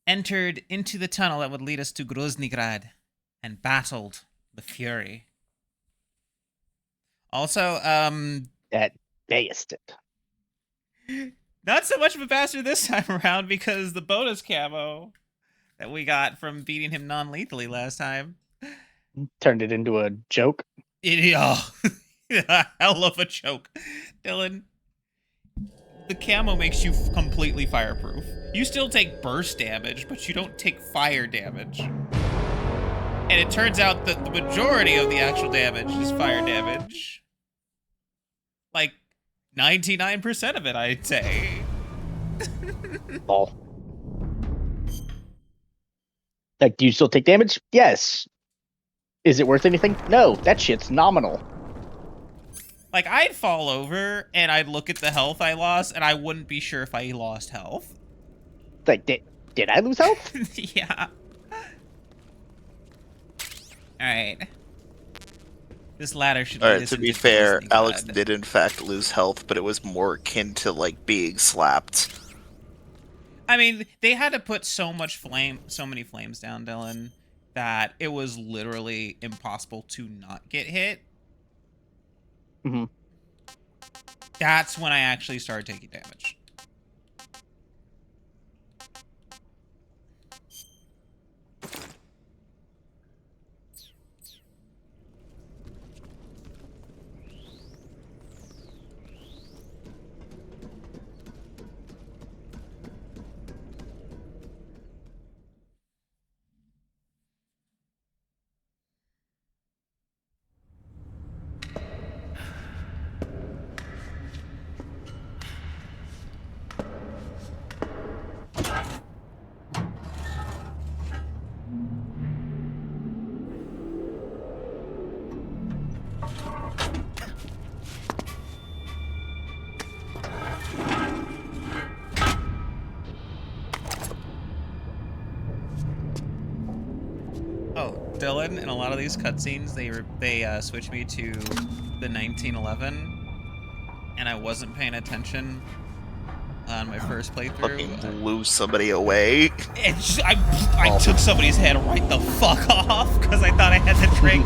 entered into the tunnel that would lead us to Groznygrad and battled the Fury. Also, That bastard. not so much of a bastard this time around because the bonus camo that we got from beating him non-lethally last time. Turned it into a joke. Oh, hell of a joke. Dylan, the camo makes you completely fireproof. You still take burst damage, but you don't take fire damage. And it turns out that the majority of the actual damage is fire damage. Like 99% of it, I'd say. Oh. Like, do you still take damage? Yes. Is it worth anything? No. That shit's nominal. Like, I'd fall over and I'd look at the health I lost, and I wouldn't be sure if I lost health. Like, did I lose health? Yeah. Alright. This ladder should lead us To be into fair, Groznygrad. Alex did in fact lose health, but it was more akin to like being slapped. I mean, they had to put so many flames down, Dylan, that it was literally impossible to not get hit. Mm-hmm. That's when I actually started taking damage. Oh, Dylan, in a lot of these cutscenes, they switched me to the 1911, and I wasn't paying attention on my first playthrough. Fucking blew somebody away. I took somebody's head right the fuck off because I thought I had the Drake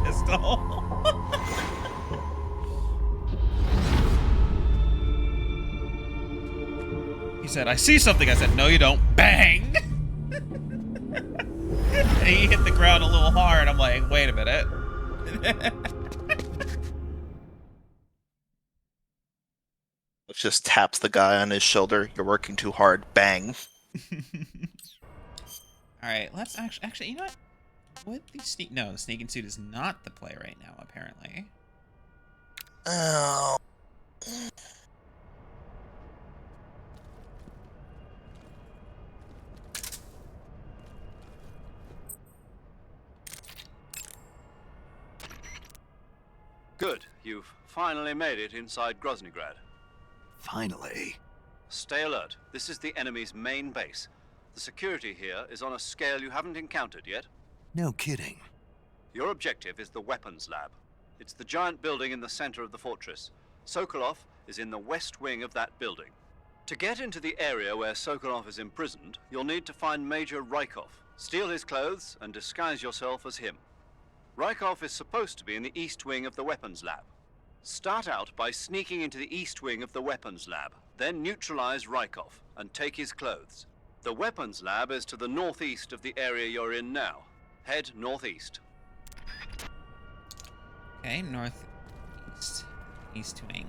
pistol. He said, "I see something." I said, "No, you don't." Bang! And he hit the ground a little hard. I'm like, wait a minute. Just taps the guy on his shoulder. You're working too hard. Bang. Alright, let's actually, you know what? Would the sneak... No, the sneaking suit is not the play right now, apparently. Oh. Good. You've finally made it inside Groznygrad. Finally. Stay alert. This is the enemy's main base. The security here is on a scale you haven't encountered yet. No kidding. Your objective is the weapons lab. It's the giant building in the center of the fortress. Sokolov is in the west wing of that building. To get into the area where Sokolov is imprisoned, you'll need to find Major Rykov, steal his clothes, and disguise yourself as him. Rykov is supposed to be in the east wing of the weapons lab. Start out by sneaking into the east wing of the weapons lab, then neutralize Rykov and take his clothes. The weapons lab is to the northeast of the area you're in now. Head northeast. Okay, northeast. East wing.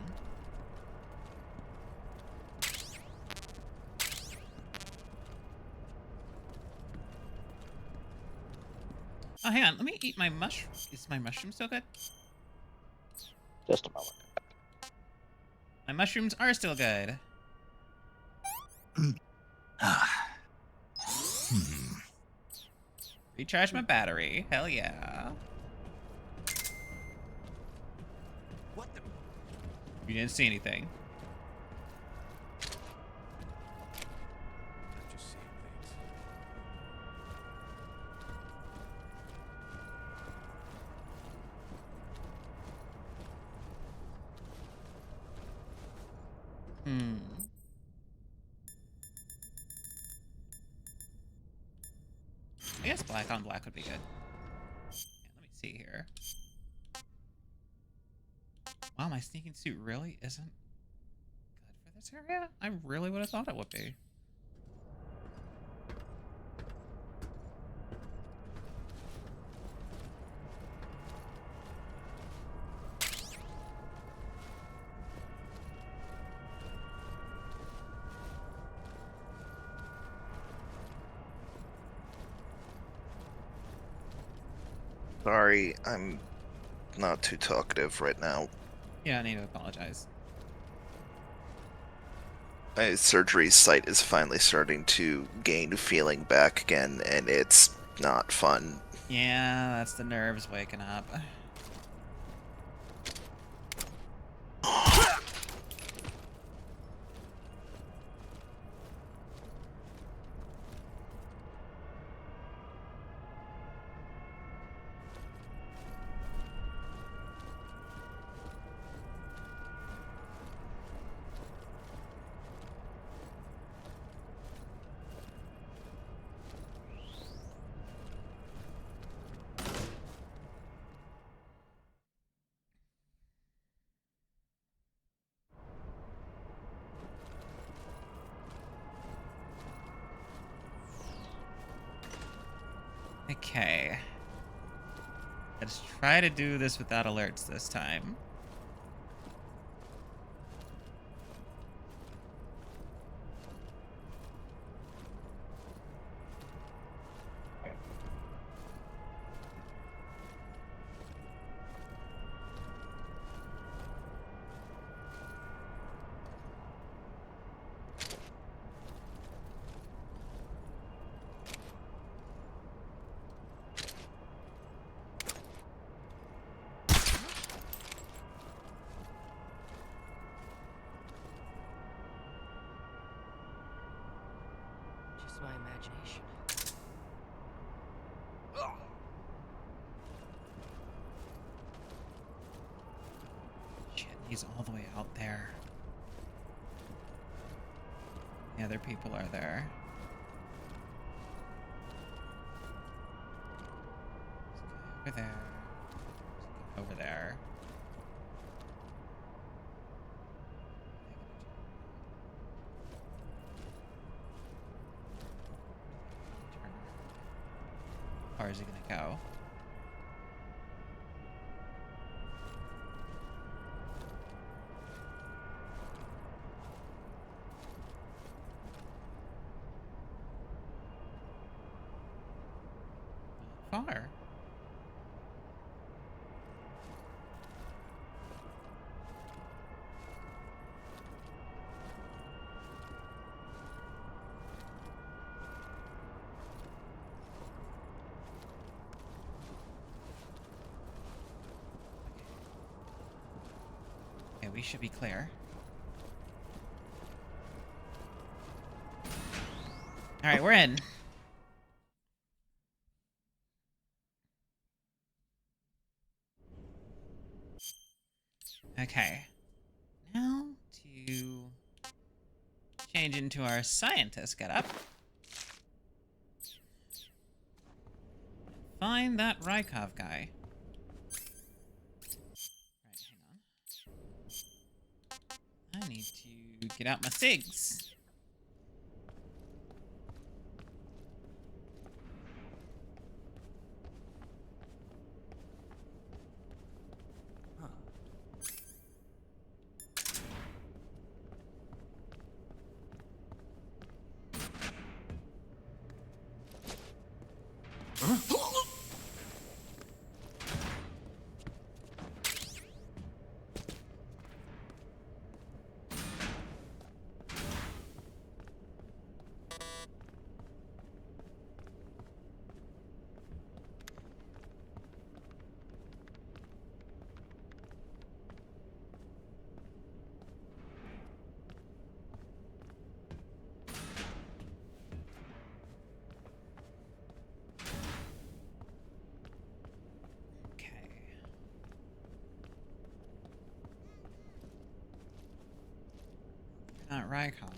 Oh, hang on. Let me eat my mushroom. Is my mushroom still good? Just a moment. My mushrooms are still good. Recharge my battery. Hell yeah. What the? You didn't see anything. I'm just seeing things. Hmm. I guess black on black would be good. Yeah, let me see here. Wow, my sneaking suit really isn't good for this area? I really would have thought it would be. Sorry, I'm not too talkative right now. Yeah, I need to apologize. My surgery site is finally starting to gain feeling back again, and it's not fun. Yeah, that's the nerves waking up. Okay. Let's try to do this without alerts this time. Just my imagination. Shit, he's all the way out there. The other people are there. Over there. Over there. How far is he gonna go? Not far. Okay, we should be clear. All right, we're in. Okay. Now to change into our scientist getup. Find that Rykov guy. Right, hang on. I need to get out my SIGs. Not Rykov.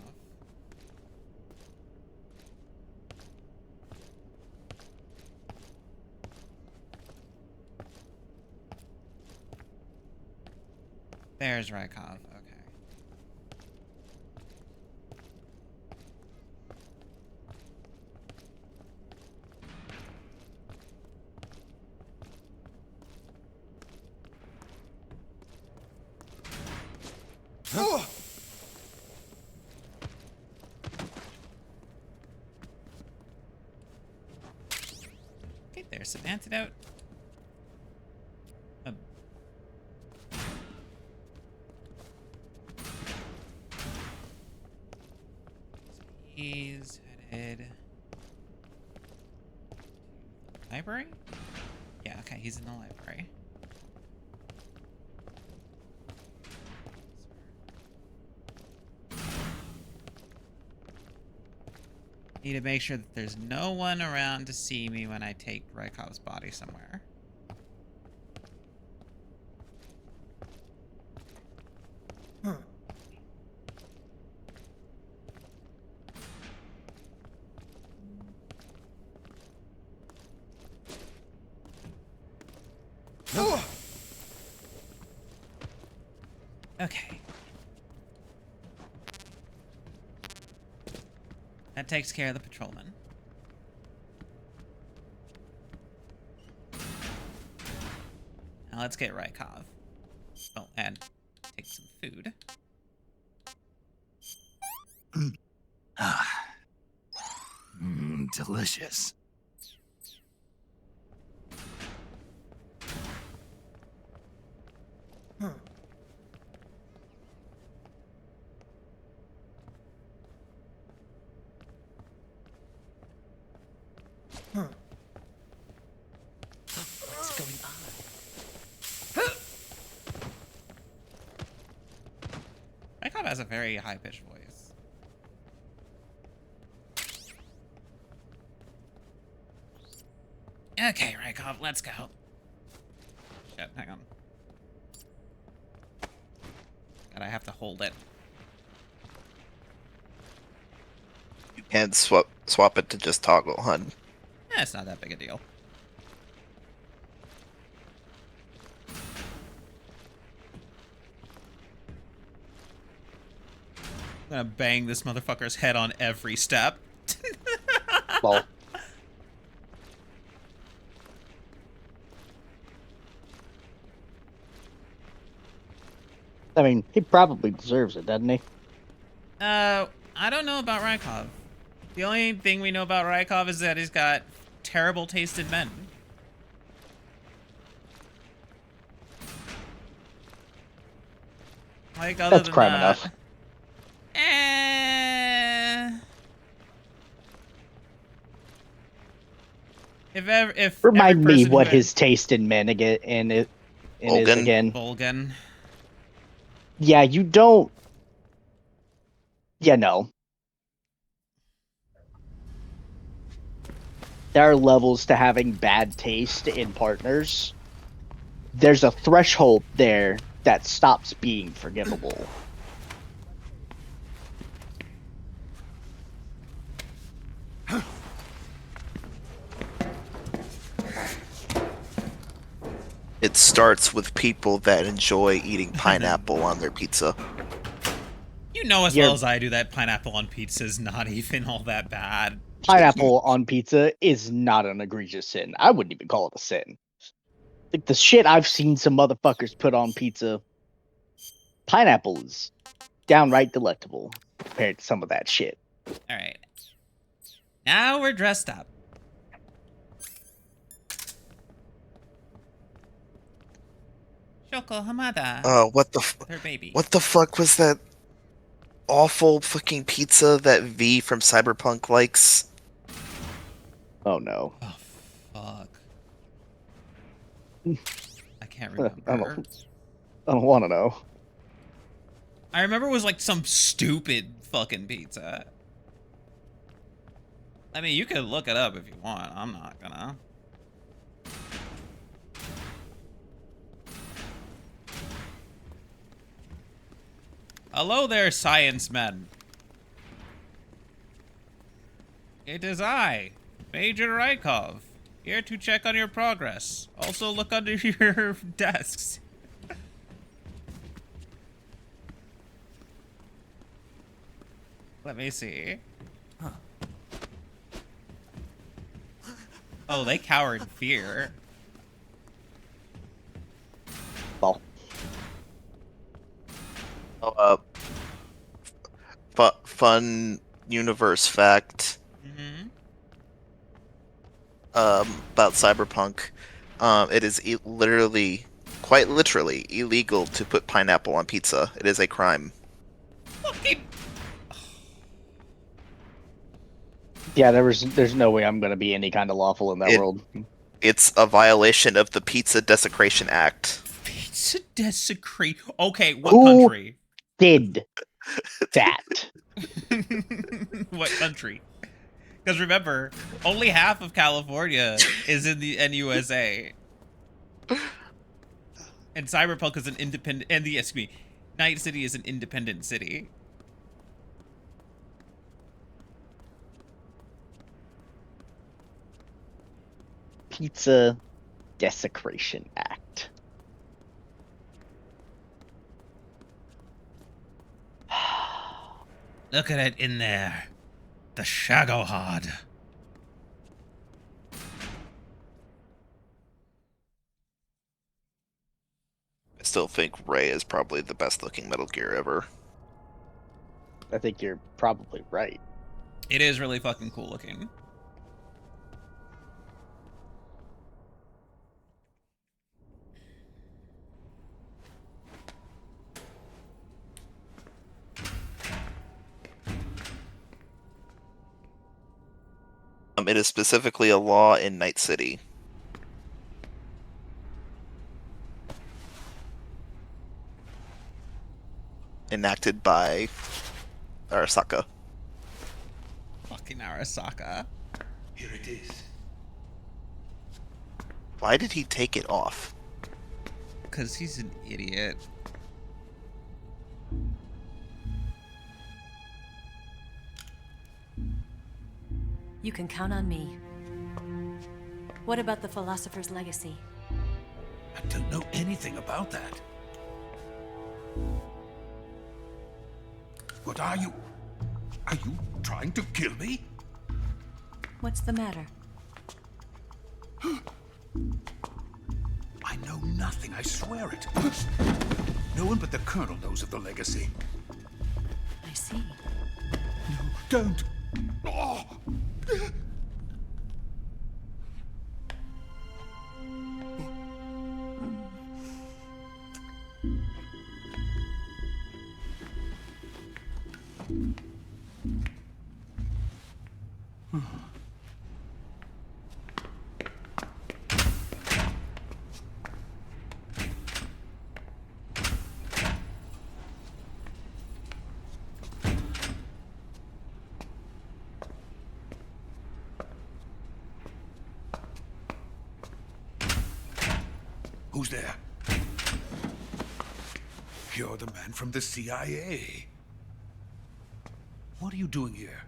There's Rykov. Okay. Okay, there's some antidote. He's headed to the library? Yeah, okay, he's in the library. Need to make sure that there's no one around to see me when I take Rykov's body somewhere. Okay. That takes care of the patrolman. Now let's get Rykov. Oh, and take some food. Delicious. What's going on? Rykov has a very high-pitched voice. Okay, Rykov, let's go. Shit, hang on. God, I have to hold it. You can swap it to just toggle, hun. Eh, it's not that big a deal. I'm gonna bang this motherfucker's head on every step. Well, I mean, he probably deserves it, doesn't he? I don't know about Rykov. The only thing we know about Rykov is that he's got terrible taste in men. Like, other That's than crime that, enough. If Remind every me person what who had- his taste in men again is Volgan. again. Volgan. Yeah, you don't. Yeah, no. There are levels to having bad taste in partners. There's a threshold there that stops being forgivable. It starts with people that enjoy eating pineapple on their pizza. You know as You're- well as I do that pineapple on pizza is not even all that bad. Pineapple on pizza is not an egregious sin. I wouldn't even call it a sin. Like the shit I've seen some motherfuckers put on pizza, pineapple is downright delectable compared to some of that shit. All right. Now we're dressed up. Shoko Hamada. What Her baby. the fuck was that awful fucking pizza that V from Cyberpunk likes? Oh no. Oh, fuck. I can't I remember. don't want to know. I remember it was like some stupid fucking pizza. I mean, you could look it up if you want. I'm not gonna. Hello there, science men. It is I, Major Rykov, here to check on your progress. Also, look under your desks. Let me see. Oh, they cower in fear. Well, Oh, fun universe fact Mm-hmm. about Cyberpunk. It is literally, quite literally, illegal to put pineapple on pizza. It is a crime. Fucking. yeah, there's no way I'm gonna be any kind of lawful in that world. It's a violation of the Pizza Desecration Act. Pizza desecrate. Okay, what Who- country? Did that? What country? Because remember, only half of California is in the NUSA. And Cyberpunk is an independent, and the, excuse me, Night City is an independent city. Pizza Desecration Act. Look at it in there. The Shagohod. I still think Ray is probably the best looking Metal Gear ever. I think you're probably right. It is really fucking cool looking. It is specifically a law in Night City. Enacted by Arasaka. Fucking Arasaka. Here it is. Why did he take it off? Because he's an idiot. You can count on me. What about the philosopher's legacy? I don't know anything about that. What are you? Are you trying to kill me? What's the matter? I know nothing, I swear it. No one but the Colonel knows of the legacy. I see. No, don't. Oh. Who's there? You're the man from the CIA. What are you doing here?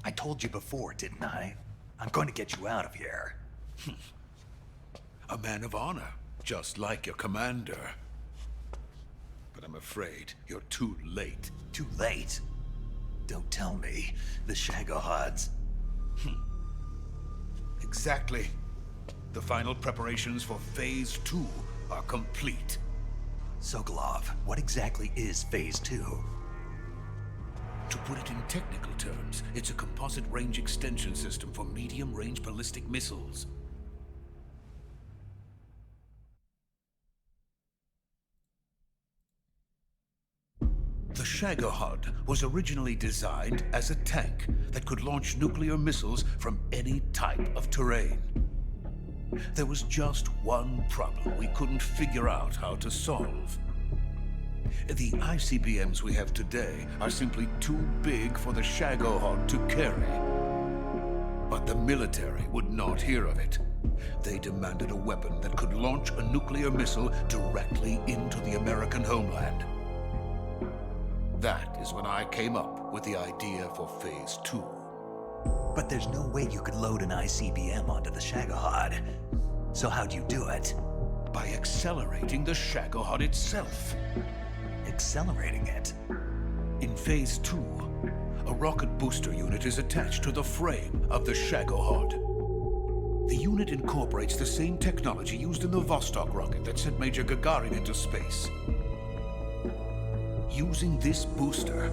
I told you before, didn't I? I'm going to get you out of here. A man of honor, just like your commander. But I'm afraid you're too late. Too late. Don't tell me. The Shagohods. Exactly. The final preparations for Phase 2 are complete. Sokolov, what exactly is Phase 2? To put it in technical terms, it's a composite range extension system for medium-range ballistic missiles. The Shagohod was originally designed as a tank that could launch nuclear missiles from any type of terrain. There was just one problem we couldn't figure out how to solve. The ICBMs we have today are simply too big for the Shagohod to carry. But the military would not hear of it. They demanded a weapon that could launch a nuclear missile directly into the American homeland. That is when I came up with the idea for Phase 2. But there's no way you could load an ICBM onto the Shagohod. So how'd you do it? By accelerating the Shagohod itself. Accelerating it? In Phase 2, a rocket booster unit is attached to the frame of the Shagohod. The unit incorporates the same technology used in the Vostok rocket that sent Major Gagarin into space. Using this booster,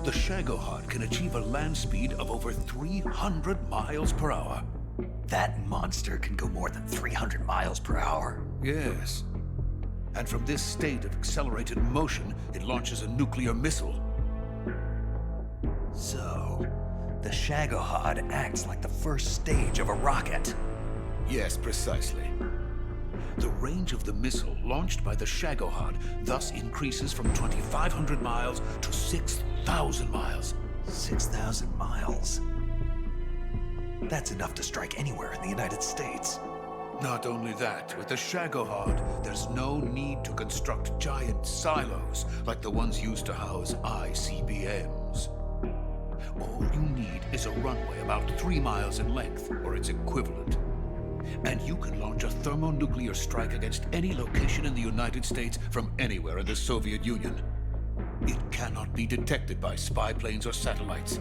the Shagohod can achieve a land speed of over 300 miles per hour. That monster can go more than 300 miles per hour. Yes. And from this state of accelerated motion, it launches a nuclear missile. So, the Shagohod acts like the first stage of a rocket. Yes, precisely. The range of the missile launched by the Shagohod thus increases from 2,500 miles to 6,000 miles. 6,000 miles? That's enough to strike anywhere in the United States. Not only that, with the Shagohod, there's no need to construct giant silos like the ones used to house ICBMs. All you need is a runway about 3 miles in length, or its equivalent. And you can launch a thermonuclear strike against any location in the United States from anywhere in the Soviet Union. It cannot be detected by spy planes or satellites.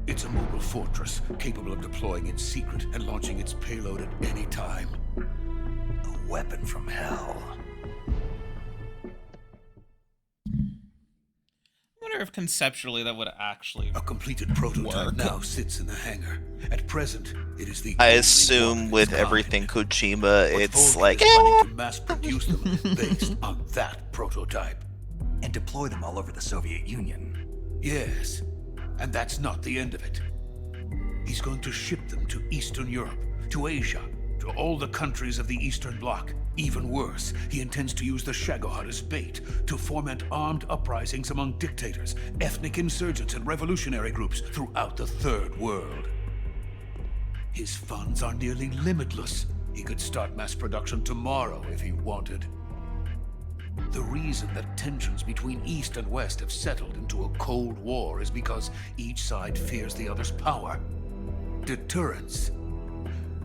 It's a mobile fortress capable of deploying in secret and launching its payload at any time. A weapon from hell. I wonder if conceptually that would actually A completed prototype work. now sits in the hangar. At present, it is the I only assume one of with its kind. everything Kojima, But it's Volkyn like, is planning to mass produce them based on that prototype. And deploy them all over the Soviet Union. Yes, and that's not the end of it. He's going to ship them to Eastern Europe, to Asia, to all the countries of the Eastern Bloc. Even worse, he intends to use the Shagohod as bait to foment armed uprisings among dictators, ethnic insurgents, and revolutionary groups throughout the Third World. His funds are nearly limitless. He could start mass production tomorrow if he wanted. The reason that tensions between East and West have settled into a Cold War is because each side fears the other's power. Deterrence.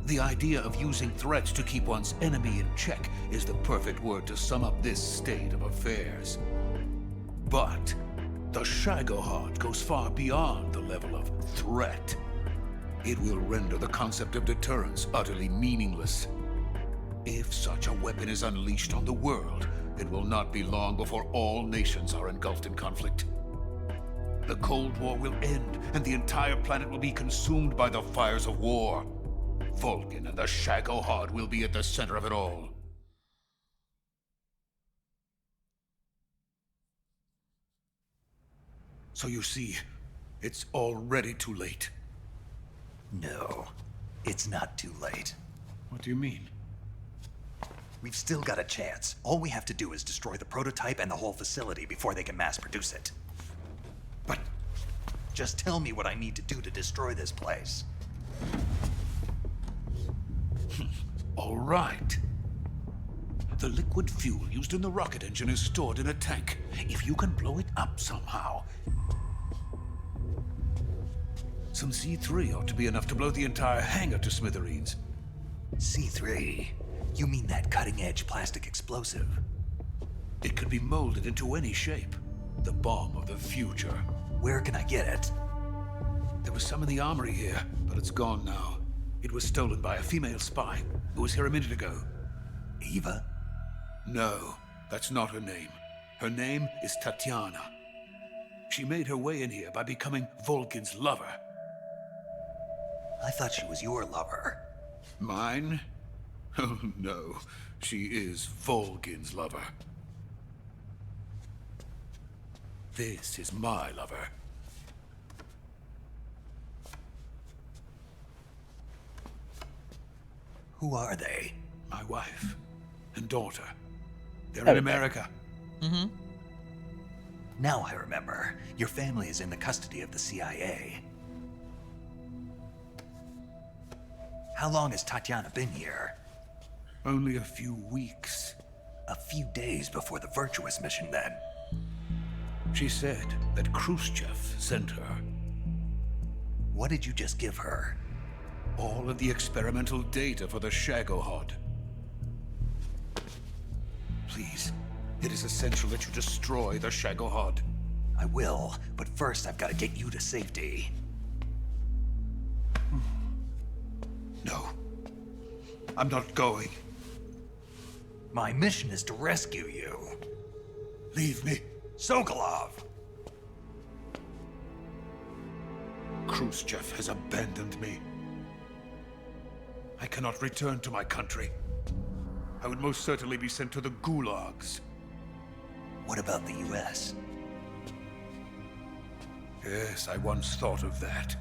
The idea of using threats to keep one's enemy in check is the perfect word to sum up this state of affairs. But the Shagohod goes far beyond the level of threat. It will render the concept of deterrence utterly meaningless. If such a weapon is unleashed on the world, it will not be long before all nations are engulfed in conflict. The Cold War will end, and the entire planet will be consumed by the fires of war. Vulcan and the Shagohod will be at the center of it all. So you see, it's already too late. No, it's not too late. What do you mean? We've still got a chance. All we have to do is destroy the prototype and the whole facility before they can mass produce it. But Just tell me what I need to do to destroy this place. all right. The liquid fuel used in the rocket engine is stored in a tank. If you can blow it up somehow. Some C3 ought to be enough to blow the entire hangar to smithereens. C3? You mean that cutting-edge plastic explosive? It could be molded into any shape. The bomb of the future. Where can I get it? There was some in the armory here, but it's gone now. It was stolen by a female spy who was here a minute ago. Eva? No, that's not her name. Her name is Tatiana. She made her way in here by becoming Volkin's lover. I thought she was your lover. Mine? Oh no, she is Volkin's lover. This is my lover. Who are they? My wife and daughter. They're in Okay. America. Mm-hmm. Now I remember. Your family is in the custody of the CIA. How long has Tatiana been here? Only a few weeks. A few days before the Virtuous mission, then. She said that Khrushchev sent her. What did you just give her? All of the experimental data for the Shagohod. Please, it is essential that you destroy the Shagohod. I will, but first I've got to get you to safety. No. I'm not going. My mission is to rescue you. Leave me. Sokolov! Khrushchev has abandoned me. I cannot return to my country. I would most certainly be sent to the gulags. What about the US? Yes, I once thought of that.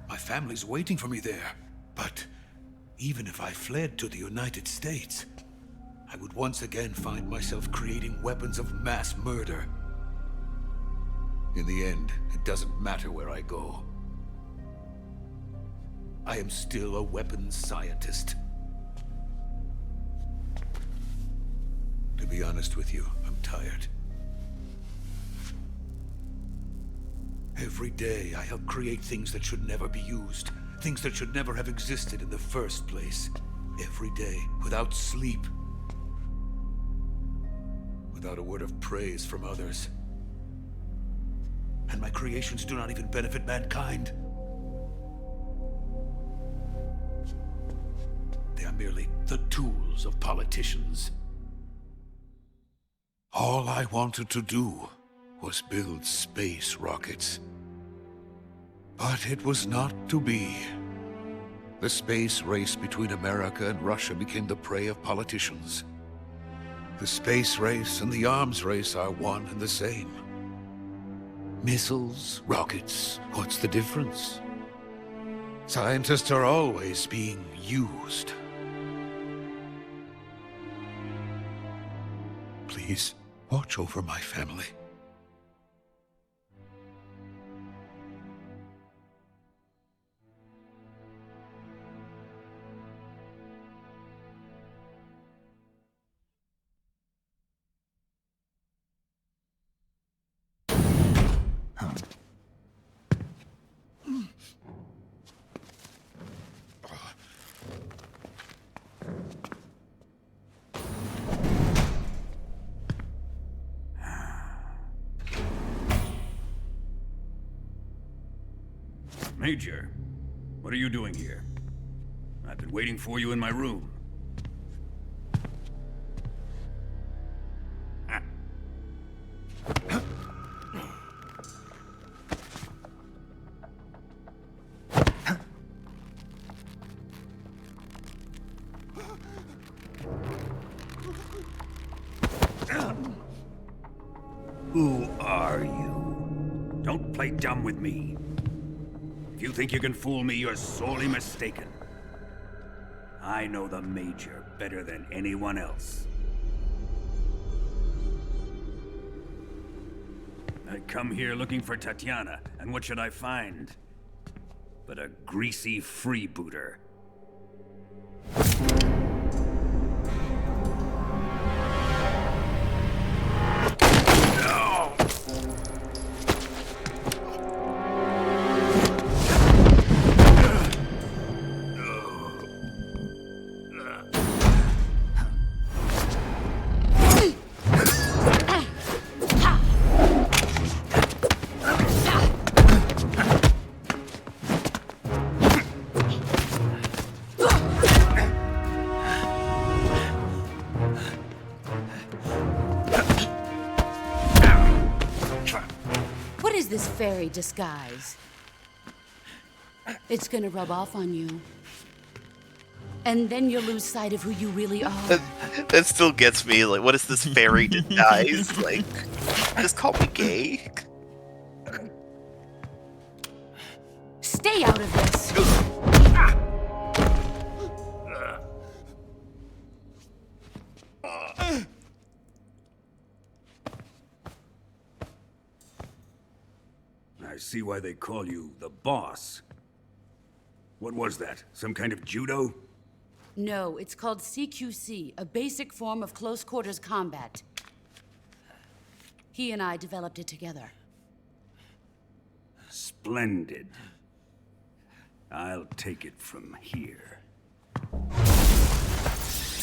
My family's waiting for me there. But even if I fled to the United States, I would once again find myself creating weapons of mass murder. In the end, it doesn't matter where I go. I am still a weapons scientist. To be honest with you, I'm tired. Every day, I help create things that should never be used. Things that should never have existed in the first place. Every day, without sleep. Without a word of praise from others. And my creations do not even benefit mankind. They are merely the tools of politicians. All I wanted to do was build space rockets. But it was not to be. The space race between America and Russia became the prey of politicians. The space race and the arms race are one and the same. Missiles, rockets, what's the difference? Scientists are always being used. Please, watch over my family. Major, what are you doing here? I've been waiting for you in my room. Who are you? Don't play dumb with me. If you think you can fool me, you're sorely mistaken. I know the Major better than anyone else. I come here looking for Tatiana, and what should I find? But a greasy freebooter. This fairy disguise. It's gonna rub off on you. And then you'll lose sight of who you really are. That still gets me. Like, what is this fairy disguise? Like, just call me gay. Stay out of this. I see why they call you the boss. What was that? Some kind of judo? No, it's called CQC, a basic form of close quarters combat. He and I developed it together. Splendid. I'll take it from here.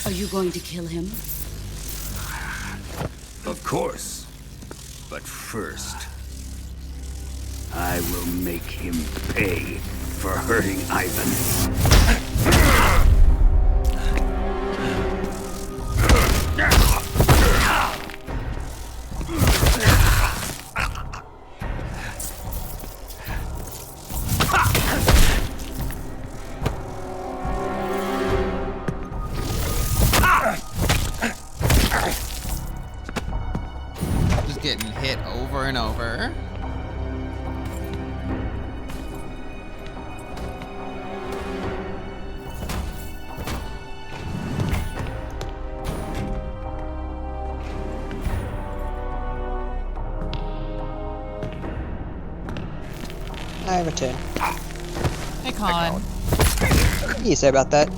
Are you going to kill him? Of course. But first, I will make him pay for hurting Ivan. Just getting hit over and over. I return. Hey, Colin. What do you say about that?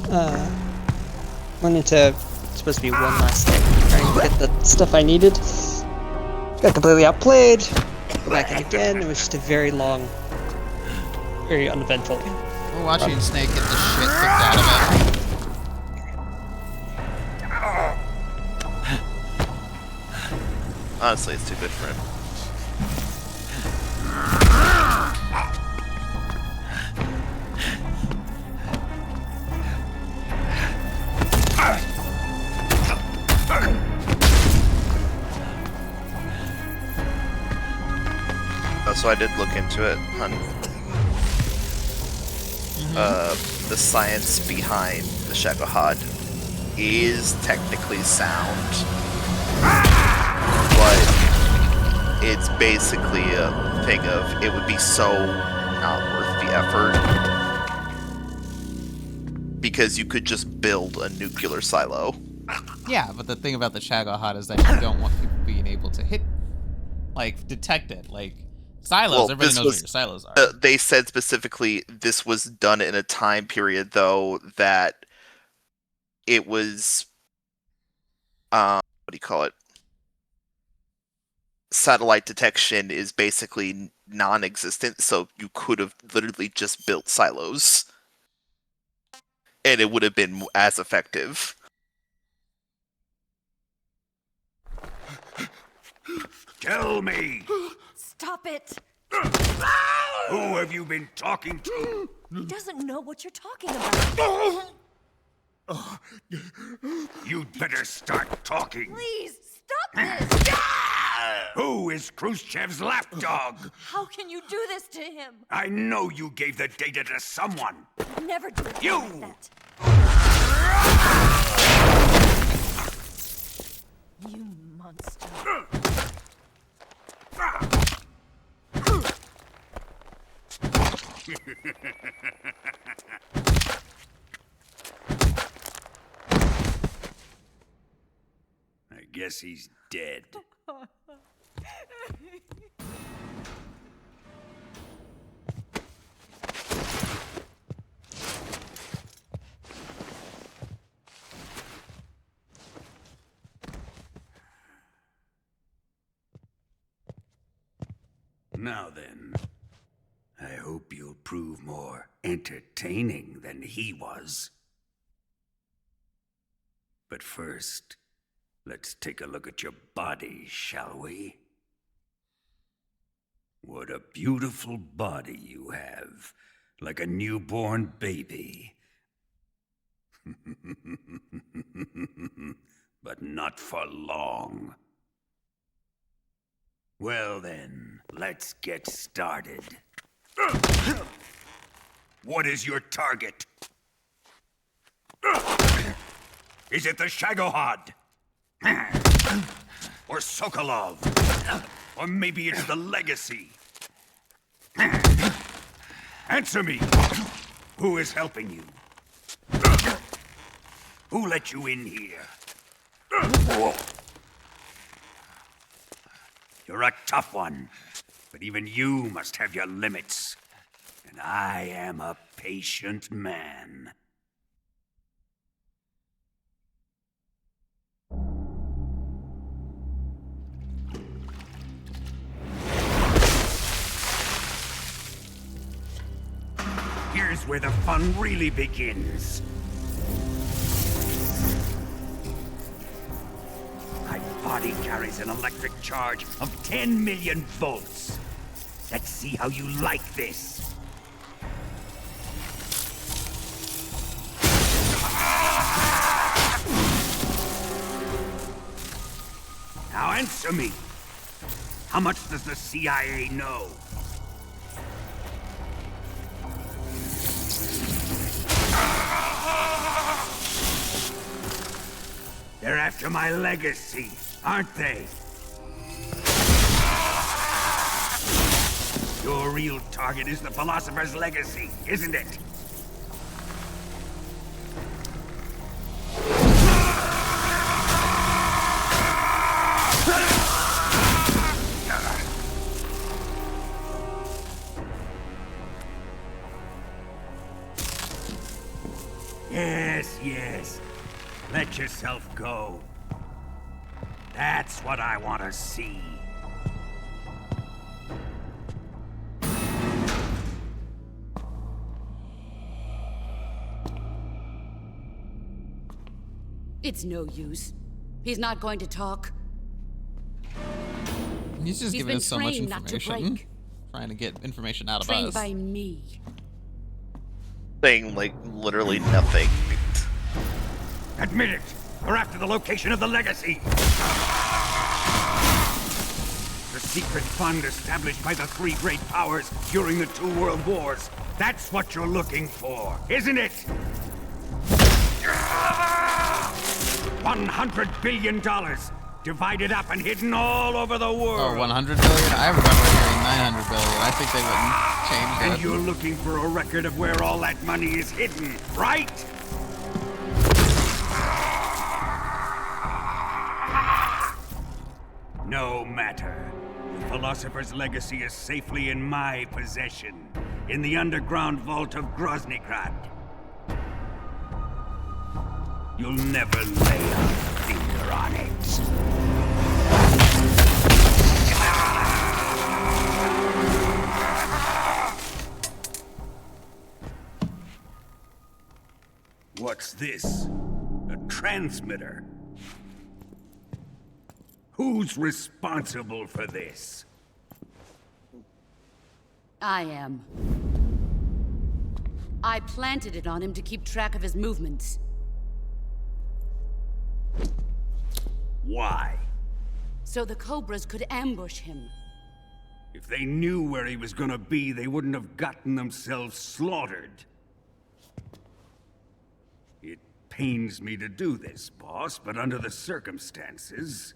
Wanted to. It's supposed to be one last thing. Trying to get the stuff I needed. Got completely outplayed. Go back in again. It was just a very long, very uneventful. We're watching Snake get the shit kicked out of it. Honestly, it's too good for him. So I did look into it, honey. The science behind the Shagohod is technically sound, but it's basically a thing of it would be so not worth the effort because you could just build a nuclear silo. Yeah, but the thing about the Shagohod is that you don't want people being able to hit, like, detect it. Like, silos, everybody knows what your silos are. They said specifically this was done in a time period, though, that it was, what do you call it? Satellite detection is basically non-existent, so you could have literally just built silos. And it would have been as effective. Tell me! Stop it! Who have you been talking to? He doesn't know what you're talking about. You'd better start talking. Please, stop this! Who is Khrushchev's lapdog? How can you do this to him? I know you gave the data to someone. I'd never do it You! like that. You monster. I guess he's dead. Now then, I hope you'll prove more entertaining than he was. But first, let's take a look at your body, shall we? What a beautiful body you have, like a newborn baby. But not for long. Well then, let's get started. What is your target? Is it the Shagohod? Or Sokolov? Or maybe it's the Legacy? Answer me! Who is helping you? Who let you in here? You're a tough one, but even you must have your limits. And I am a patient man. Here's where the fun really begins. I body carries an electric charge of 10 million volts. Let's see how you like this. Now answer me. How much does the CIA know? They're after my legacy, aren't they? Your real target is the Philosopher's legacy, isn't it? Yes, yes. Let yourself go. That's what I want to see. It's no use. He's not going to talk. He's just giving been us so much trained not to information. break. Trying to get information out of Trained us. by me. Saying, like, literally nothing. Admit it! We're after the location of the legacy! The secret fund established by the three great powers during the 2 world wars. That's what you're looking for, isn't it? $100 billion! Divided up and hidden all over the world! Oh, 100 billion? I remember hearing 900 billion. I think they wouldn't change that. And you're looking for a record of where all that money is hidden, right? No matter. The Philosopher's legacy is safely in my possession, in the underground vault of Groznygrad. You'll never lay a finger on it. What's this? A transmitter? Who's responsible for this? I am. I planted it on him to keep track of his movements. Why? So the Cobras could ambush him. If they knew where he was gonna be, they wouldn't have gotten themselves slaughtered. It pains me to do this, boss, but under the circumstances,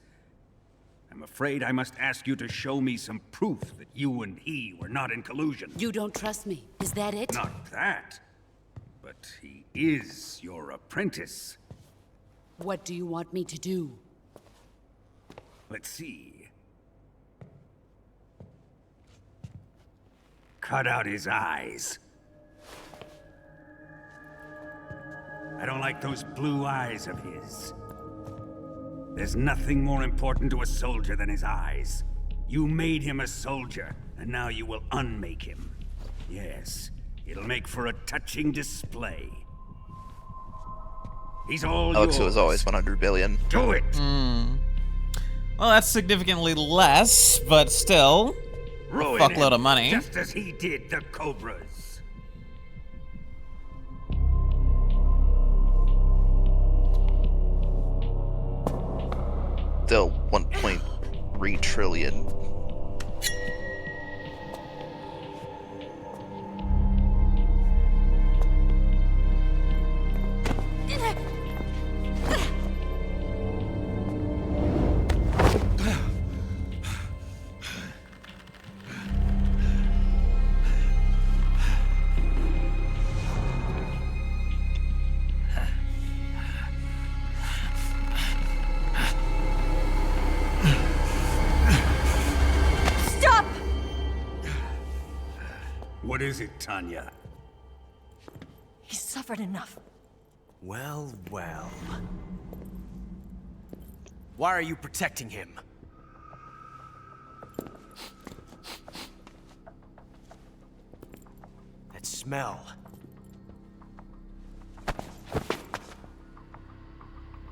I'm afraid I must ask you to show me some proof that you and he were not in collusion. You don't trust me, is that it? Not that. But he is your apprentice. What do you want me to do? Let's see. Cut out his eyes. I don't like those blue eyes of his. There's nothing more important to a soldier than his eyes. You made him a soldier, and now you will unmake him. Yes, it'll make for a touching display. He's all Alex, yours. it was always 100 billion. Do it! Well, that's significantly less, but still, Ruin fuckload him, of money. Just as he did the Cobras. Still 1.3 trillion. What is it, Tanya? He's suffered enough. Well, well. Why are you protecting him? That smell.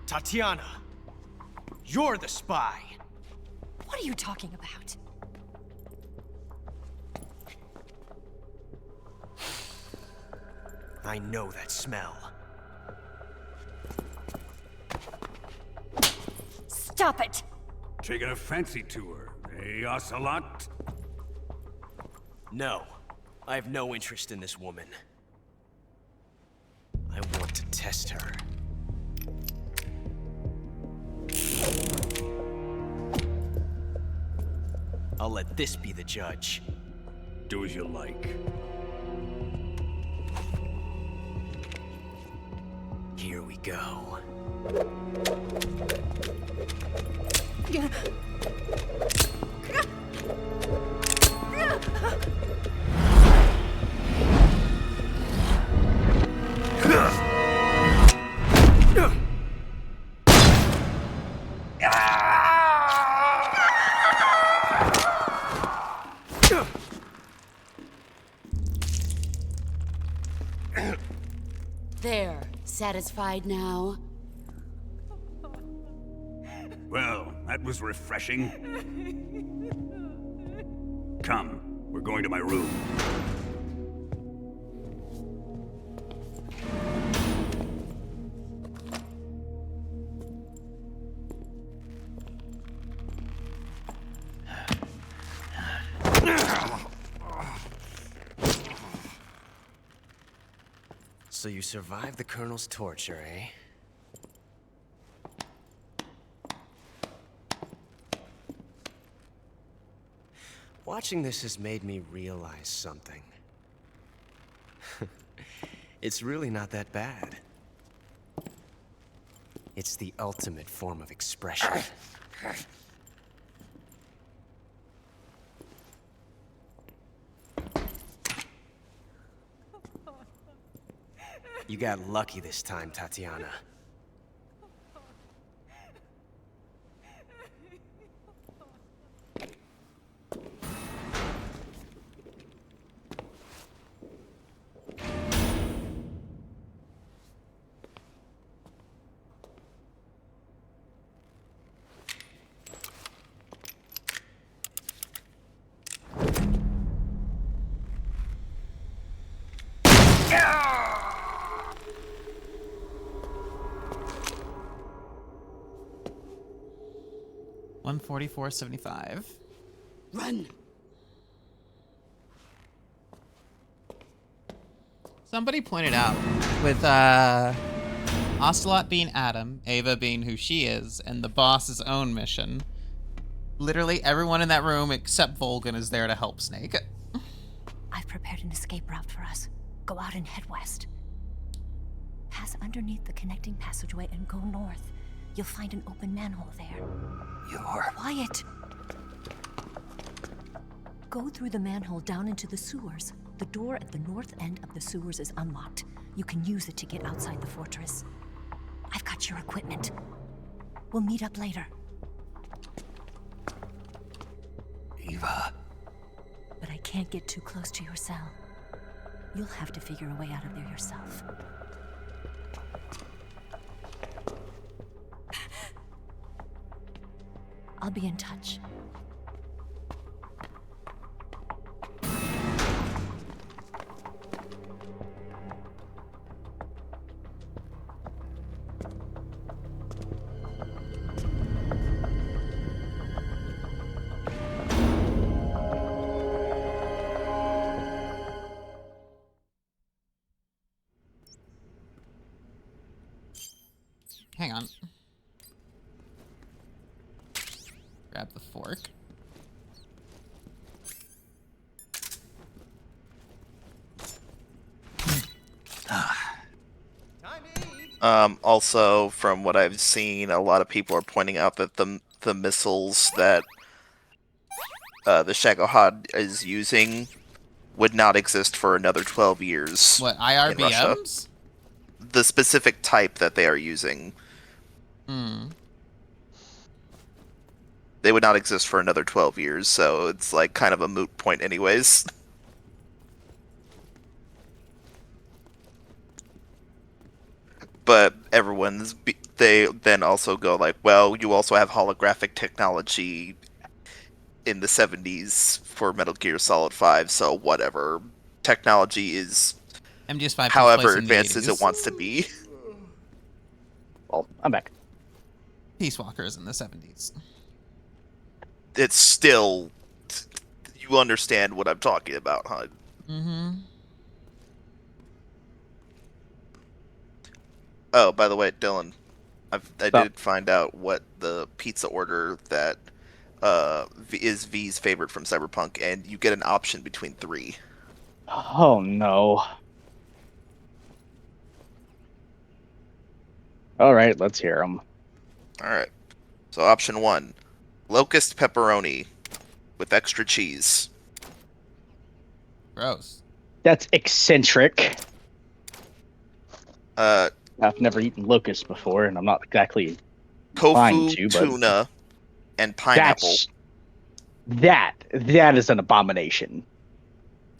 Tatiana! You're the spy. What are you talking about? I know that smell. Stop it! Taking a fancy tour, eh, Ocelot? No. I have no interest in this woman. I want to test her. I'll let this be the judge. Do as you like. Here we go. There. Satisfied now? Well, that was refreshing. Come, we're going to my room. So you survived the Colonel's torture, eh? Watching this has made me realize something. It's really not that bad. It's the ultimate form of expression. You got lucky this time, Tatiana. $144.75. Run! Somebody pointed out with Ocelot being Adam, Ava being who she is, and the boss's own mission, literally everyone in that room except Volgan is there to help Snake. I've prepared an escape route for us. Go out and head west. Pass underneath the connecting passageway and go north. You'll find an open manhole there. You're... Quiet! Go through the manhole down into the sewers. The door at the north end of the sewers is unlocked. You can use it to get outside the fortress. I've got your equipment. We'll meet up later. Eva... But I can't get too close to your cell. You'll have to figure a way out of there yourself. I'll be in touch. Hang on. Grab the fork. Also, from what I've seen, a lot of people are pointing out that the missiles that the Shagohod is using would not exist for another 12 years. What, in Russia. IRBMs? The specific type that they are using. They would not exist for another 12 years, so it's like kind of a moot point anyways. But everyone's they then also go like, well, you also have holographic technology in the 70s for Metal Gear Solid 5, so whatever. Technology is MGS5 however advanced as it wants to be. Well, I'm back. Peace Walkers in the 70s. It's still... You understand what I'm talking about, huh? Mm-hmm. Oh, by the way, Dylan, I did find out what the pizza order that is V's favorite from Cyberpunk, and you get an option between 3. Oh no. All right, let's hear them. All right. So option 1, locust pepperoni with extra cheese. Gross. That's eccentric. I've never eaten locust before, and I'm not exactly Tofu, to, tuna, and pineapple. That is an abomination.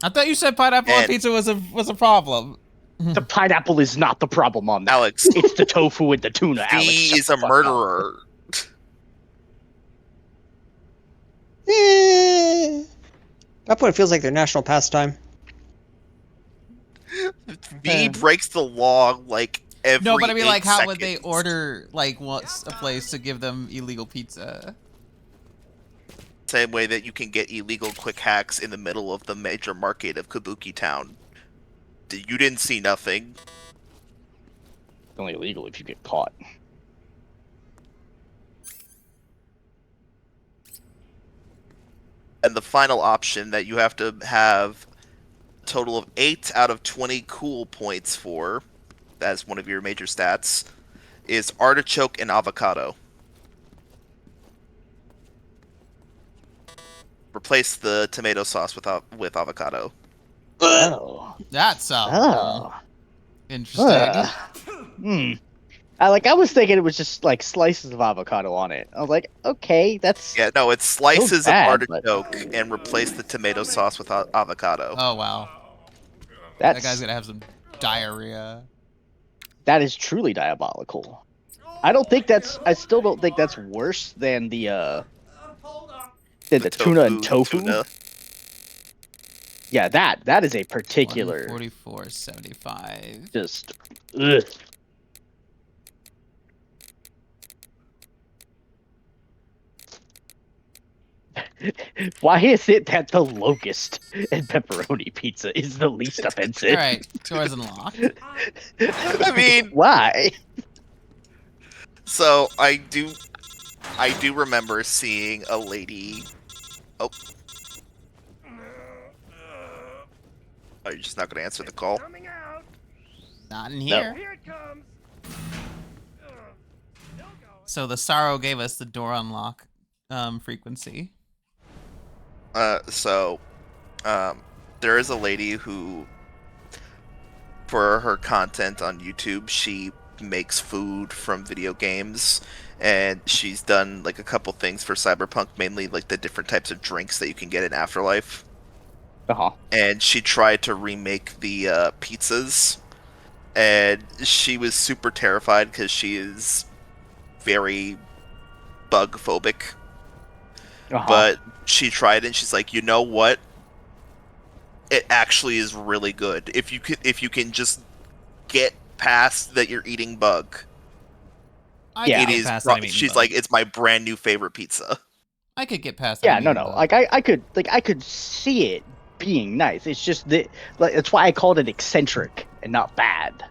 I thought you said pineapple on pizza was a problem. The pineapple is not the problem on that. Alex. It's the tofu and the tuna, Alex. He is a murderer. That point, it feels like their national pastime. V breaks the law like every No, but I mean, like, how seconds. would they order, like, what's a place to give them illegal pizza? Same way that you can get illegal quick hacks in the middle of the major market of Kabuki Town. You didn't see nothing. It's only illegal if you get caught. And the final option that you have to have a total of 8 out of 20 cool points for, as one of your major stats, is artichoke and avocado. Replace the tomato sauce with avocado. Oh. That's interesting. I was thinking it was just like slices of avocado on it. I was like, okay, that's Yeah, no, it's slices bad, of artichoke and replace the tomato sauce with avocado. Oh, wow. That's, That guy's gonna have some diarrhea. That is truly diabolical. I still don't think that's worse than the tuna and tofu. Tuna. Yeah, that is a particular 44.75. just ugh. Why is it that the locust and pepperoni pizza is the least offensive? All right, doors unlocked. I mean, why? So I do remember seeing a lady. Oh, are you just not going to answer the call? Not in here. So the sorrow gave us the door unlock frequency. There is a lady who, for her content on YouTube, she makes food from video games, and she's done like a couple things for Cyberpunk, mainly like the different types of drinks that you can get in Afterlife. And she tried to remake the pizzas, and she was super terrified because she is very bug phobic. But she tried it and she's like, you know what? It actually is really good. If you can just get past that you're eating bug. It is. She's like, it's my brand new favorite pizza. I could get past. Yeah, no. Like I could see it being nice. It's just that that's why I called it eccentric and not bad.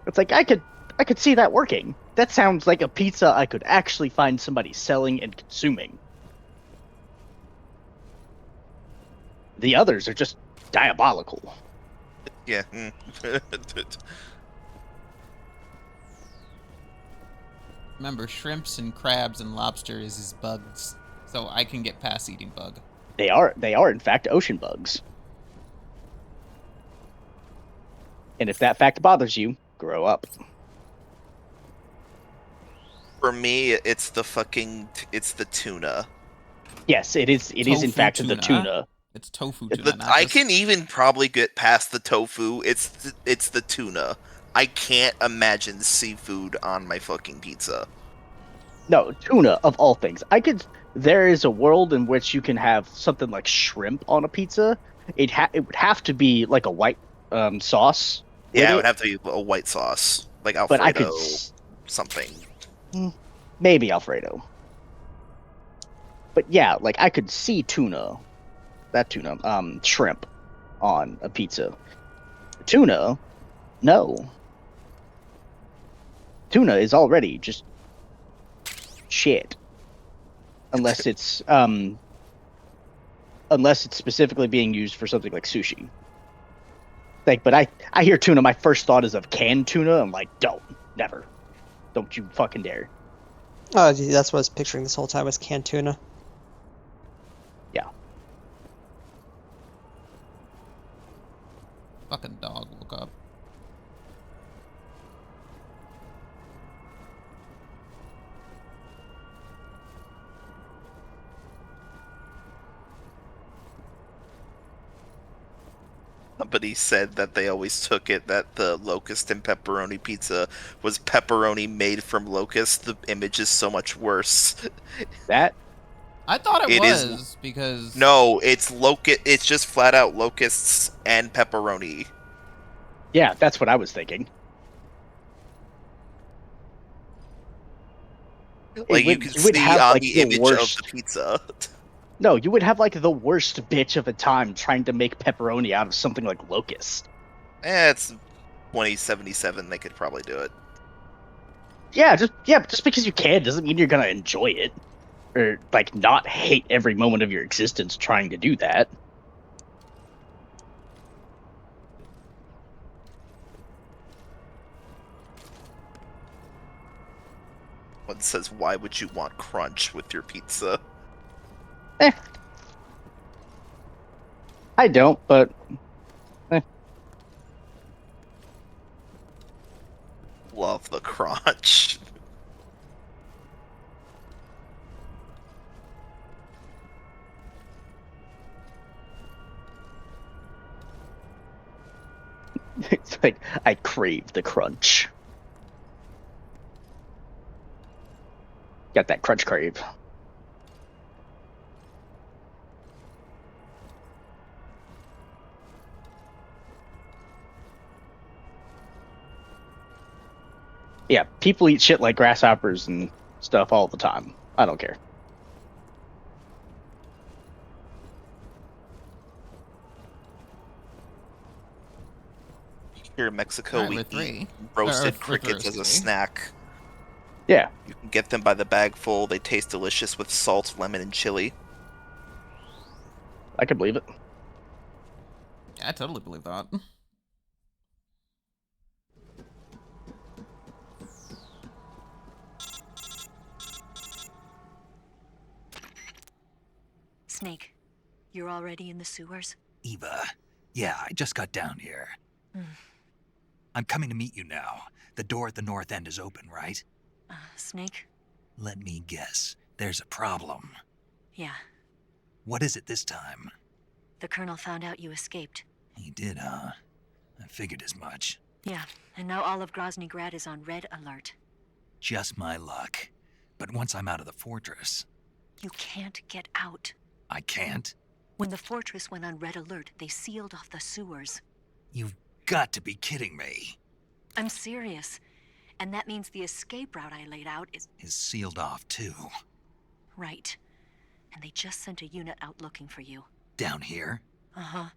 It's like I could see that working. That sounds like a pizza I could actually find somebody selling and consuming. The others are just diabolical. Yeah. Remember, shrimps and crabs and lobsters is bugs, so I can get past eating bug. They are in fact ocean bugs. And if that fact bothers you, grow up. For me, it's the tuna. Yes, it is. It is in fact the tuna. It's tofu tuna. I can even probably get past the tofu. It's the tuna. I can't imagine seafood on my fucking pizza. No, tuna of all things. There is a world in which you can have something like shrimp on a pizza. It would have to be like a white sauce. Yeah, it would have to be a white sauce, like Alfredo, but I could something. Maybe Alfredo. But yeah, like I could see tuna, shrimp on a pizza. Tuna, no. Tuna is already just shit. Unless it's specifically being used for something like sushi. Like, but I hear tuna, my first thought is of canned tuna. I'm like, never. Don't you fucking dare. Oh, that's what I was picturing this whole time, was canned tuna. Yeah. Fucking dog woke up. Somebody said that they always took it that the locust and pepperoni pizza was pepperoni made from locust. The image is so much worse. I thought it was because no, it's locust. It's just flat out locusts and pepperoni. Yeah, that's what I was thinking. Like you can see on the image of the pizza. No, you would have like the worst bitch of a time trying to make pepperoni out of something like locust. It's 2077. They could probably do it. Yeah, just because you can doesn't mean you're gonna enjoy it, or like not hate every moment of your existence trying to do that. One says, "Why would you want crunch with your pizza?" I don't, but Love the crunch. It's like I crave the crunch. Got that crunch crave. Yeah, people eat shit like grasshoppers and stuff all the time. I don't care. Here in Mexico, we eat roasted crickets as a snack. Yeah. You can get them by the bagful. They taste delicious with salt, lemon, and chili. I can believe it. Yeah, I totally believe that. Snake, you're already in the sewers? Eva, yeah, I just got down here. I'm coming to meet you now. The door at the north end is open, right? Snake? Let me guess. There's a problem. Yeah. What is it this time? The Colonel found out you escaped. He did, huh? I figured as much. Yeah, and now all of Grozny Grad is on red alert. Just my luck. But once I'm out of the fortress... You can't get out. I can't? When the fortress went on red alert, they sealed off the sewers. You've got to be kidding me. I'm serious. And that means the escape route I laid out is sealed off, too. Right. And they just sent a unit out looking for you. Down here? Uh-huh.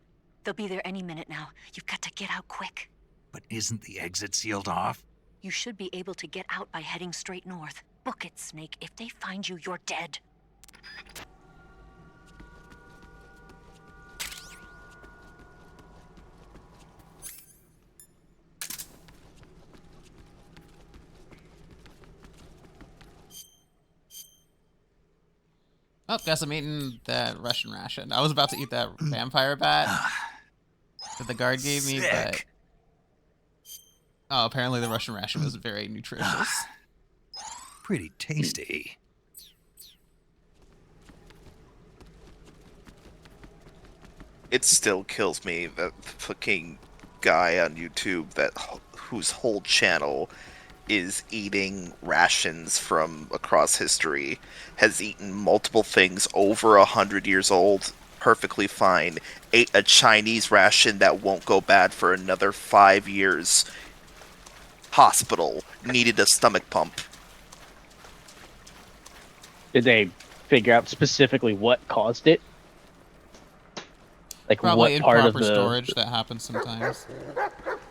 They'll be there any minute now. You've got to get out quick. But isn't the exit sealed off? You should be able to get out by heading straight north. Book it, Snake. If they find you, you're dead. Oh, guess I'm eating that Russian ration. I was about to eat that vampire bat that the guard gave me, but... Oh, apparently the Russian ration was very nutritious. Pretty tasty. It still kills me that fucking guy on YouTube that whose whole channel is eating rations from across history, has eaten multiple things over 100 years old, perfectly fine, ate a Chinese ration that won't go bad for another 5 years, hospital, needed a stomach pump. Did they figure out specifically what caused it? Like Probably what part of improper the storage that happens sometimes.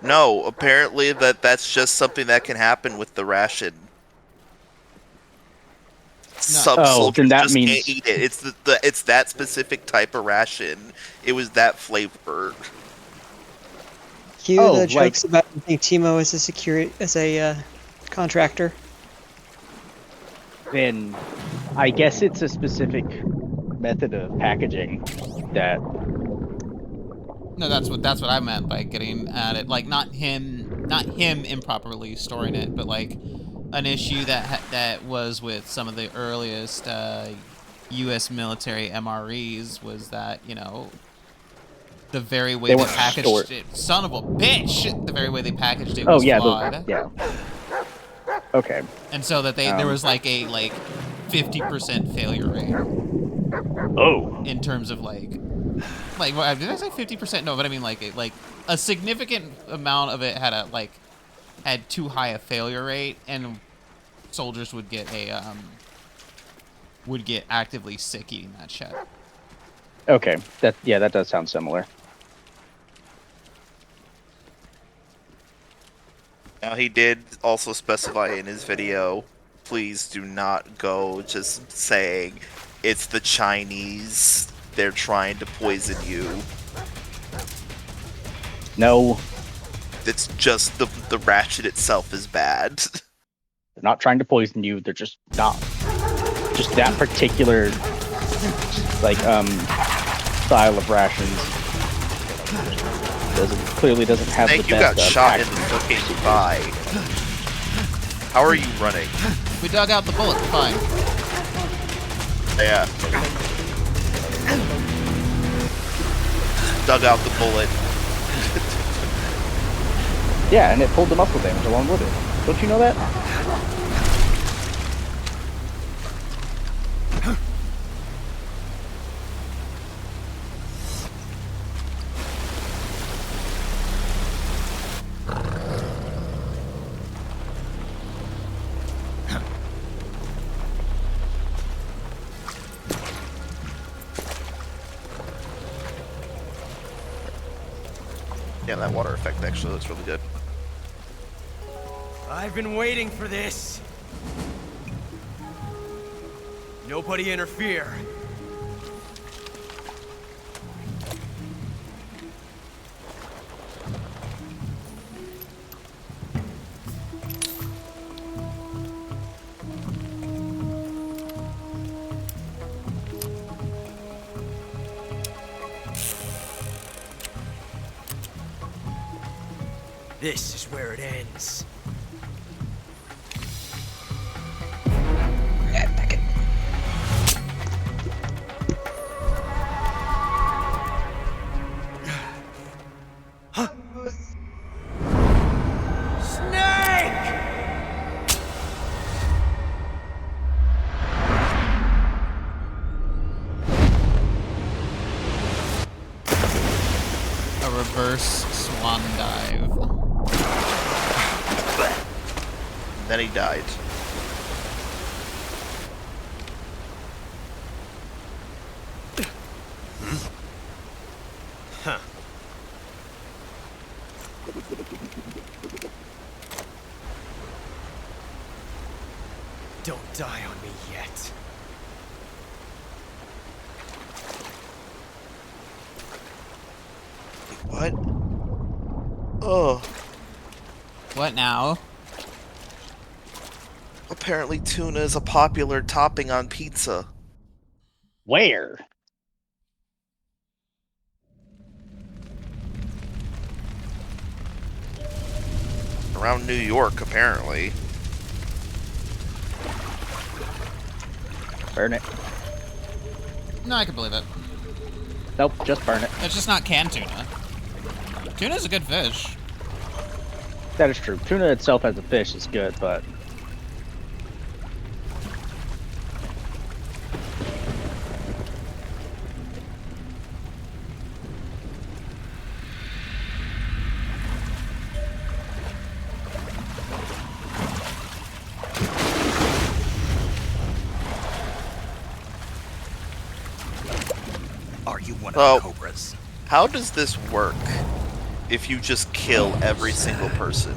No, apparently that's just something that can happen with the ration. Some soldiers then that just means... can't eat it. It's that specific type of ration. It was that flavor. Cue the jokes about using Timo as a contractor. Then I guess it's a specific method of packaging that... No, that's what I meant by getting at it. Like, not him improperly storing it, but like an issue that was with some of the earliest U.S. military MREs was that, you know, the very way they packaged it, son of a bitch, the very way they packaged it was flawed. Okay. And so that there was like a 50% failure rate. Oh. In terms of like did I say 50%? No, but I mean like a significant amount of it had too high a failure rate, and soldiers would get actively sick eating that shit. Okay. That does sound similar. Now, he did also specify in his video, please do not go just saying it's the Chinese, they're trying to poison you. No. It's just the ration itself is bad. They're not trying to poison you, they're just not. Just that particular, style of rations clearly doesn't have Snake, the you best... got shot in the fucking thigh. How are you running? We dug out the bullet, fine. Yeah. Dug out the bullet. Yeah, and it pulled the muscle damage along with it. Don't you know that? Yeah, that water effect actually looks really good. I've been waiting for this. Nobody interfere. This is where it ends. Yeah, back it. Huh? Snake! A reverse swan dive. Then he died. Huh. Don't die on me yet. What? Oh. What now? Apparently tuna is a popular topping on pizza. Where? Around New York, apparently. Burn it. No, I can believe it. Nope, just burn it. It's just not canned tuna. Tuna's a good fish. That is true. Tuna itself as a fish is good, but Are you one Well, of the cobras? how does this work if you just kill every single person?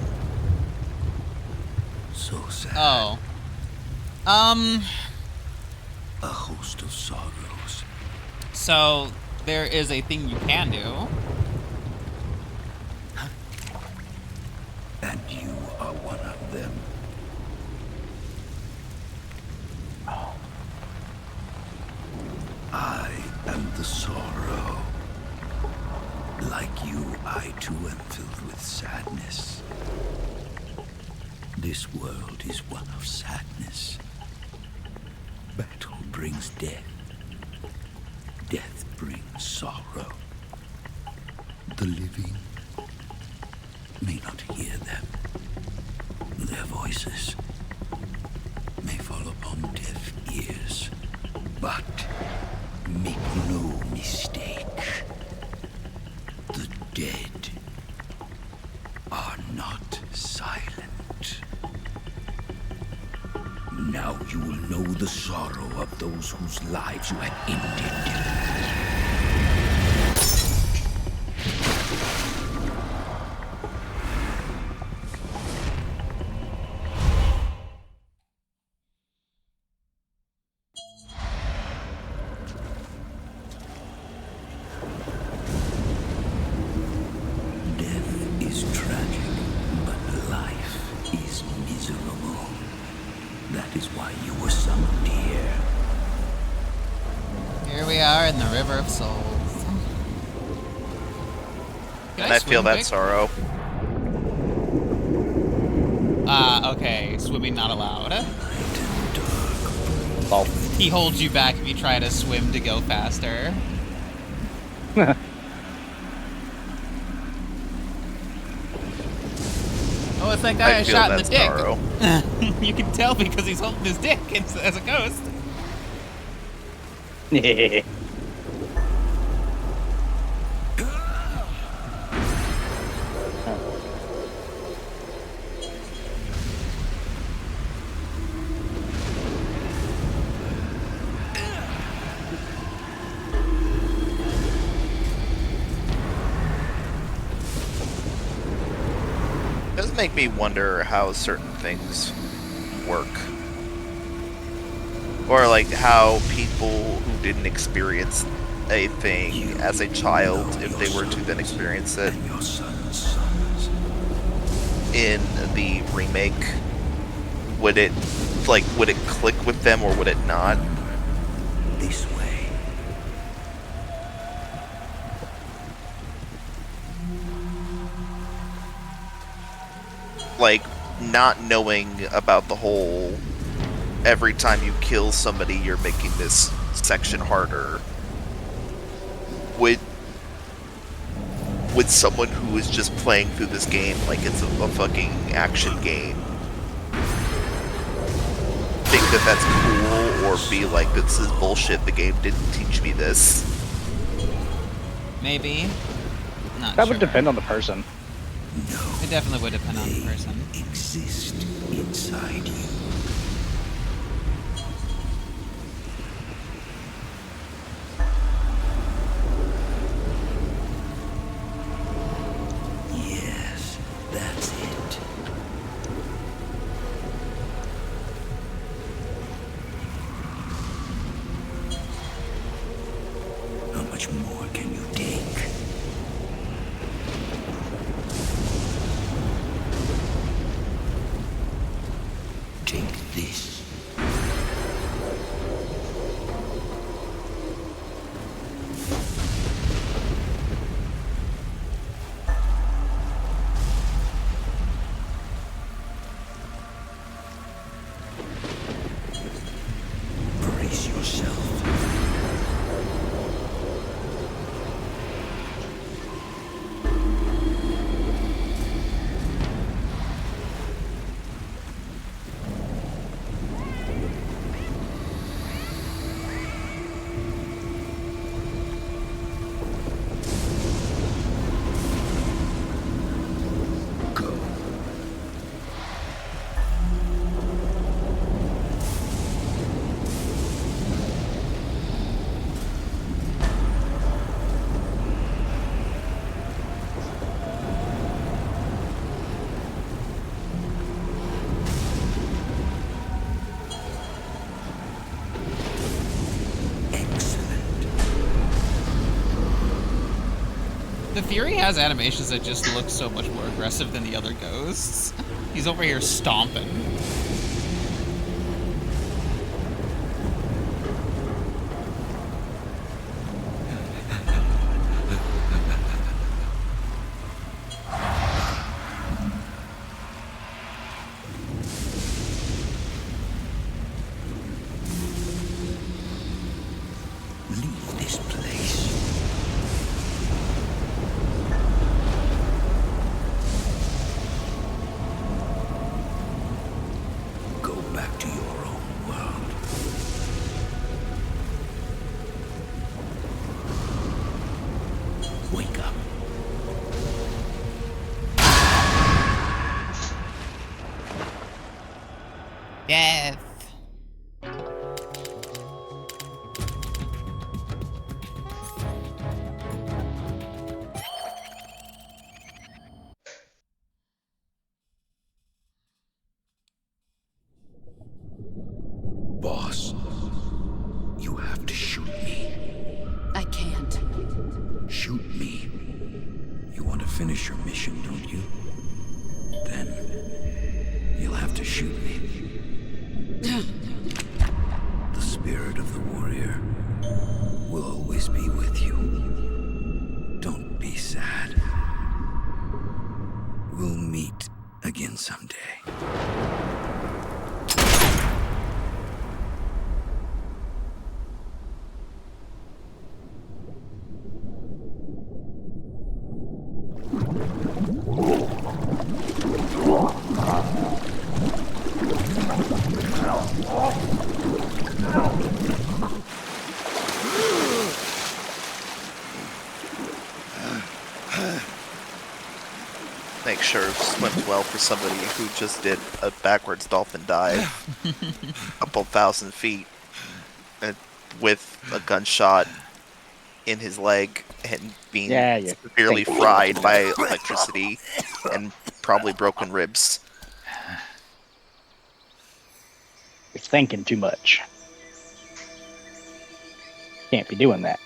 So sad. Oh. A host of sorrows. So there is a thing you can do. And you are one of them. I am the sorrow. Like you, I too am filled with sadness. This world is one of sadness. Battle brings death. Death brings sorrow. The living may not hear them. Their voices may fall upon deaf ears. But make no mistake, the dead are not silent. Now you will know the sorrow of those whose lives you have ended. Death is tragic, but life is miserable. That is why you were summoned here. Here we are in the River of Souls. Can And I feel swim that quick? sorrow. Okay. Swimming not allowed. well, He holds you back if you try to swim to go faster. Oh, it's that guy I feel shot in the that dick. sorrow. You can tell because he's holding his dick as a ghost. It does make me wonder how certain things work. Or like how people who didn't experience a thing as a child, if they were to then experience it in the remake, would it click with them or would it not? This way. Like, not knowing about the whole every time you kill somebody you're making this section harder. Would someone who is just playing through this game like it's a fucking action game think that that's cool, or be like, this is bullshit, the game didn't teach me this? Maybe. Not that sure. would depend on the person. It definitely would depend on the person. Exist inside you. Yes, that's it. How much more can you take? Take this. Brace yourself. Fury has animations that just look so much more aggressive than the other ghosts. He's over here stomping. Leave this place. Go back to your own world. Wake up. Death. Boss, you have to shoot me. I can't. Shoot me. You want to finish your mission, don't you? Then you'll have to shoot me. The spirit of the warrior will always be with you. Don't be sad. We'll meet again someday. Make sure swims well for somebody who just did a backwards dolphin dive, a couple thousand feet, and with a gunshot in his leg and being severely fried by electricity and probably broken ribs. You're thinking too much. Can't be doing that.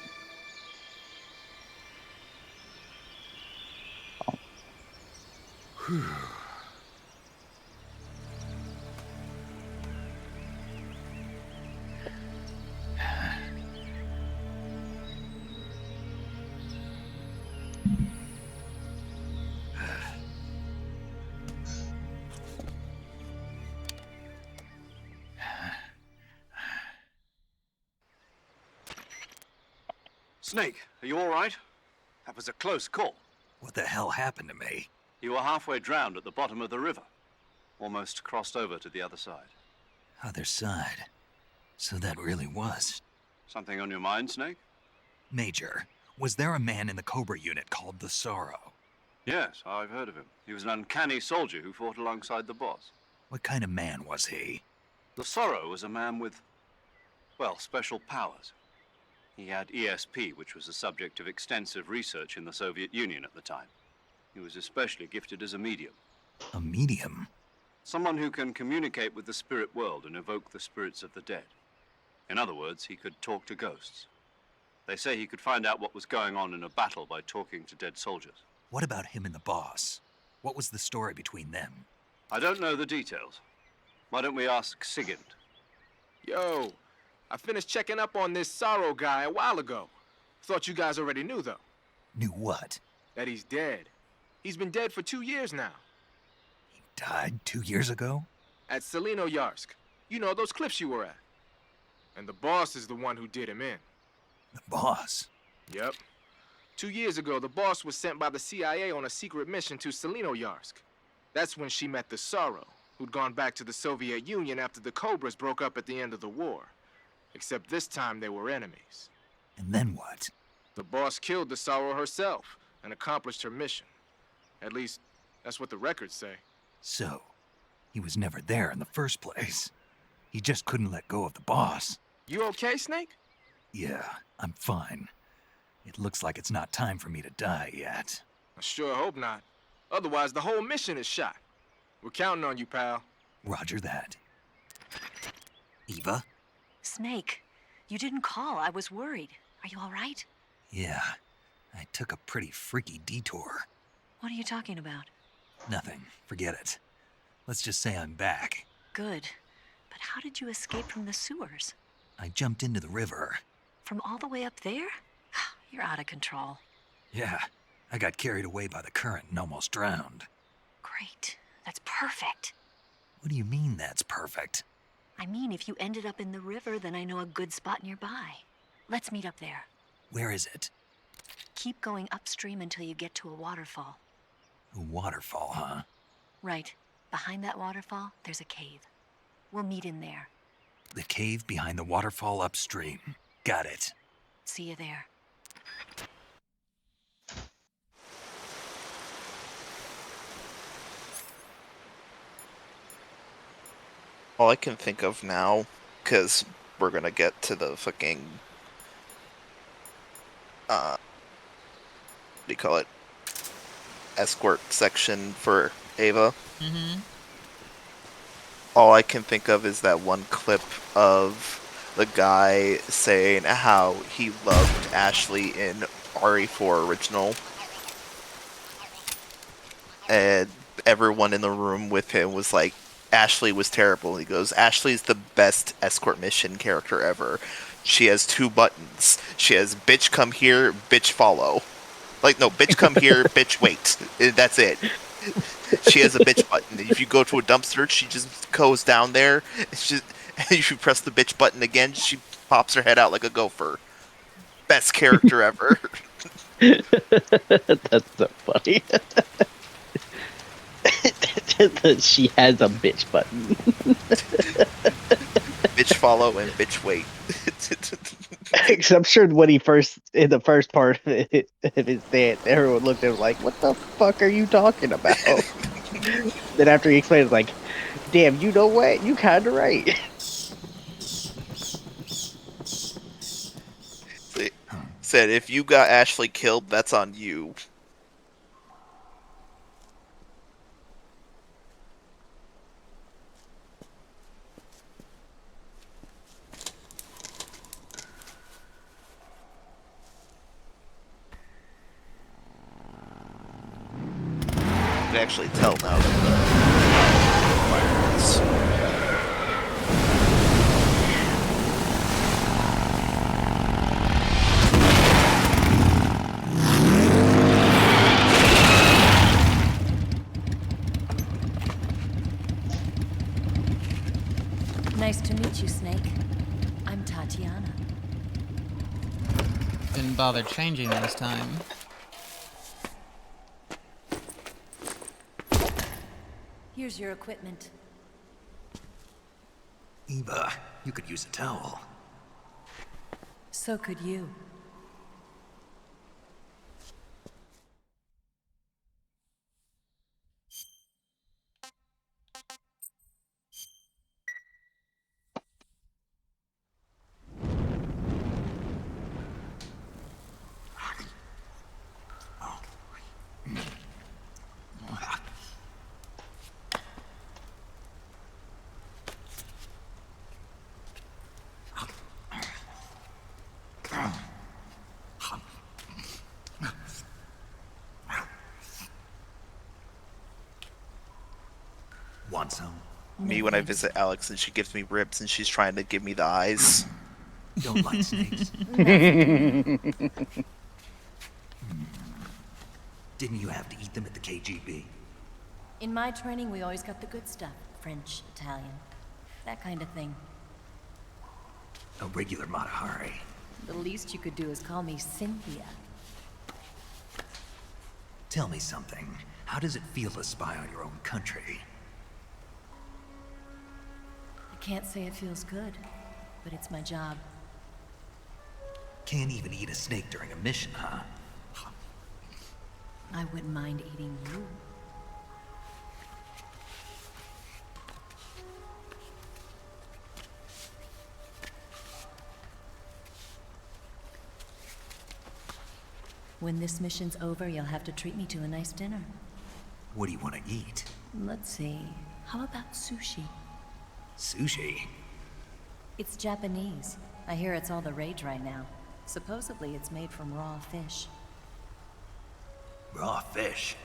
Snake, are you all right? That was a close call. What the hell happened to me? You were halfway drowned at the bottom of the river. Almost crossed over to the other side. Other side. So that really was. Something on your mind, Snake? Major, was there a man in the Cobra unit called the Sorrow? Yes, I've heard of him. He was an uncanny soldier who fought alongside the boss. What kind of man was he? The Sorrow was a man with, well, special powers. He had ESP, which was the subject of extensive research in the Soviet Union at the time. He was especially gifted as a medium. A medium? Someone who can communicate with the spirit world and evoke the spirits of the dead. In other words, he could talk to ghosts. They say he could find out what was going on in a battle by talking to dead soldiers. What about him and the boss? What was the story between them? I don't know the details. Why don't we ask Sigint? Yo, I finished checking up on this Sorrow guy a while ago. Thought you guys already knew, though. Knew what? That he's dead. He's been dead for 2 years now. He died 2 years ago? At Selino-Yarsk. You know, those cliffs you were at. And the boss is the one who did him in. The boss? Yep. 2 years ago, the boss was sent by the CIA on a secret mission to Selino-Yarsk. That's when she met the Sorrow, who'd gone back to the Soviet Union after the Cobras broke up at the end of the war. Except this time they were enemies. And then what? The boss killed the Sorrow herself and accomplished her mission. At least, that's what the records say. So, he was never there in the first place. He just couldn't let go of the boss. You okay, Snake? Yeah, I'm fine. It looks like it's not time for me to die yet. I sure hope not. Otherwise, the whole mission is shot. We're counting on you, pal. Roger that. Eva? Snake, you didn't call. I was worried. Are you all right? Yeah, I took a pretty freaky detour. What are you talking about? Nothing. Forget it. Let's just say I'm back. Good. But how did you escape from the sewers? I jumped into the river. From all the way up there? You're out of control. Yeah, I got carried away by the current and almost drowned. Great. That's perfect. What do you mean that's perfect? I mean, if you ended up in the river, then I know a good spot nearby. Let's meet up there. Where is it? Keep going upstream until you get to a waterfall. A waterfall, huh? Right. Behind that waterfall, there's a cave. We'll meet in there. The cave behind the waterfall upstream. Got it. See you there. All I can think of now, because we're gonna get to the fucking, what do you call it? Escort section for Ava. Mm-hmm. All I can think of is that one clip of the guy saying how he loved Ashley in RE4 original. And everyone in the room with him was like, Ashley was terrible. He goes, Ashley's the best escort mission character ever. She has 2 buttons. She has bitch come here, bitch follow. Like, no, bitch come here, bitch wait. That's it. She has a bitch button. If you go to a dumpster, she just goes down there. It's just, if you press the bitch button again, she pops her head out like a gopher. Best character ever. That's so funny. She has a bitch button. Bitch follow and bitch wait. Because I'm sure when he first, in the first part of his dance, everyone looked at him like, what the fuck are you talking about? Then after he explained, it's like, damn, you know what? You kinda right. Said, if you got Ashley killed, that's on you. You can actually tell now that the fire is. Nice to meet you, Snake. I'm Tatiana. Didn't bother changing this time. Here's your equipment. Eva, you could use a towel. So could you. Want some? Me when I visit Alex and she gives me ribs and she's trying to give me the eyes. Don't like snakes. Didn't you have to eat them at the KGB? In my training, we always got the good stuff. French, Italian, that kind of thing. A regular Mata Hari. The least you could do is call me Cynthia. Tell me something. How does it feel to spy on your own country? I can't say it feels good, but it's my job. Can't even eat a snake during a mission, huh? I wouldn't mind eating you. When this mission's over, you'll have to treat me to a nice dinner. What do you want to eat? Let's see. How about sushi? Sushi? It's Japanese. I hear it's all the rage right now. Supposedly it's made from raw fish. Raw fish.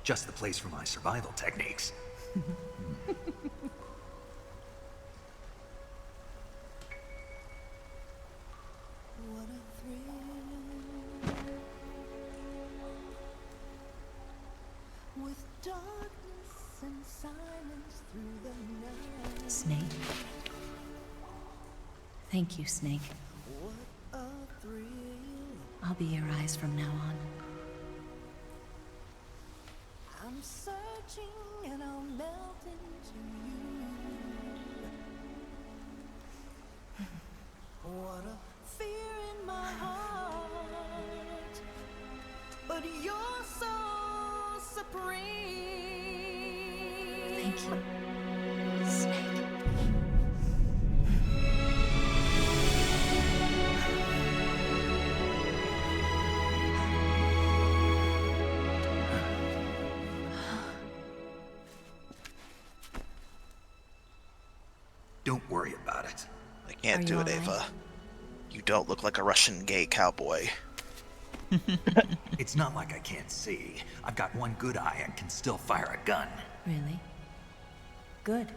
Just the place for my survival techniques. With darkness and silence through the night. Snake. Thank you, Snake. What a thrill. I'll be your eyes from now on. I'm searching and I'll melt into you. What a fear in my heart. But you're so supreme. Thank you, Snake. Don't worry about it. I can't Are do you it, all right? Ava. You don't look like a Russian gay cowboy. It's not like I can't see. I've got one good eye and can still fire a gun. Really? Good.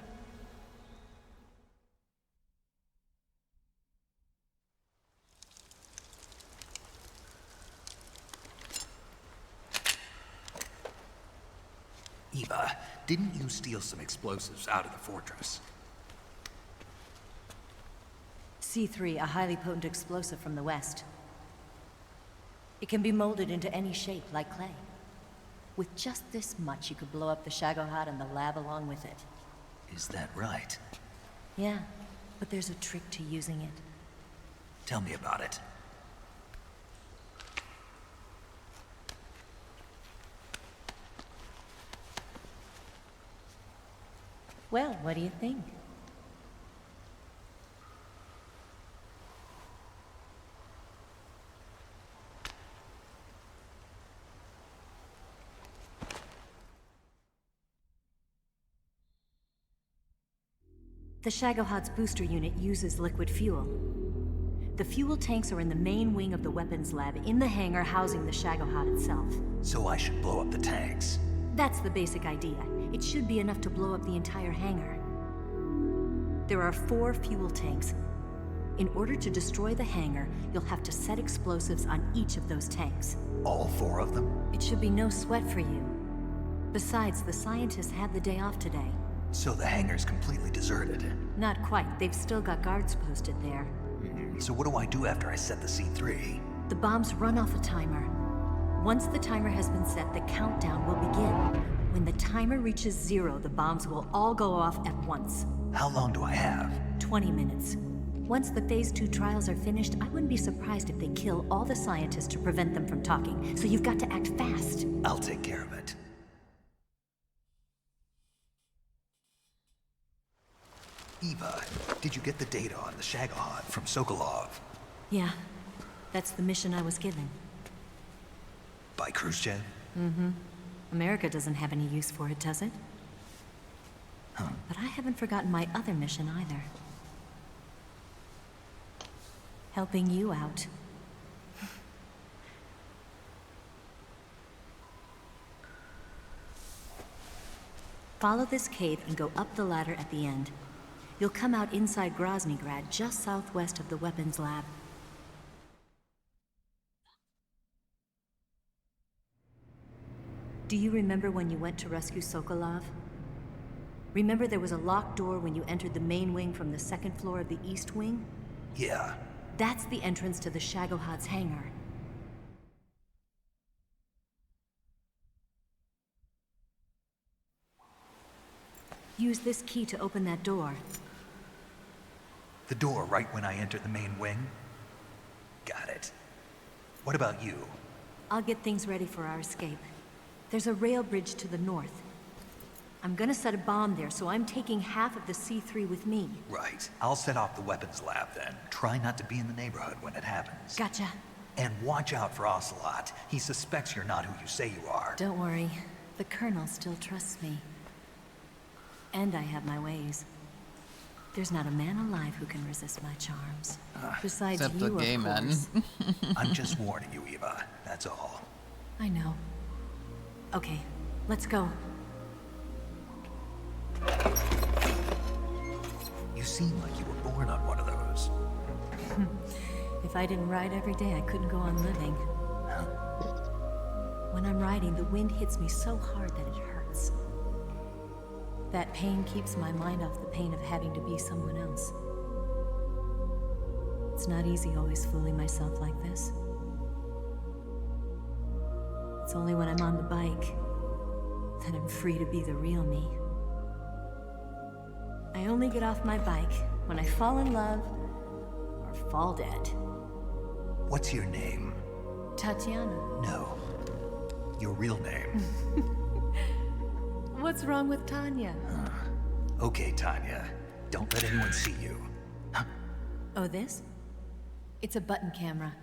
Eva, didn't you steal some explosives out of the fortress? C3, a highly potent explosive from the west. It can be molded into any shape, like clay. With just this much, you could blow up the Shagohod and the lab along with it. Is that right? Yeah, but there's a trick to using it. Tell me about it. Well, what do you think? The Shagohod's booster unit uses liquid fuel. The fuel tanks are in the main wing of the weapons lab in the hangar housing the Shagohod itself. So I should blow up the tanks. That's the basic idea. It should be enough to blow up the entire hangar. There are 4 fuel tanks. In order to destroy the hangar, you'll have to set explosives on each of those tanks. All 4 of them? It should be no sweat for you. Besides, the scientists had the day off today. So the hangar's completely deserted. Not quite. They've still got guards posted there. So what do I do after I set the C3? The bombs run off a timer. Once the timer has been set, the countdown will begin. When the timer reaches 0, the bombs will all go off at once. How long do I have? 20 minutes. Once the Phase 2 trials are finished, I wouldn't be surprised if they kill all the scientists to prevent them from talking. So you've got to act fast. I'll take care of it. Eva, did you get the data on the Shagohod from Sokolov? Yeah, that's the mission I was given. By Khrushchev? Mm-hmm. America doesn't have any use for it, does it? Huh. But I haven't forgotten my other mission either. Helping you out. Follow this cave and go up the ladder at the end. You'll come out inside Groznygrad, just southwest of the weapons lab. Do you remember when you went to rescue Sokolov? Remember there was a locked door when you entered the main wing from the 2nd floor of the east wing? Yeah. That's the entrance to the Shagohod's hangar. Use this key to open that door. The door right when I enter the main wing? Got it. What about you? I'll get things ready for our escape. There's a rail bridge to the north. I'm gonna set a bomb there, so I'm taking half of the C3 with me. Right. I'll set off the weapons lab then. Try not to be in the neighborhood when it happens. Gotcha. And watch out for Ocelot. He suspects you're not who you say you are. Don't worry. The Colonel still trusts me. And I have my ways. There's not a man alive who can resist my charms. Besides Except you, the gay of men. course. I'm just warning you, Eva. That's all. I know. Okay, let's go. You seem like you were born on one of those. If I didn't ride every day, I couldn't go on living. When I'm riding, the wind hits me so hard that it hurts. That pain keeps my mind off the pain of having to be someone else. It's not easy always fooling myself like this. It's only when I'm on the bike that I'm free to be the real me. I only get off my bike when I fall in love or fall dead. What's your name? Tatiana. No. Your real name. What's wrong with Tanya? Okay, Tanya. Don't let anyone see you. Oh, this? It's a button camera.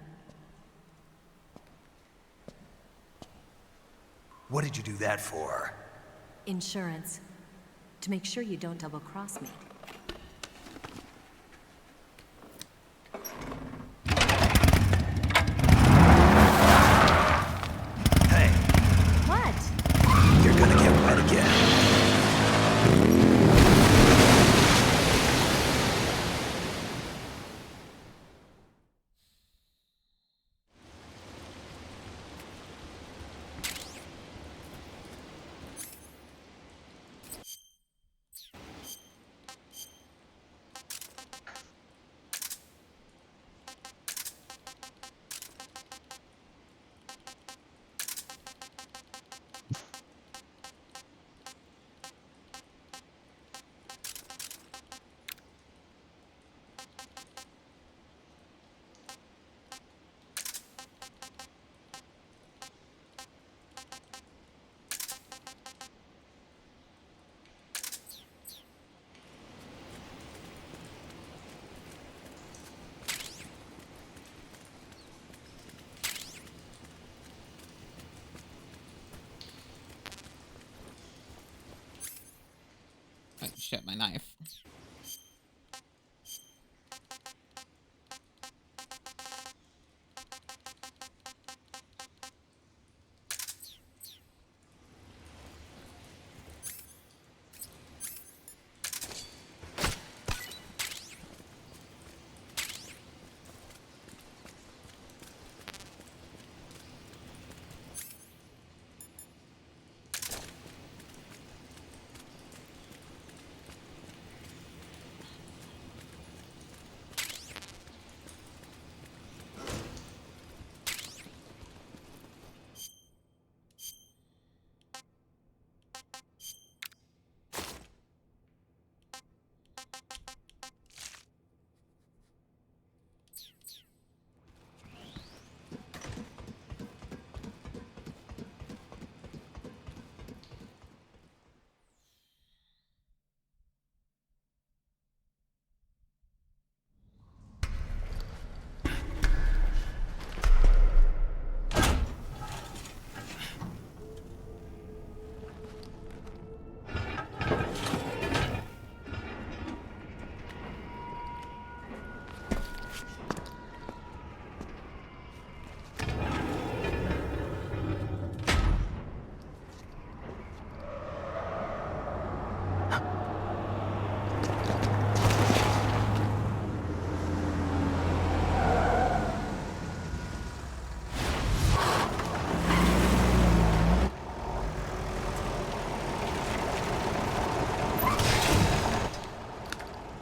What did you do that for? Insurance. To make sure you don't double-cross me. Hey, What? you're gonna get wet again. Wait, shit, my knife.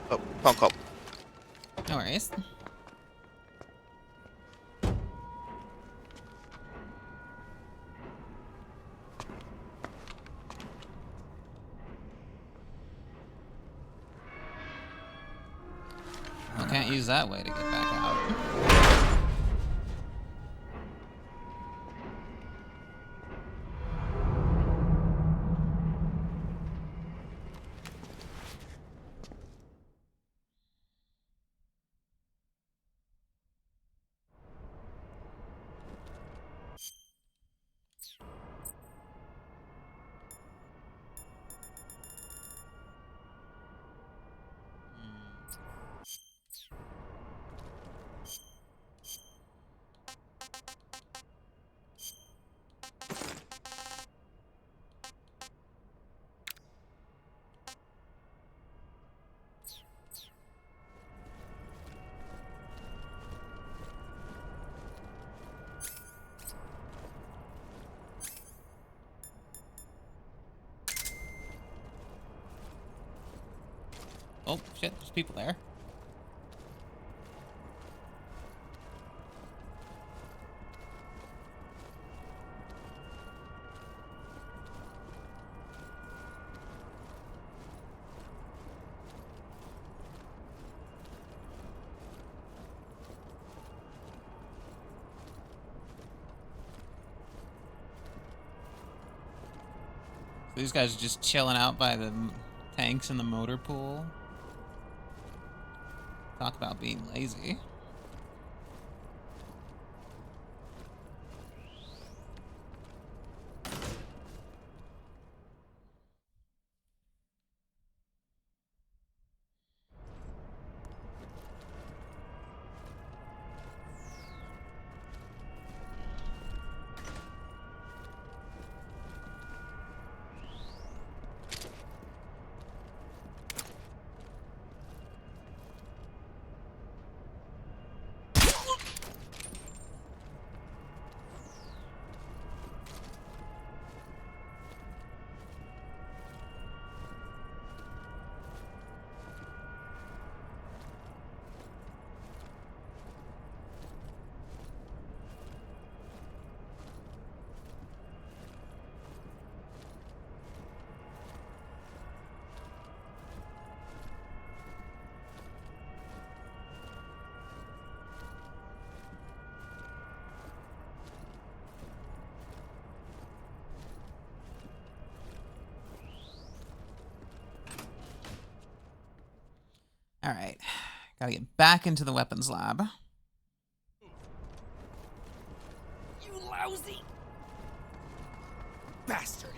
Oh, phone call. No worries. I can't use that way to get back out. Oh, shit, there's people there. These guys are just chilling out by the tanks in the motor pool. Talk about being lazy. All right, gotta get back into the weapons lab. You lousy bastard.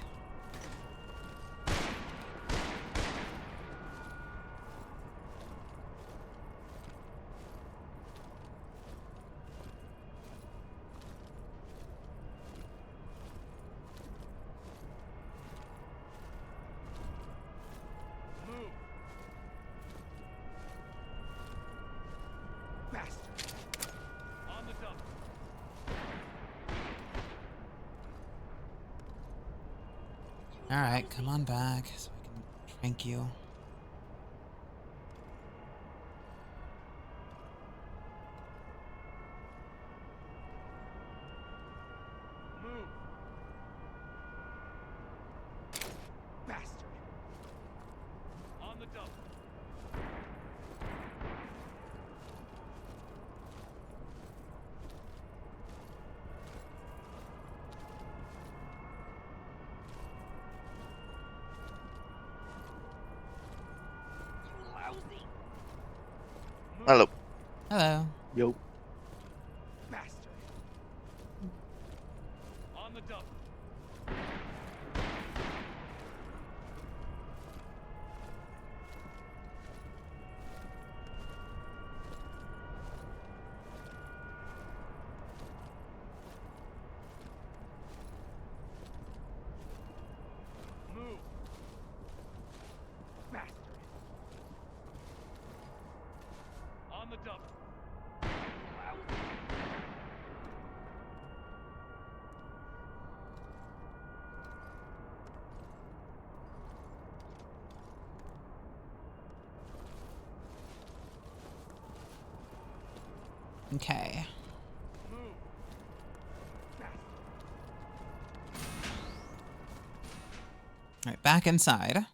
All right, come on back so I can trank you. Bastard. On the double. Hello. Hello. Yo. Master. On the double. Move. Master. On the double. Okay. All right, back inside.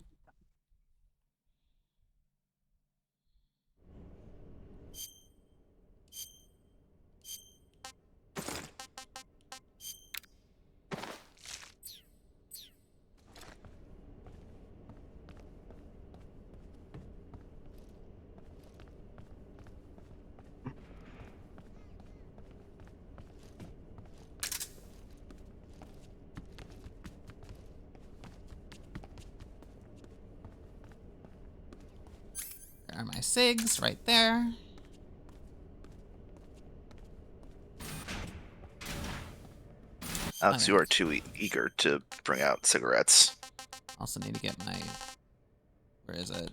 There are my cigs right there. Alex, you are too eager to bring out cigarettes. Also need to get my, where is it?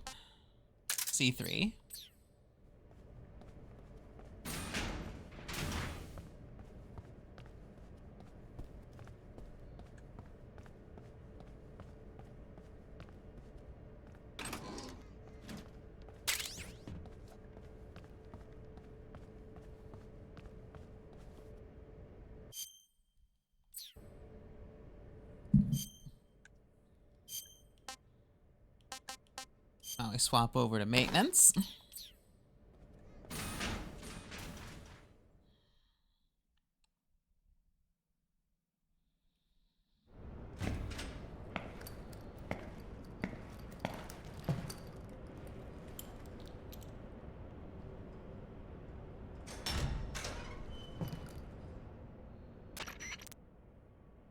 C3. Now we swap over to maintenance.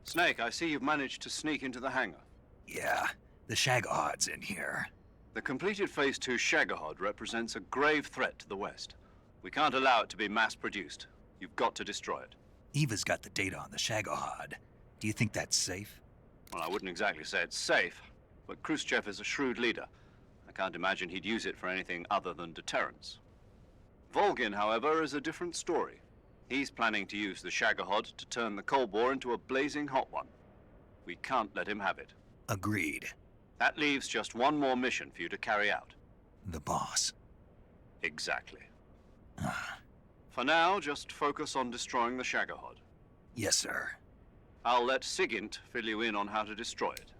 Snake, I see you've managed to sneak into the hangar. Yeah, the Shagohod's in here. The completed Phase 2 Shagohod represents a grave threat to the West. We can't allow it to be mass-produced. You've got to destroy it. Eva's got the data on the Shagohod. Do you think that's safe? Well, I wouldn't exactly say it's safe, but Khrushchev is a shrewd leader. I can't imagine he'd use it for anything other than deterrence. Volgin, however, is a different story. He's planning to use the Shagohod to turn the Cold War into a blazing hot one. We can't let him have it. Agreed. That leaves just one more mission for you to carry out. The boss. Exactly. For now, just focus on destroying the Shagohod. Yes, sir. I'll let Sigint fill you in on how to destroy it.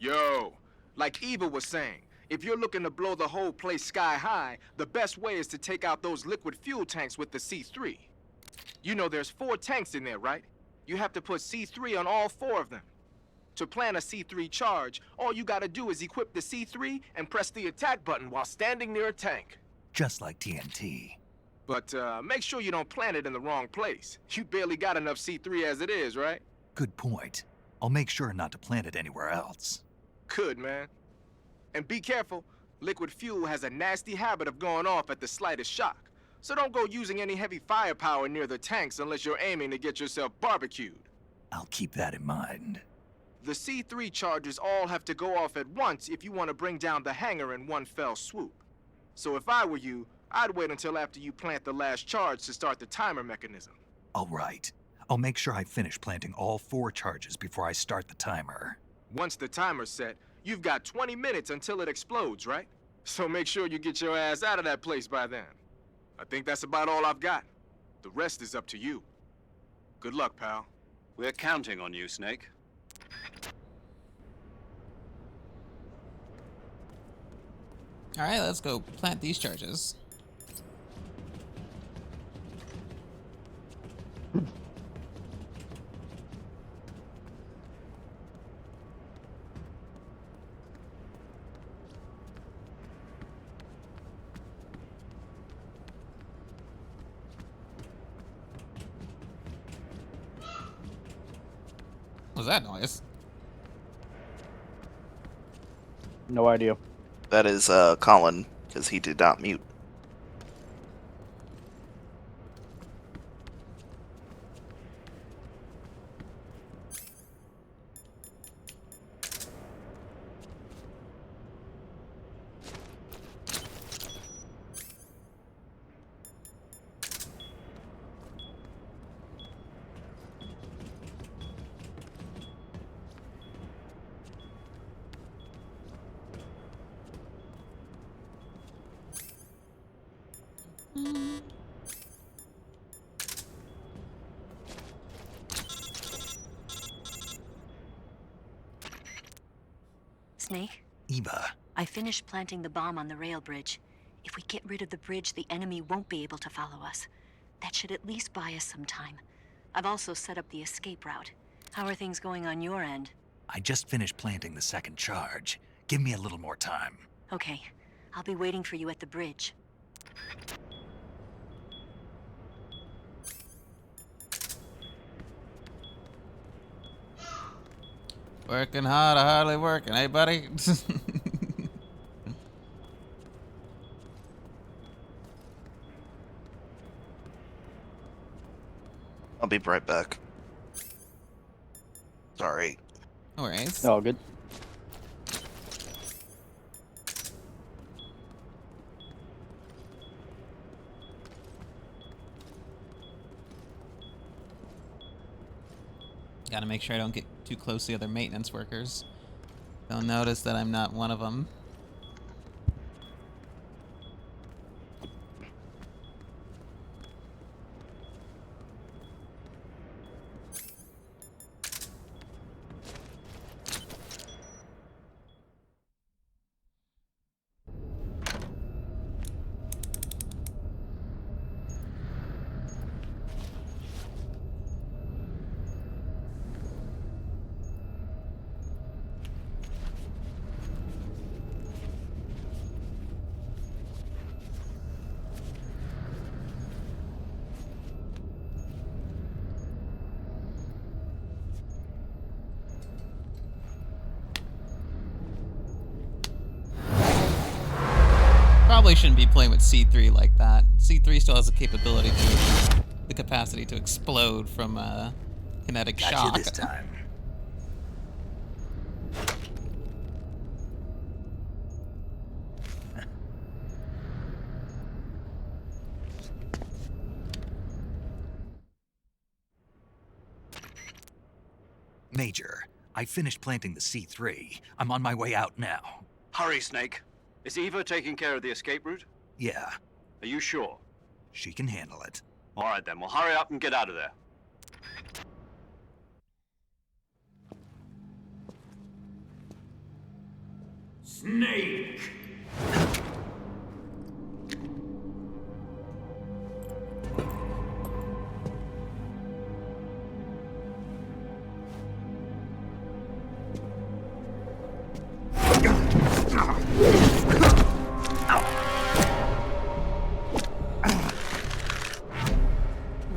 Yo, like Eva was saying, if you're looking to blow the whole place sky high, the best way is to take out those liquid fuel tanks with the C3. You know there's 4 tanks in there, right? You have to put C3 on all 4 of them. To plan a C3 charge, all you gotta do is equip the C3 and press the attack button while standing near a tank. Just like TNT. But make sure you don't plant it in the wrong place. You barely got enough C3 as it is, right? Good point. I'll make sure not to plant it anywhere else. Good, man. And be careful. Liquid fuel has a nasty habit of going off at the slightest shock. So don't go using any heavy firepower near the tanks unless you're aiming to get yourself barbecued. I'll keep that in mind. The C3 charges all have to go off at once if you want to bring down the hangar in one fell swoop. So if I were you, I'd wait until after you plant the last charge to start the timer mechanism. All right. I'll make sure I finish planting all 4 charges before I start the timer. Once the timer's set, you've got 20 minutes until it explodes, right? So make sure you get your ass out of that place by then. I think that's about all I've got. The rest is up to you. Good luck, pal. We're counting on you, Snake. Alright, let's go plant these charges. What was that noise? No idea. That is Colin, because he did not mute. Snake? Eva. I finished planting the bomb on the rail bridge. If we get rid of the bridge, the enemy won't be able to follow us. That should at least buy us some time. I've also set up the escape route. How are things going on your end? I just finished planting the 2nd charge. Give me a little more time. Okay. I'll be waiting for you at the bridge. Working hard, hardly working, eh, buddy? I'll be right back. Sorry. No worries. All good. Gotta make sure I don't get too close to the other maintenance workers. They'll notice that I'm not one of them. probably shouldn't be playing with C3 like that. C3 still has the capacity to explode from kinetic Got shock. you this time. Major, I finished planting the C3. I'm on my way out now. Hurry, Snake. Is Eva taking care of the escape route? Yeah, Are you sure? she can handle it. All right, then. Well, hurry up and get out of there. Snake!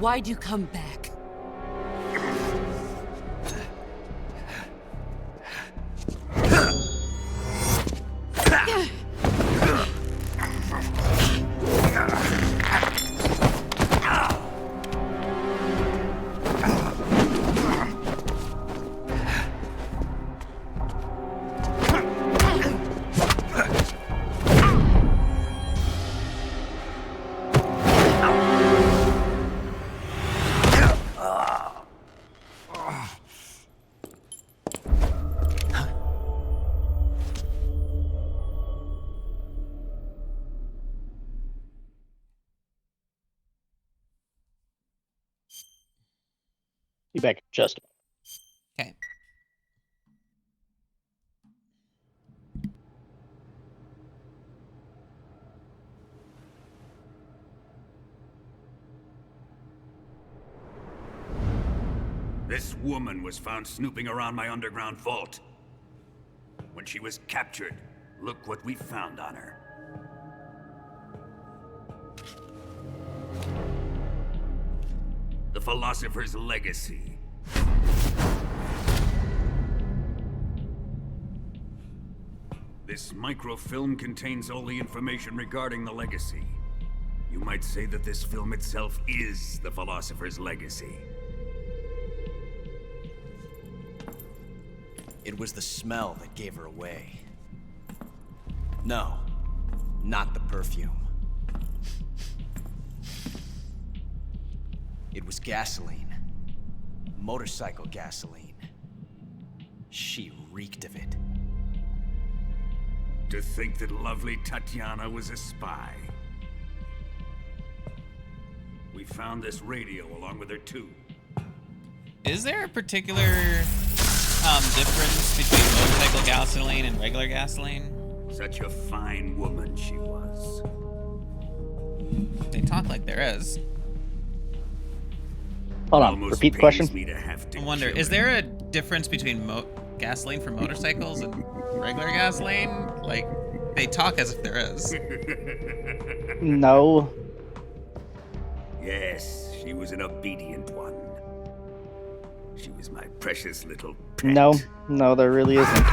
Why'd you come back? Be back in just a Okay. This woman was found snooping around my underground vault. When she was captured, look what we found on her. The Philosopher's Legacy. This microfilm contains all the information regarding the Legacy. You might say that this film itself is the Philosopher's Legacy. It was the smell that gave her away. No, not the perfume. It was gasoline. Motorcycle gasoline. She reeked of it. To think that lovely Tatiana was a spy. We found this radio along with her too. Is there a particular difference between motorcycle gasoline and regular gasoline? Such a fine woman she was. They talk like there is. Hold on, Almost repeat the pains question. me to have to I wonder, kill is her. there a difference between gasoline for motorcycles and regular gasoline? Like, they talk as if there is. No. Yes, she was an obedient one. She was my precious little pet. No, there really isn't.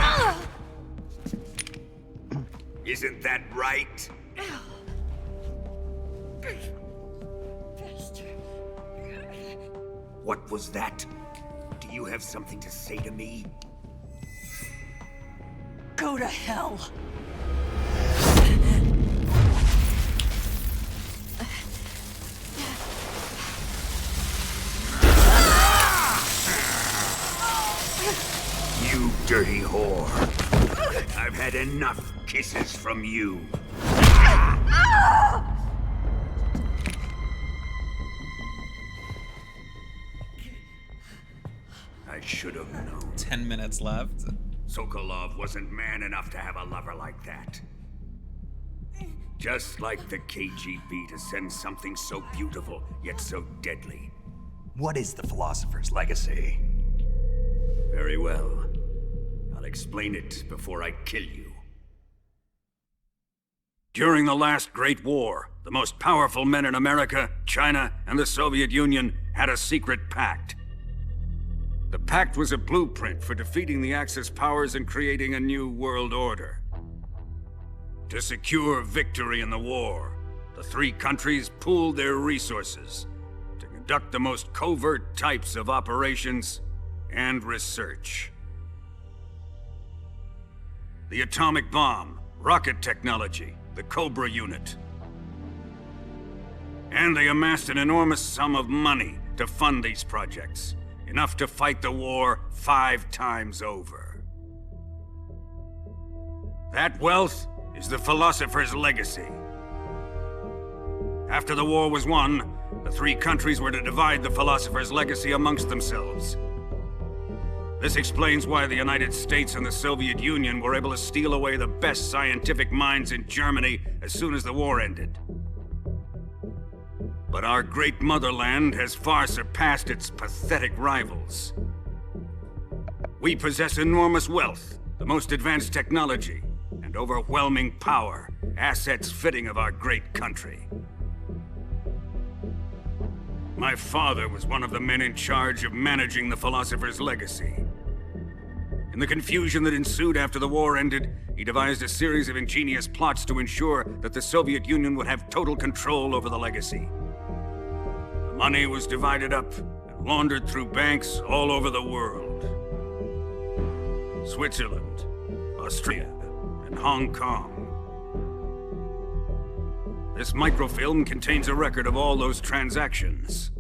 Isn't that right? What was that? Do you have something to say to me? Go to hell. You dirty whore. I've had enough kisses from you. I should have known. 10 minutes left. Sokolov wasn't man enough to have a lover like that. Just like the KGB to send something so beautiful, yet so deadly. What is the Philosopher's Legacy? Very well. I'll explain it before I kill you. During the last Great War, the most powerful men in America, China, and the Soviet Union had a secret pact. The pact was a blueprint for defeating the Axis powers and creating a new world order. To secure victory in the war, the three countries pooled their resources to conduct the most covert types of operations and research. The atomic bomb, rocket technology, the Cobra unit. And they amassed an enormous sum of money to fund these projects, enough to fight the war 5 times over. That wealth is the Philosopher's legacy. After the war was won, the three countries were to divide the Philosopher's legacy amongst themselves. This explains why the United States and the Soviet Union were able to steal away the best scientific minds in Germany as soon as the war ended. But our great motherland has far surpassed its pathetic rivals. We possess enormous wealth, the most advanced technology, and overwhelming power, assets fitting of our great country. My father was one of the men in charge of managing the Philosopher's legacy. In the confusion that ensued after the war ended, he devised a series of ingenious plots to ensure that the Soviet Union would have total control over the legacy. The money was divided up and laundered through banks all over the world. Switzerland, Austria, and Hong Kong. This microfilm contains a record of all those transactions.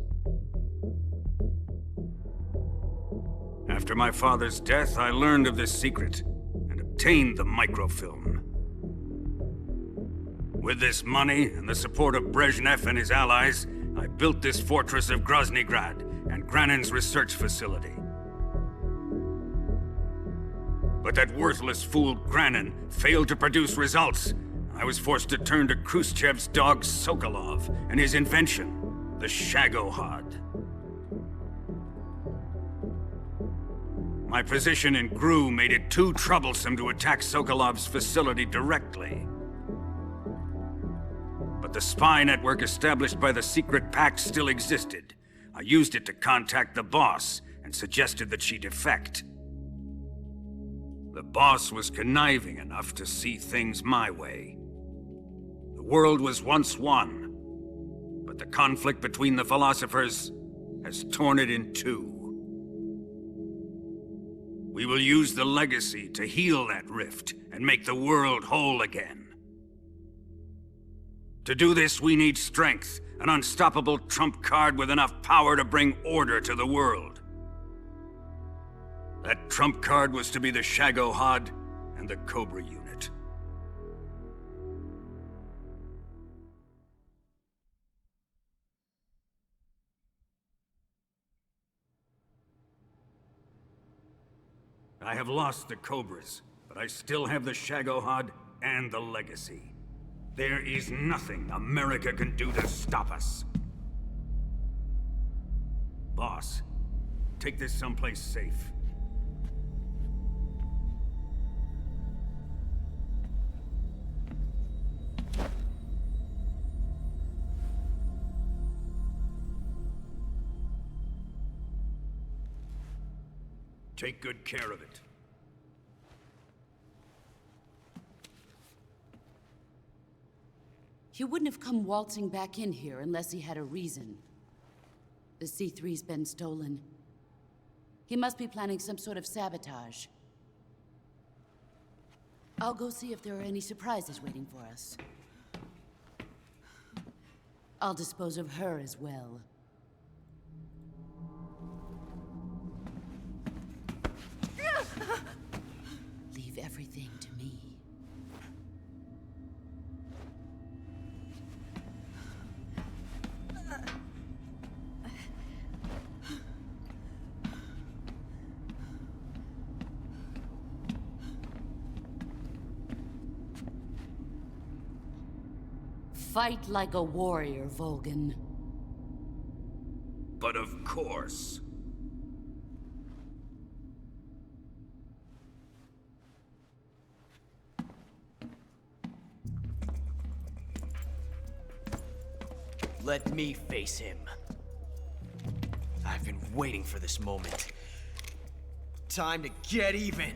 After my father's death, I learned of this secret and obtained the microfilm. With this money and the support of Brezhnev and his allies, I built this fortress of Groznygrad and Granin's research facility. But that worthless fool Granin failed to produce results. I was forced to turn to Khrushchev's dog Sokolov and his invention, the Shagohod. My position in GRU made it too troublesome to attack Sokolov's facility directly. But the spy network established by the secret pact still existed. I used it to contact the boss and suggested that she defect. The boss was conniving enough to see things my way. The world was once one, but the conflict between the philosophers has torn it in two. We will use the legacy to heal that rift and make the world whole again. To do this, we need strength, an unstoppable trump card with enough power to bring order to the world. That trump card was to be the Shagohod and the Cobra unit. I have lost the Cobras, but I still have the Shagohod and the legacy. There is nothing America can do to stop us. Boss, take this someplace safe. Take good care of it. He wouldn't have come waltzing back in here unless he had a reason. The C3's been stolen. He must be planning some sort of sabotage. I'll go see if there are any surprises waiting for us. I'll dispose of her as well. Leave everything to me. Fight like a warrior, Volgin. But of course. Let me face him. I've been waiting for this moment. Time to get even.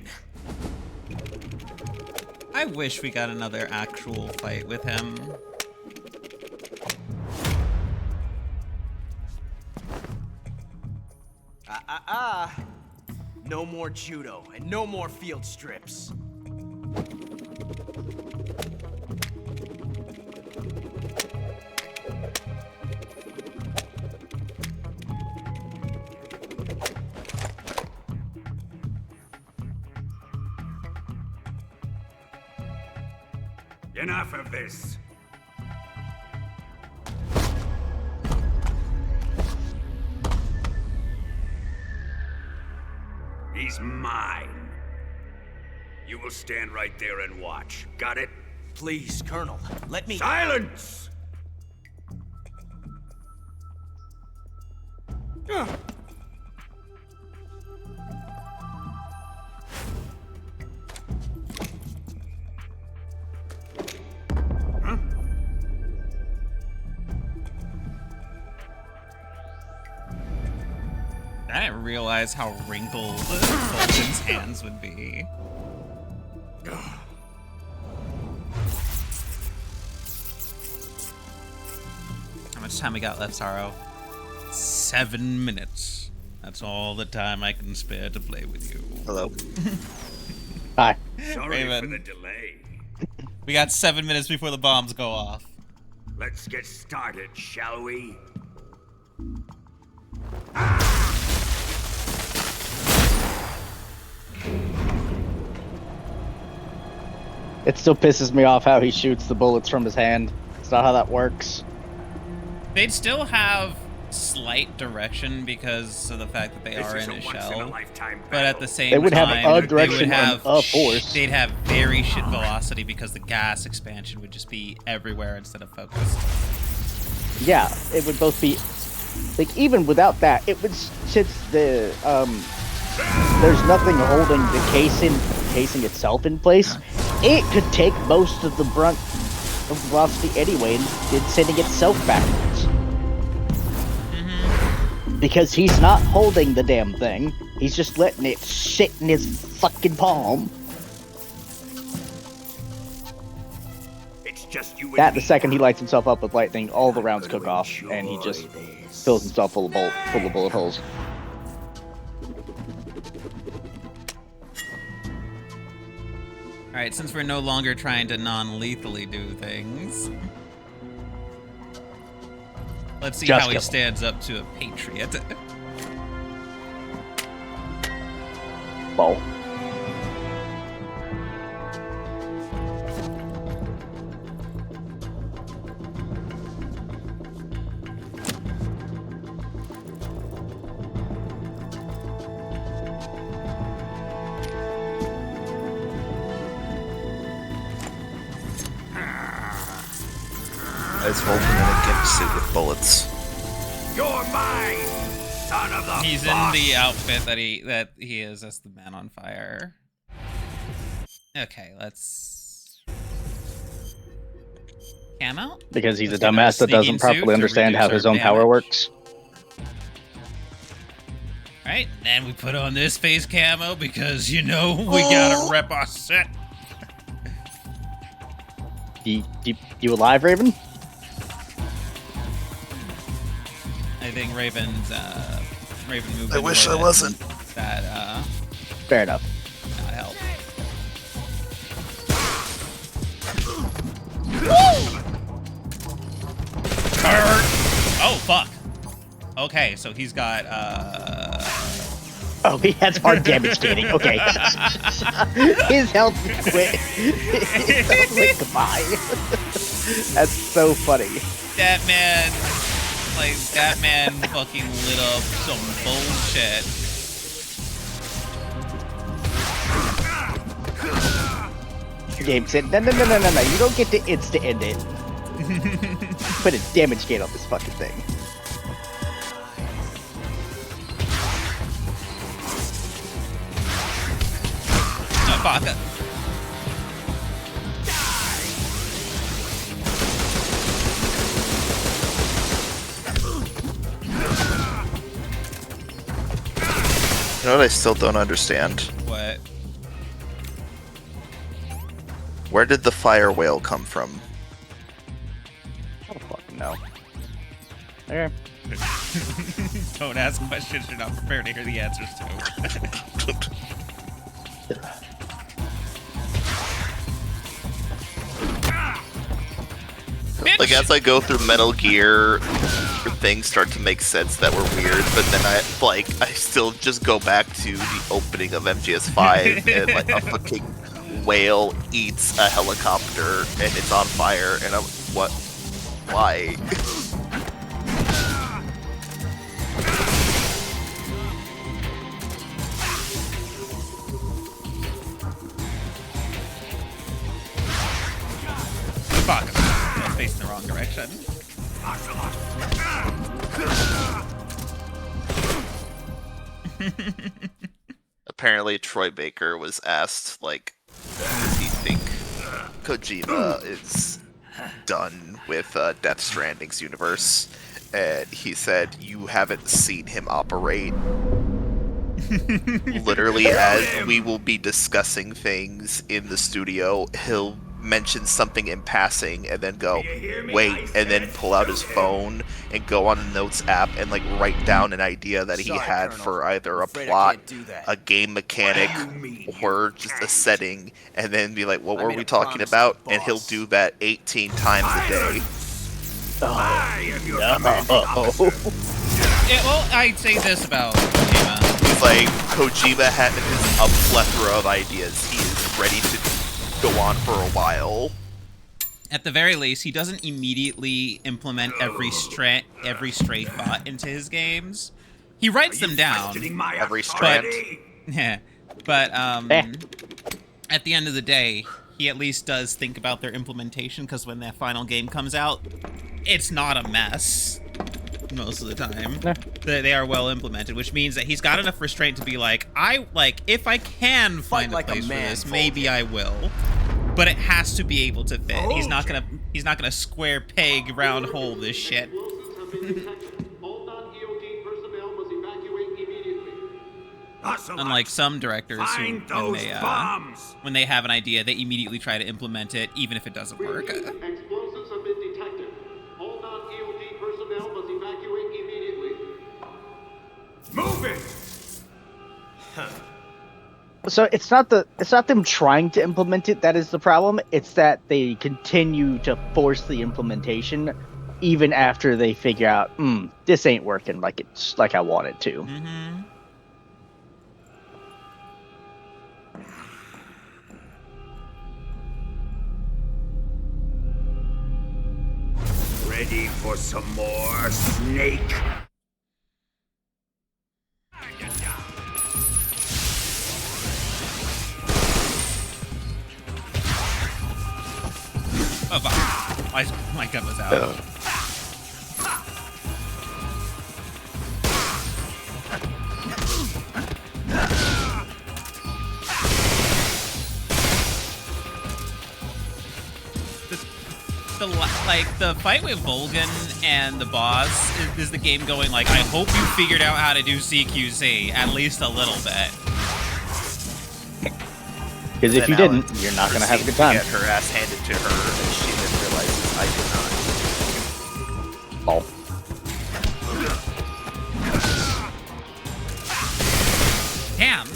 I I wish we got another actual fight with him. No more judo and no more field strips. Enough of this. He's mine. You will stand right there and watch. Got it? Please, Colonel, let me— Silence! I didn't realize how wrinkled Fulton's hands would be. How much time we got left, Sorrow? 7 minutes. That's all the time I can spare to play with you. Hello. Hi. Sorry Raven. for the delay. We got 7 minutes before the bombs go off. Let's get started, shall we? It still pisses me off how he shoots the bullets from his hand. It's not how that works. They'd still have slight direction because of the fact that they are in a shell. But at the same They would have time, a direction they would have and a force. They'd have very shit velocity because the gas expansion would just be everywhere instead of focused. Yeah, it would both be like, even without that, it would, since the there's nothing holding the casing itself in place, it could take most of the brunt of the velocity anyway and sending itself backwards. Because he's not holding the damn thing, he's just letting it sit in his fucking palm. It's just you That the second he lights himself up with lightning, all the rounds cook off, and he just fills himself full of bullet holes. Alright, since we're no longer trying to non-lethally do things, let's see Just how he kill. stands up to a patriot. Ball. Is Vulcan in a gimp suit with bullets? You're mine, son of the He's boss. in the outfit that he is as the Man on Fire. Okay, let's camo. Because he's Let's a get dumbass that doesn't sneaking suit properly to understand how reduce his our own power damage. works. Right, then we put on this face camo because we gotta rep our set. You alive, Raven? I think Raven moved. I into wish it I wasn't. That Fair enough. not help. Oh fuck. Okay, so he's got Oh, he has hard damage scaling. Okay. His health quit. His health went goodbye. That's so funny. that man fucking lit up some bullshit. Game said, no, you don't get to insta-end it. Put a damage gate on this fucking thing. Oh, fuck. You know what I still don't understand? What? Where did the fire whale come from? I don't fucking know. Okay. Don't ask questions you're not prepared to hear the answers to. Like, as I go through Metal Gear, things start to make sense that were weird, but then I still just go back to the opening of MGS5 and like a fucking whale eats a helicopter and it's on fire, and I'm what? Why? Fuck. I'm facing the wrong direction. Apparently, Troy Baker was asked, like, does he think Kojima is done with Death Stranding's universe? And he said, you haven't seen him operate. Literally, as we will be discussing things in the studio, he'll mention something in passing and then go, wait, and then pull out his phone and go on the notes app and like write down an idea that he had for either a plot, a game mechanic, or just a setting, and then be like, what were we talking about? And he'll do that 18 times a day. Yeah, well, I'd say this about Kojima. It's like, Kojima has a plethora of ideas. He is ready to go on for a while. At the very least, he doesn't immediately implement every stray thought into his games. He writes them down. Every strand. Yeah, but at the end of the day, he at least does think about their implementation, because when that final game comes out, it's not a mess most of the time. They are well implemented, which means that he's got enough restraint to be like, if I can find a place for this, maybe I will. But it has to be able to fit. He's not gonna square peg round hole this shit. Unlike some directors who, when they have an idea, they immediately try to implement it, even if it doesn't work. Explosives have been detected. All non-EOD personnel must evacuate immediately. Move it! So it's not them trying to implement it that is the problem. It's that they continue to force the implementation even after they figure out, this ain't working like I want it to. Mm-hmm. Ready for some more, Snake? Oh, fuck. My gun was out. The fight with Volgan and the boss is the game going like, I hope you figured out how to do CQC at least a little bit. Because if you didn't, you're not gonna have a good time. Get her ass handed to her, and she then realizes I did not. Oh. Damn.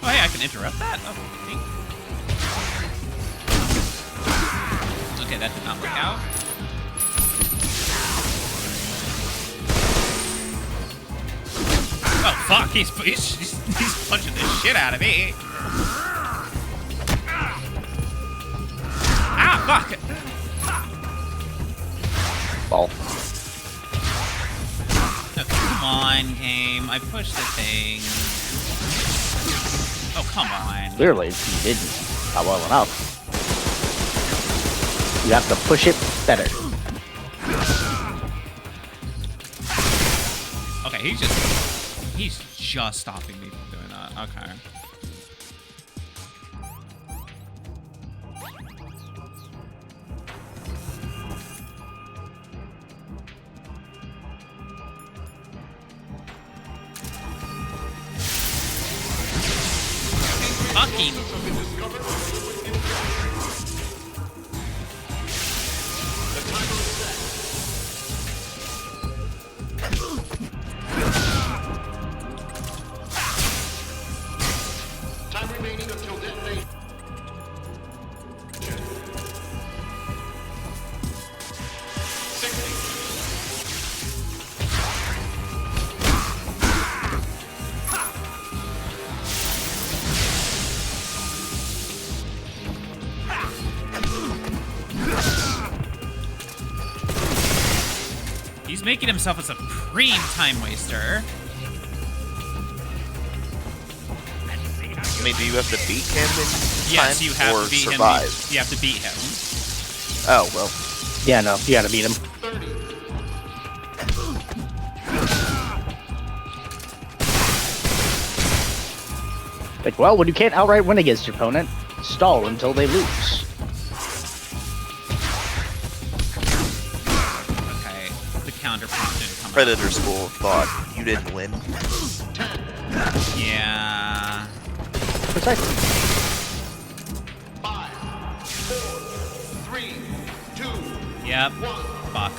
Oh, hey, I can interrupt that? Oh, neat. Okay, that did not work out. Oh, fuck, he's punching the shit out of me. Ah, fuck! Ball. Oh, come on, game. I pushed the thing. Oh, come on. Clearly, you didn't. Not well enough. You have to push it better. Okay, he's just stopping me from doing that. Okay. blocking. Time remaining until detonation. He's making himself a supreme time waster. I mean, do you have to beat him in Yes, time you have or to beat survive? him. You have to beat him. Oh, well. Yeah, no, you gotta beat him. Like, well, when you can't outright win against your opponent, stall until they lose. Okay, the counter prompt didn't come Predator School thought you didn't win. Yeah. Precisely. 5, 4, 3, 2. Yep. Fuck.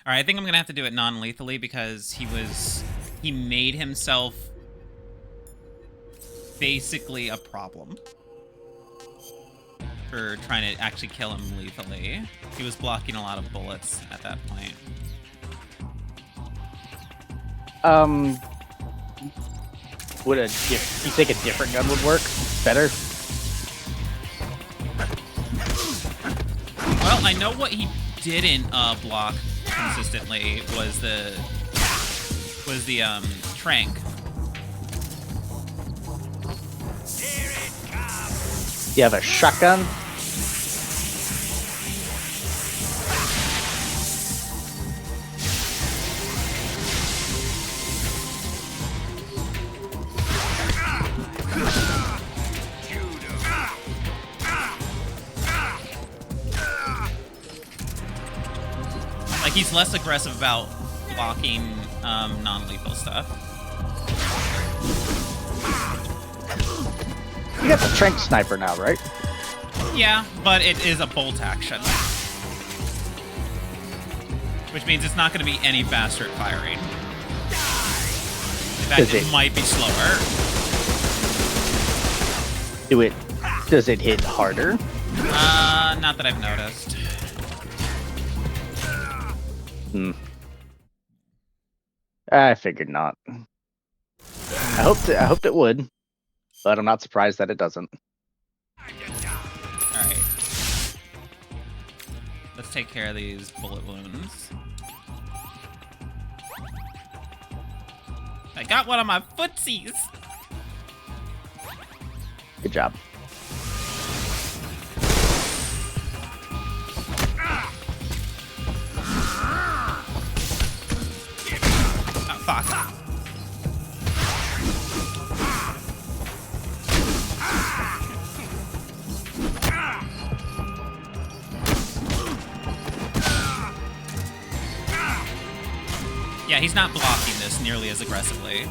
Alright, I think I'm gonna have to do it non-lethally because he made himself basically a problem for trying to actually kill him lethally. He was blocking a lot of bullets at that point. Would you think a different gun would work better? Well, I know what he didn't block consistently was the trank. You have a shotgun? Like, he's less aggressive about blocking non-lethal stuff. You got the Trank Sniper now, right? Yeah, but it is a bolt action. Which means it's not going to be any faster at firing. In fact, it might be slower. Does it hit harder? Not that I've noticed. I figured not. I hoped it would, but I'm not surprised that it doesn't. Alright. Let's take care of these bullet wounds. I got one of my footsies! Good job. Oh, fuck. Yeah, he's not blocking this nearly as aggressively.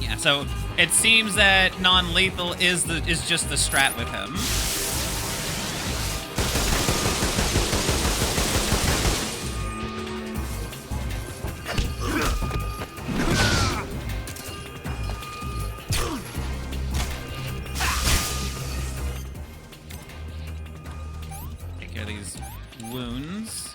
Yeah, so it seems that non-lethal is just the strat with him. Take care of these wounds.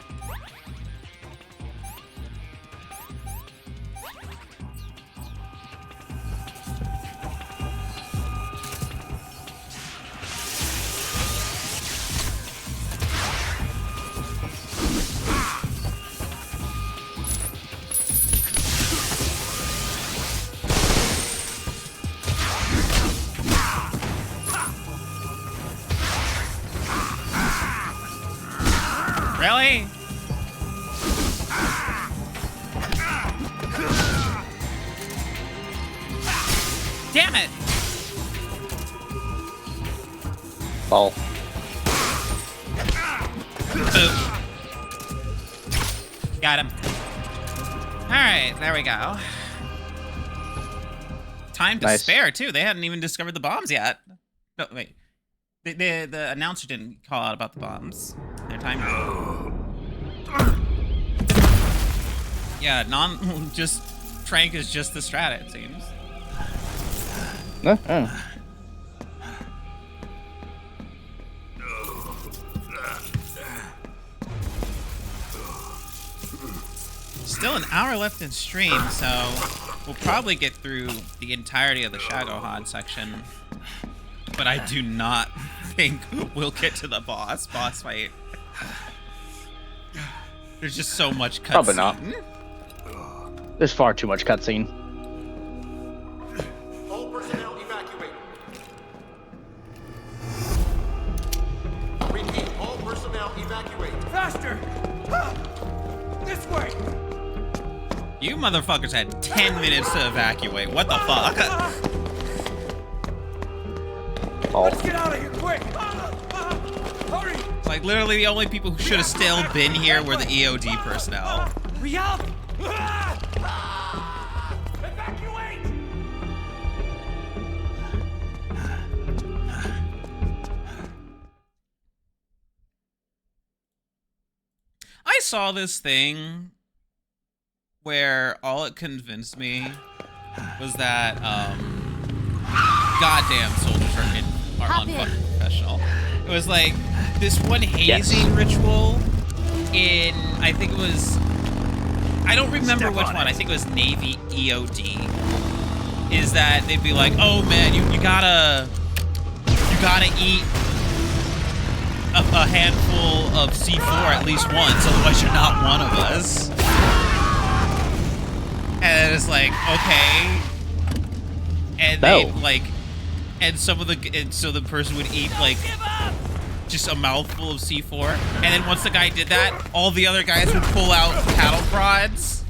Damn it! Ball. Boop. Got him. Alright, there we go. Time to Nice. spare, too. They hadn't even discovered the bombs yet. No, wait. The announcer didn't call out about the bombs. Their time. Yeah, just Trank is just the strat, it seems. Still an hour left in stream, so we'll probably get through the entirety of the Shagohod section. But I do not think we'll get to the boss fight. There's just so much cutscene. Probably not. There's far too much cutscene. All personnel evacuate. Repeat, all personnel evacuate. Faster! This way! You motherfuckers had 10 minutes to evacuate. What the fuck? Let's get out of here, quick! Hurry! Like, literally the only people who should have still been here were the EOD personnel. Hurry up! Evacuate! I saw this thing where all it convinced me was that, goddamn soldiers are unfucking professional. It was like this one hazing ritual in, I think it was, I don't remember which one. I think it was Navy EOD. Is that they'd be like, oh man, you gotta eat a handful of C4 at least once, otherwise you're not one of us. And it's like, okay. And they like, and so the person would eat like just a mouthful of C4, and then once the guy did that, all the other guys would pull out cattle prods.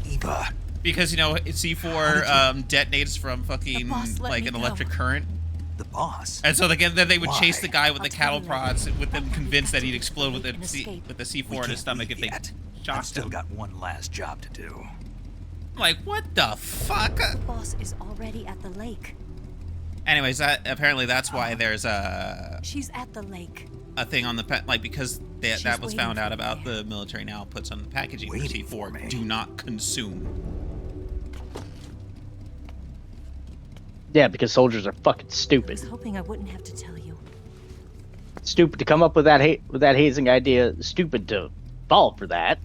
Because, you know, C4 detonates from fucking like an electric current. The boss. And so then they would Why? chase the guy with the cattle prods, with them convinced that he'd explode with the C4 in his stomach if they I've shocked still him. got one last job to do. Like, what the fuck? The boss is already at the lake. Anyways, apparently that's why there's She's at the lake. a thing on the like because that was found out about the military now puts on the packaging for C4. Do not consume. Yeah, because soldiers are fucking I stupid. was hoping I wouldn't have to tell you. Stupid to come up with that hazing idea. Stupid to fall for that.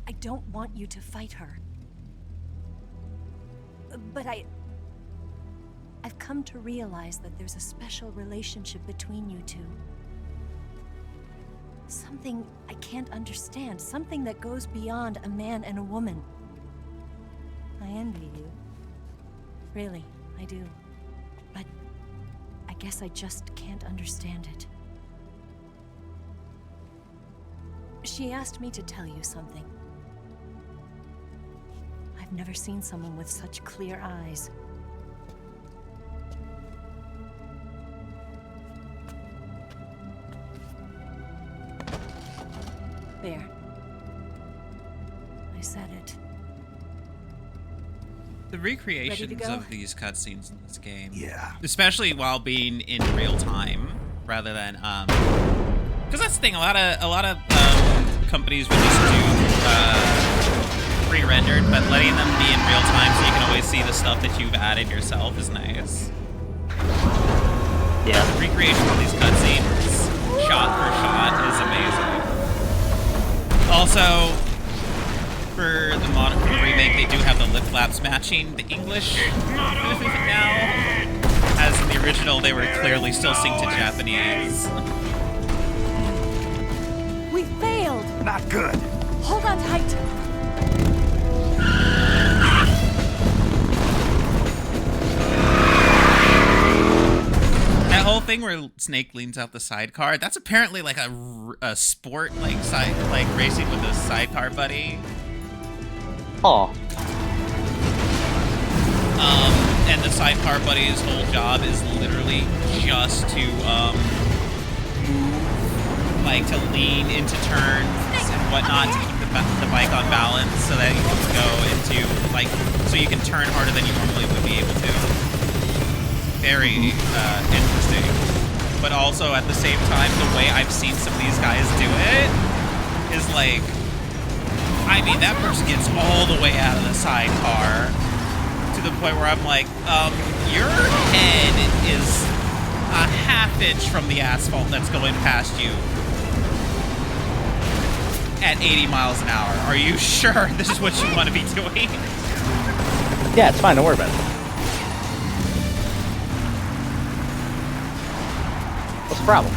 I don't want you to fight her. But I've come to realize that there's a special relationship between you two. Something I can't understand. Something that goes beyond a man and a woman. I envy you. Really, I do. But I guess I just can't understand it. She asked me to tell you something. I've never seen someone with such clear eyes. There. I said it. The recreations go? of these cutscenes in this game, yeah, especially while being in real time rather than because that's the thing. A lot of companies would just do pre-rendered, but letting them be in real time so you can always see the stuff that you've added yourself is nice. Yeah. The recreation of these cutscenes, shot for shot, is amazing. Also, for the modern remake, they do have the lip flaps matching the English now. As in the original, they were clearly still synced to Japanese. We failed! Not good. Hold on tight! That whole thing where Snake leans out the sidecar, that's apparently like a sport, like racing with a sidecar buddy. Oh. and the sidecar buddy's whole job is literally just to move, like to lean into turns and whatnot to keep the bike on balance, so that you can go into like so you can turn harder than you normally would be able to. Very interesting, but also at the same time, the way I've seen some of these guys do it is like, I mean, that person gets all the way out of the sidecar to the point where I'm like, your head is a half-inch from the asphalt that's going past you at 80 miles an hour. Are you sure this is what you want to be doing? Yeah, it's fine. Don't worry about it. What's the problem?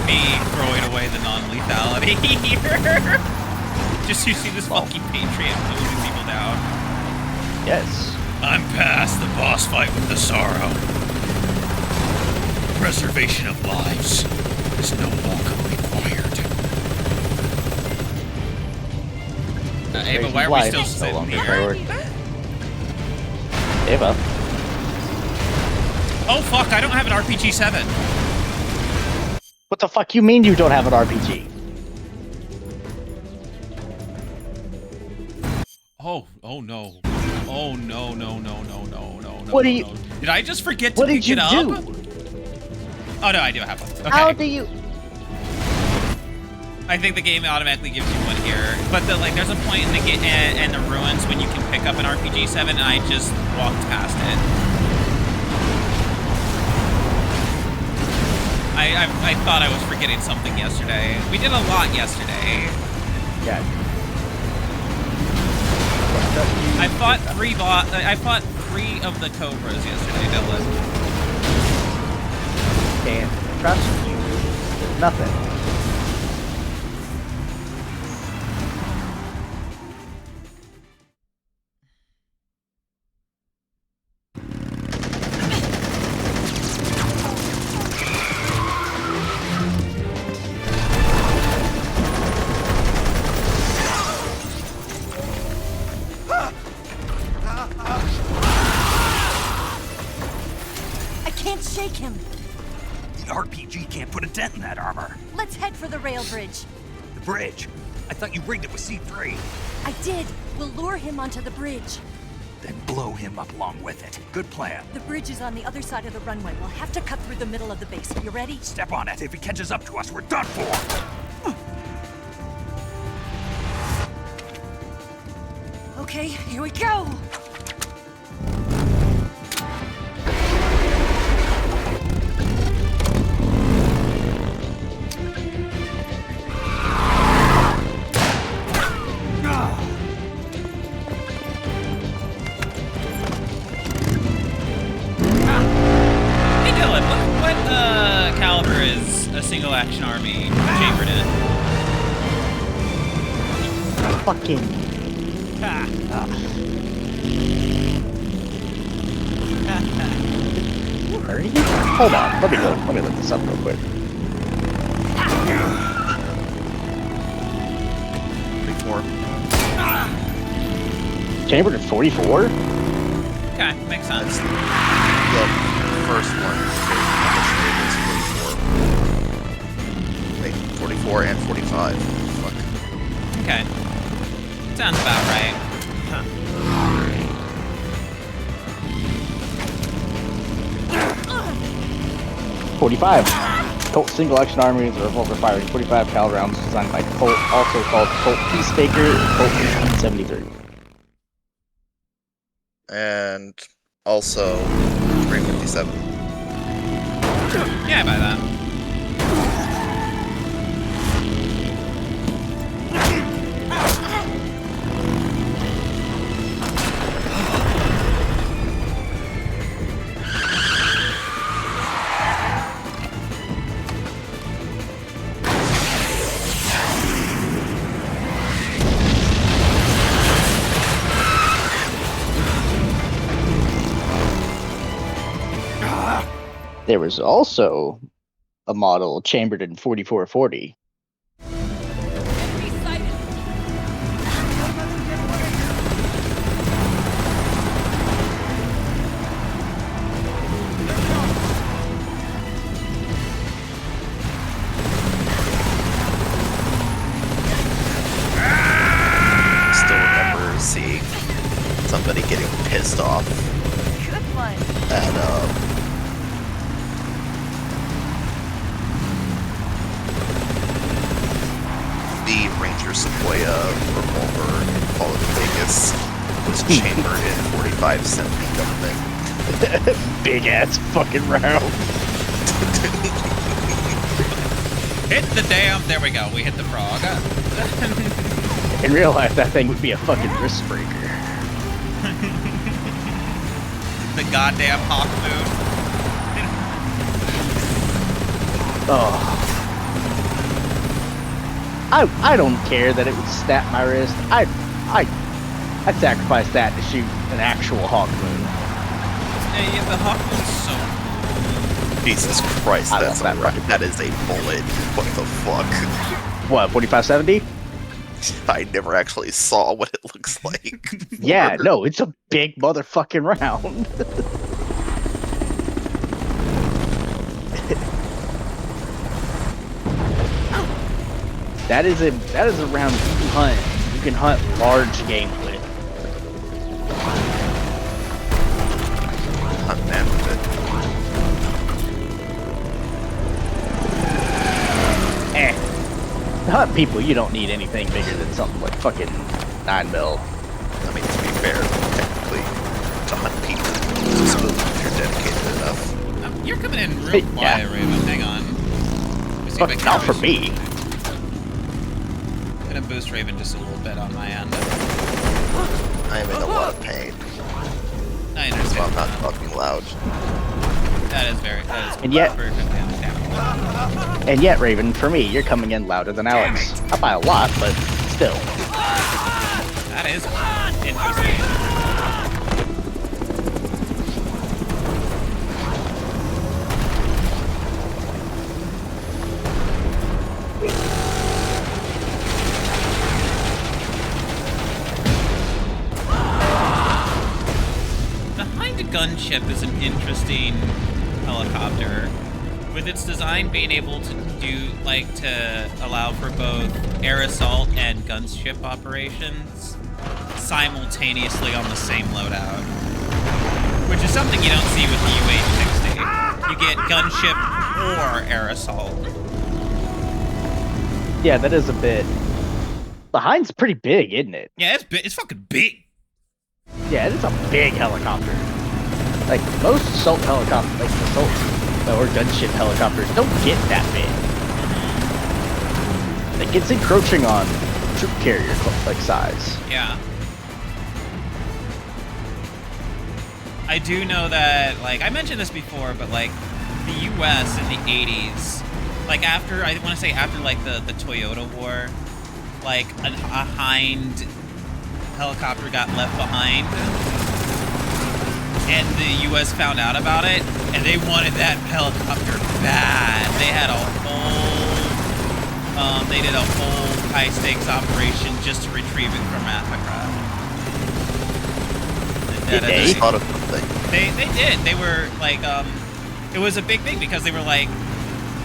Me throwing away the non-lethality here. Just you see this funky Patriot moving people down. Yes. I'm past the boss fight with the Sorrow. Preservation of lives is no longer required. Ava, why are we still sitting here? Ava. Oh fuck, I don't have an RPG-7. What the fuck you mean you don't have an RPG? Oh no. Oh no. What do you... Did I just forget to pick it up? What did you do? Oh no, I do have one. Okay. How do you... I think the game automatically gives you one here, but there's a point in the game and the ruins when you can pick up an RPG-7, and I just walked past it. I thought I was forgetting something yesterday. We did a lot yesterday. Yeah. I fought three of the Cobras yesterday, Dylan. Can't trust you. Nothing. Shake him. The RPG can't put a dent in that armor. Let's head for the rail bridge. The bridge? I thought you rigged it with C3. I did. We'll lure him onto the bridge. Then blow him up along with it. Good plan. The bridge is on the other side of the runway. We'll have to cut through the middle of the base. You ready? Step on it. If he catches up to us, we're done for. Okay, here we go. Single action army chambered in. Fucking. Hurry? Hold on. Let me look this up real quick. 44. Chambered at 44? Okay, makes sense. The first one is 44 and 45. Fuck. Okay. Sounds about right. Huh. 45. Colt single action army is a revolver firing 45 cal rounds designed by Colt, also called Colt Peacemaker and Colt 1873. And also 357. Yeah, I buy that. There was also a model chambered in 4440. pissed off Good one. at the Ranger Sequoia revolver in Fallout Vegas was chambered in 45-70 gunman. Big ass fucking round. Hit the damn. There we go. We hit the frog. In real life, that thing would be a fucking wrist breaker. The goddamn hawk moon. Oh. I don't care that it would snap my wrist. I'd sacrifice that to shoot an actual hawk moon. Yeah, the hawk moon's so. Jesus Christ, that's that is a bullet. What the fuck? What, 4570? I never actually saw what it looks like. Yeah, no, it's a big motherfucking round. That is a round you can hunt. You can hunt large game with. Hunt man with it. To hunt people, you don't need anything bigger than something like fucking 9mm. I mean, to be fair, technically, to hunt people, it's smooth if you're dedicated enough. You're coming in real quiet, Raven. Hang on. Fuck, not for me. I'm gonna boost Raven just a little bit on my end. I am in a lot of pain. I understand. So I'm not talking loud. That is very And yet- perfectly understandable. And yet, Raven, for me, you're coming in louder than Alex. Not by a lot, but still. That is interesting. The Hind gunship is an interesting helicopter. With its design being able to to allow for both air assault and gunship operations simultaneously on the same loadout. Which is something you don't see with the UH-60. You get gunship or air assault. Yeah, that is a bit. The Hind's pretty big, isn't it? Yeah, it's fucking big. Yeah, it is a big helicopter. Like, most assault helicopters, like assault or gunship helicopters, don't get that big. Like, it's encroaching on troop carrier like size. Yeah. I do know that, like, I mentioned this before, but like the US in the 80s, like after, I want to say after like the Toyota war, like a Hind helicopter got left behind, and the US found out about it, and they wanted that helicopter bad. They had a whole, they did a whole high stakes operation just to retrieve it from Africa. They thought of something. They did. They were like, it was a big thing because they were like,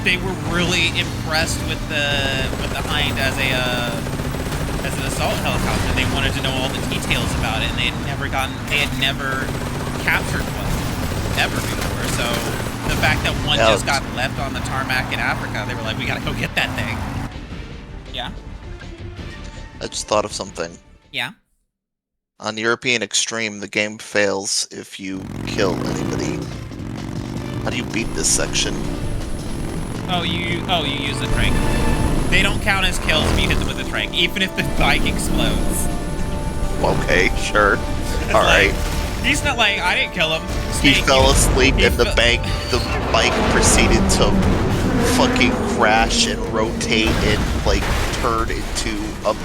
they were really impressed with the Hind as an assault helicopter. They wanted to know all the details about it, and they had never captured one ever before. So the fact that one just got left on the tarmac in Africa, they were like, we gotta go get that thing. Yeah. I just thought of something. Yeah. On European Extreme, the game fails if you kill anybody. How do you beat this section? Oh, you use the trank. They don't count as kills if you hit them with a trank, even if the bike explodes. Okay, sure. All right. He's not like, I didn't kill him. He fell asleep in the bike proceeded to fucking crash and rotate and like turn into a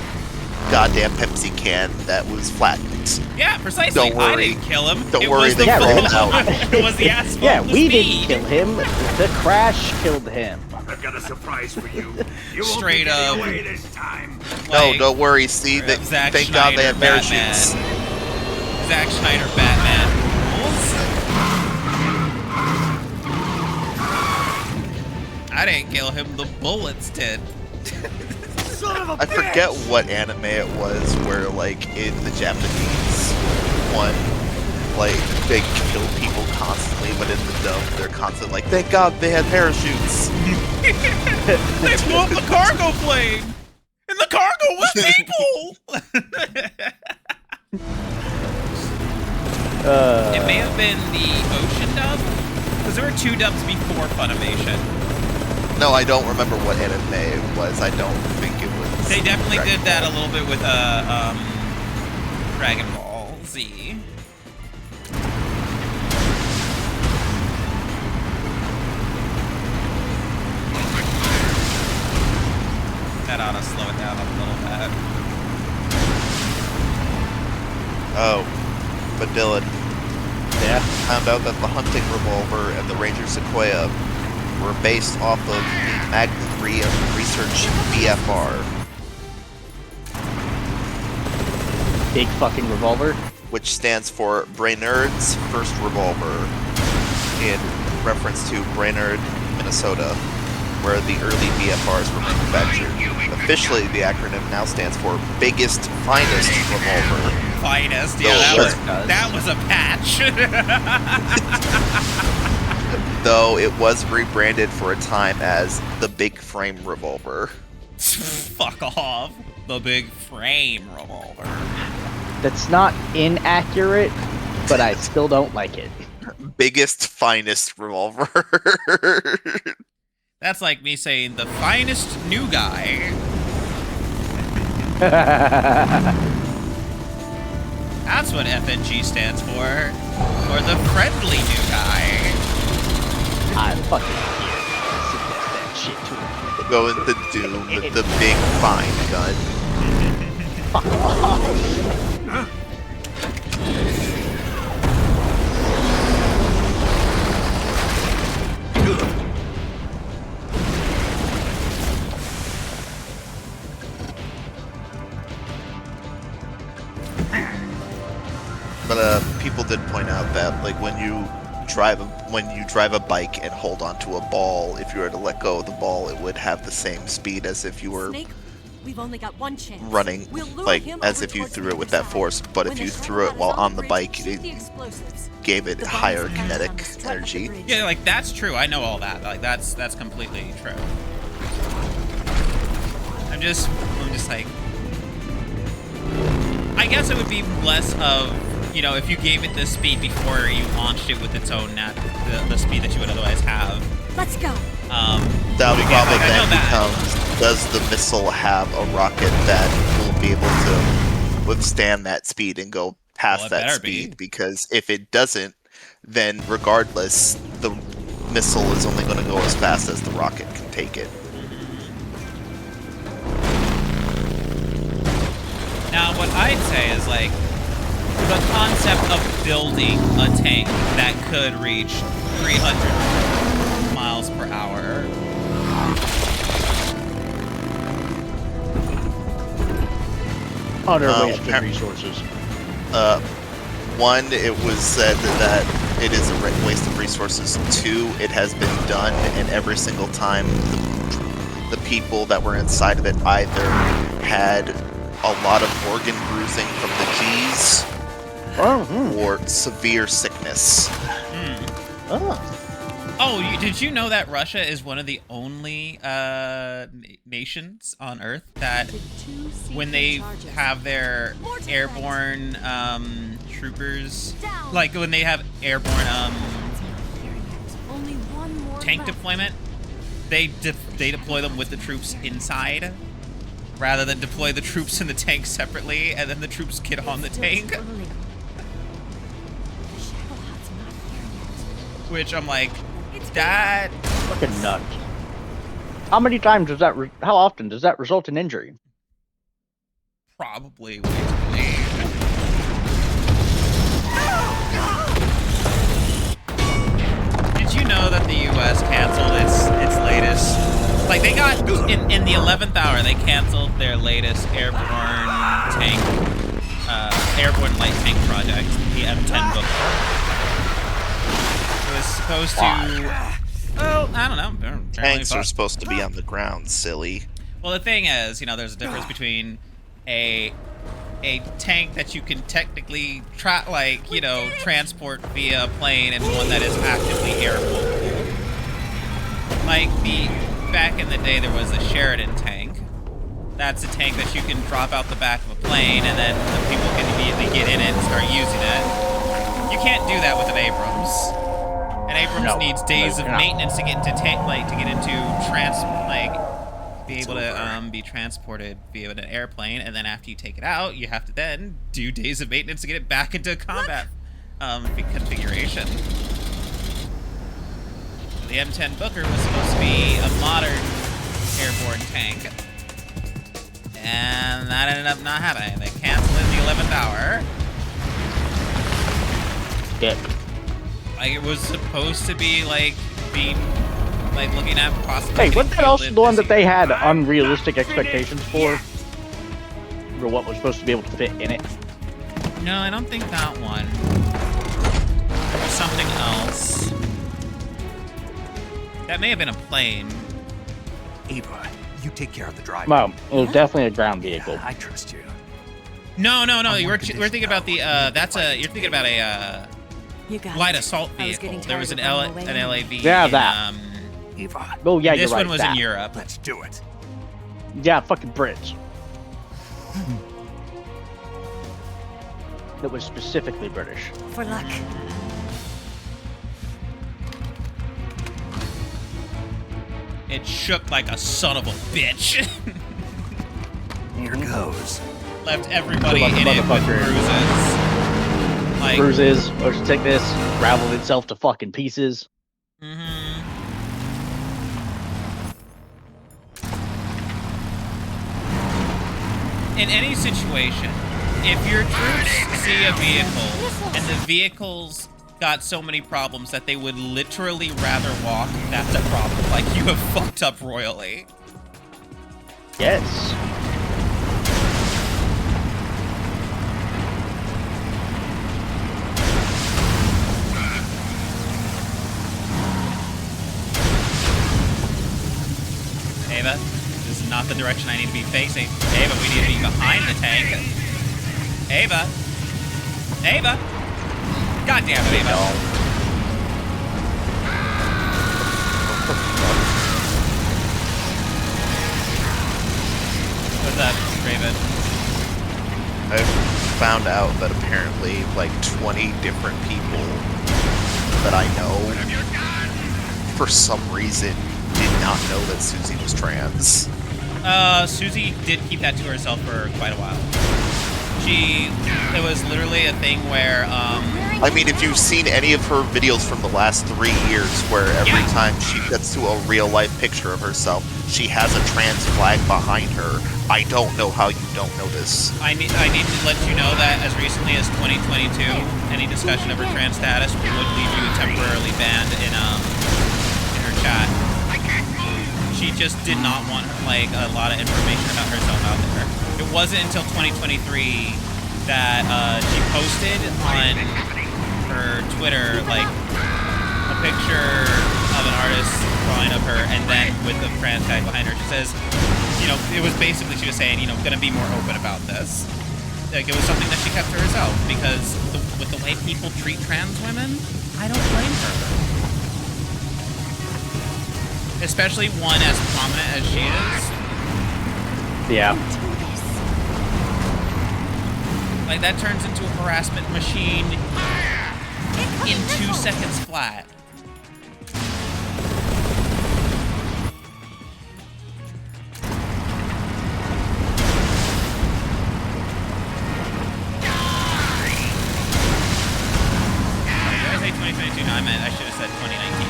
goddamn Pepsi can that was flattened. Yeah, precisely. Don't worry. I didn't kill him. Don't it worry, was they the rolled out. It was the asphalt. Yeah, the we speed. didn't kill him. The crash killed him. I've got a surprise for you. You Straight won't up. be getting away this time. No, don't worry. See, Zack thank God they Snyder, have parachutes. Batman. Zack Snyder, Batman. I didn't kill him. The bullets did. I forget what anime it was where, like, in the Japanese one, like they kill people constantly, but in the dub they're constantly like, thank God they had parachutes. They blew up the cargo plane, and the cargo was people. It may have been the ocean dub, because there were 2 dubs before Funimation. No, I don't remember what anime it was. I don't think it was. They definitely Dragon did that a little bit with Dragon Ball Z. That ought to slow it down a little bit. Oh, but Dylan. Yeah. Found out that the hunting revolver and the Ranger Sequoia were based off of the Magnum Research BFR. Big fucking revolver? Which stands for Brainerd's First Revolver, in reference to Brainerd, Minnesota, where the early BFRs were manufactured. Officially, the acronym now stands for Biggest Finest Revolver. Finest, yeah, that was a patch. Though it was rebranded for a time as the Big Frame Revolver. Fuck off. The Big Frame Revolver. That's not inaccurate, but I still don't like it. Biggest Finest Revolver. That's like me saying the finest new guy. That's what FNG stands for. Or the friendly new guy. I fucking suggest that shit to him. Go into Doom with the big fine gun. Fuck off. But people did point out that like when you drive a bike and hold onto a ball, if you were to let go of the ball, it would have the same speed as if you were Snake, we've only got one chance. running, like as if you threw it with that force. But if you threw it while on the bike, it gave it higher kinetic energy. Yeah, like that's true. I know all that. Like that's completely true. I'm just like, I guess it would be less of, you know, if you gave it the speed before you launched it with its own the speed that you would otherwise have. Let's go. The problem then becomes, does the missile have a rocket that will be able to withstand that speed and go past that speed? Because if it doesn't, then regardless, the missile is only going to go as fast as the rocket can take it. Now, what I'd say is, like, the concept of building a tank that could reach 300 miles per hour. Unwasted resources. One, it was said that it is a waste of resources. Two, it has been done, and every single time the people that were inside of it either had a lot of organ bruising from the G's or severe sickness. Oh, did you know that Russia is one of the only nations on Earth that when they have their airborne troopers, like when they have airborne tank deployment, they deploy them with the troops inside rather than deploy the troops in the tank separately and then the troops get on the tank? Which I'm like, that fucking nuts. How many times does that? How often does that result in injury? Probably way too late. Did you know that the U.S. canceled its latest? Like they got in the 11th hour, they canceled their latest airborne light tank project, the M10 book. It was supposed to. Well, I don't know. Tanks are supposed to be on the ground, silly. Well, the thing is, you know, there's a difference between a a tank that you can technically transport via a plane and one that is actively airable. Like back in the day, there was the Sheridan tank. That's a tank that you can drop out the back of a plane, and then the people can immediately get in it and start using it. You can't do that with an Abrams. An Abrams needs days of maintenance to get into be able to be transported via an airplane, and then after you take it out, you have to then do days of maintenance to get it back into combat configuration. The M10 Booker was supposed to be a modern airborne tank, and that ended up not happening. They canceled it in the 11th hour. Yeah. Like, it was supposed to be looking at possibly. Hey, wasn't that also the one that they had unrealistic expectations for what was supposed to be able to fit in it? No, I don't think that one. There was something else. That may have been a plane. Ava, you take care of the driver. Well, it was definitely a ground vehicle. I trust you. No. We're thinking about the. You're thinking about a light assault vehicle. There was an LAV. Yeah, that. Eva. Oh yeah, this you're right. one was in Europe. Let's do it. Yeah, fucking Brits. That was specifically British. For luck. It shook like a son of a bitch. Here goes. Left everybody in it with bruises. Like, bruises, motion sickness, raveled itself to fucking pieces. In any situation, if your troops see a vehicle and the vehicle's got so many problems that they would literally rather walk, that's a problem. Like, you have fucked up royally. Yes. Ava, this is not the direction I need to be facing. Ava, we need to be behind the tank. Ava. Ava. God damn it, Ava. What's up, Raven? I found out that apparently like 20 different people that I know for some reason did not know that Susie was trans. Susie did keep that to herself for quite a while. It was literally a thing where, I mean, if you've seen any of her videos from the last 3 years, where every time she gets to a real-life picture of herself, she has a trans flag behind her. I don't know how you don't know this. I need to let you know that as recently as 2022, any discussion of her trans status would leave you temporarily banned in her chat. She just did not want a lot of information about herself out there. It wasn't until 2023 that she posted on her Twitter a picture of an artist drawing of her, and then with the trans tag behind her. She says, it was basically she was saying, gonna be more open about this. Like, it was something that she kept to herself because with the way people treat trans women, I don't blame her. Especially one as prominent as she is. Yeah. Like, that turns into a harassment machine in 2 seconds flat. Did I say 2022? No, I should have said 2019.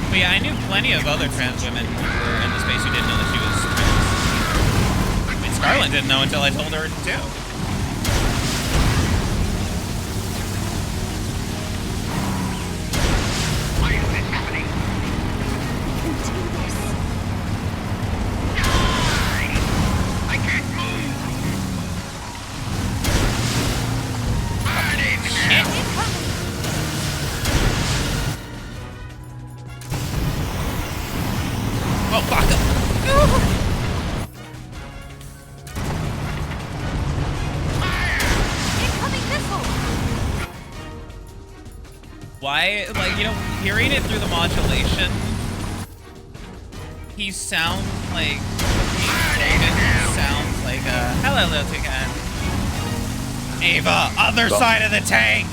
But yeah, I knew plenty of other trans women who were in the space who didn't know that she was trans. I mean, Scarlett didn't know until I told her too. Why is this happening? I can't move. Oh, fuck him. Incoming missile! Why, like, you know, hearing it through the modulation, he sounds like, hello, little toucan. Ava, other side of the tank!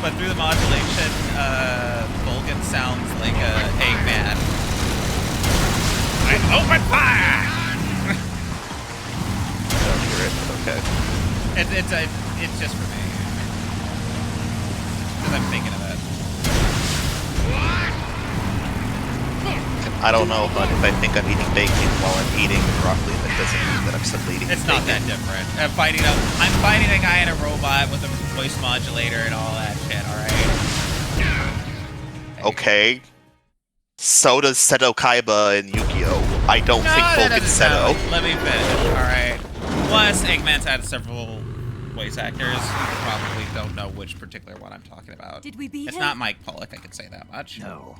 But through the modulation, Vulcan sounds like a Eggman. I open fire! I don't hear it, but okay. It's just for me. Because I'm thinking of it. I don't know, but if I think I'm eating bacon while I'm eating broccoli, that doesn't mean that I'm suddenly eating It's bacon. not that different. I'm fighting a guy in a robot with a voice modulator and all that shit, alright? Okay. So does Seto Kaiba and Yu-Gi-Oh! I don't think Vulcan's Seto. Let me finish, alright? Plus, Eggman's had several voice actors. You probably don't know which particular one I'm talking about. Did we beat It's him? not Mike Pollock, I can say that much. No.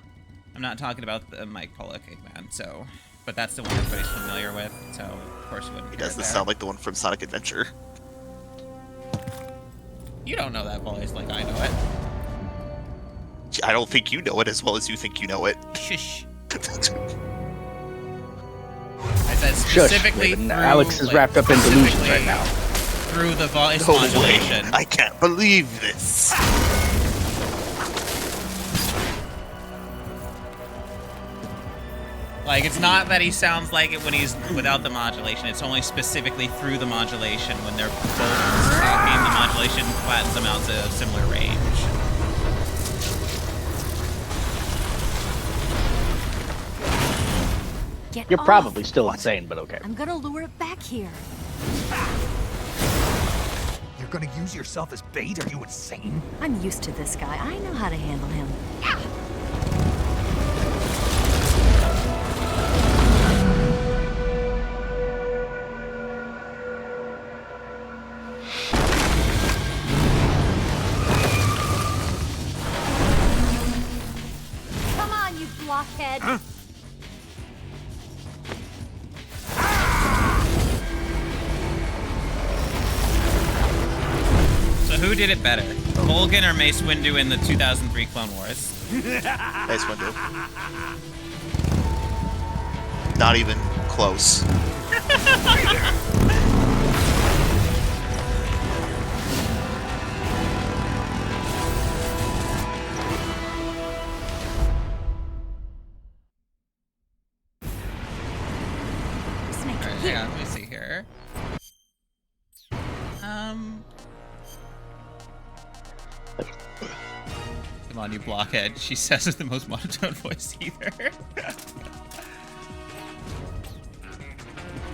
I'm not talking about the Mike Pollock Eggman, so... But that's the one everybody's familiar with, so of course you wouldn't He hear it doesn't there. sound like the one from Sonic Adventure. You don't know that voice like I know it. I don't think you know it as well as you think you know it. Shush. I said Shush, specifically Raven. through, Alex is like, wrapped up in delusions specifically right now. Through the voice No modulation. way. I can't believe this. Like, it's not that he sounds like it when he's without the modulation. It's only specifically through the modulation. When they're both talking, the modulation flattens them out to a similar range. Get You're off. probably still insane, but okay. I'm gonna lure it back here. You're gonna use yourself as bait? Are you insane? I'm used to this guy. I know how to handle him. Come on, you blockhead. So who did it better? Vulcan or Mace Windu in the 2003 Clone Wars? Mace Windu. Not even close. Alright, hang on, let me see here. Come on, you blockhead. She says with the most monotone voice either.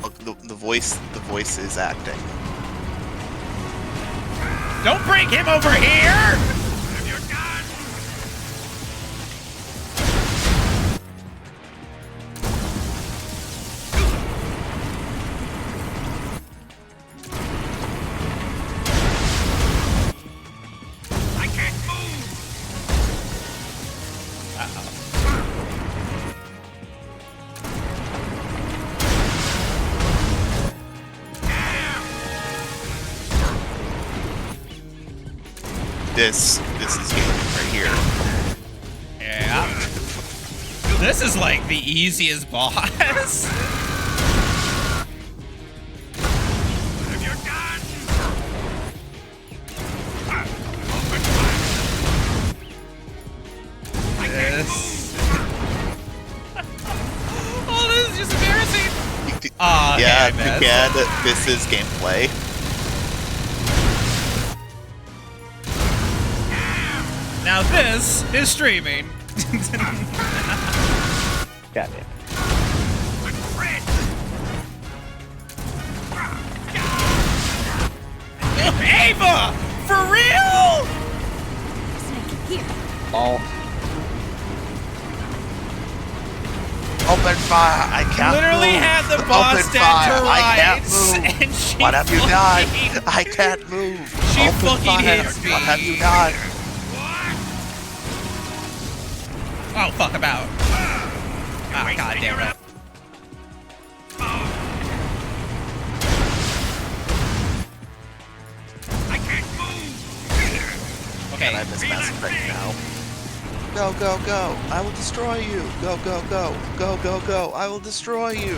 Look, the voice is acting. Don't bring him over here! I can't move! This is gaming right here. Yeah. This is like the easiest boss. This. Oh, this is just embarrassing. Aw, Yeah, okay, I missed. again, this is gameplay. Now this is streaming. Goddamn. Ava! For real? Ball. Open fire! I can't Literally move. had the boss Open dead fire! to I can't rights, move. and she What have you fucking- done? I can't move. She Open fucking fire. hits me. What have you done? Oh, fuck about. Ah, god damn it. I can't move. Okay. And I miss Mass Effect now. Go, go, go. I will destroy you. Go, go, go. Go, go, go. I will destroy you.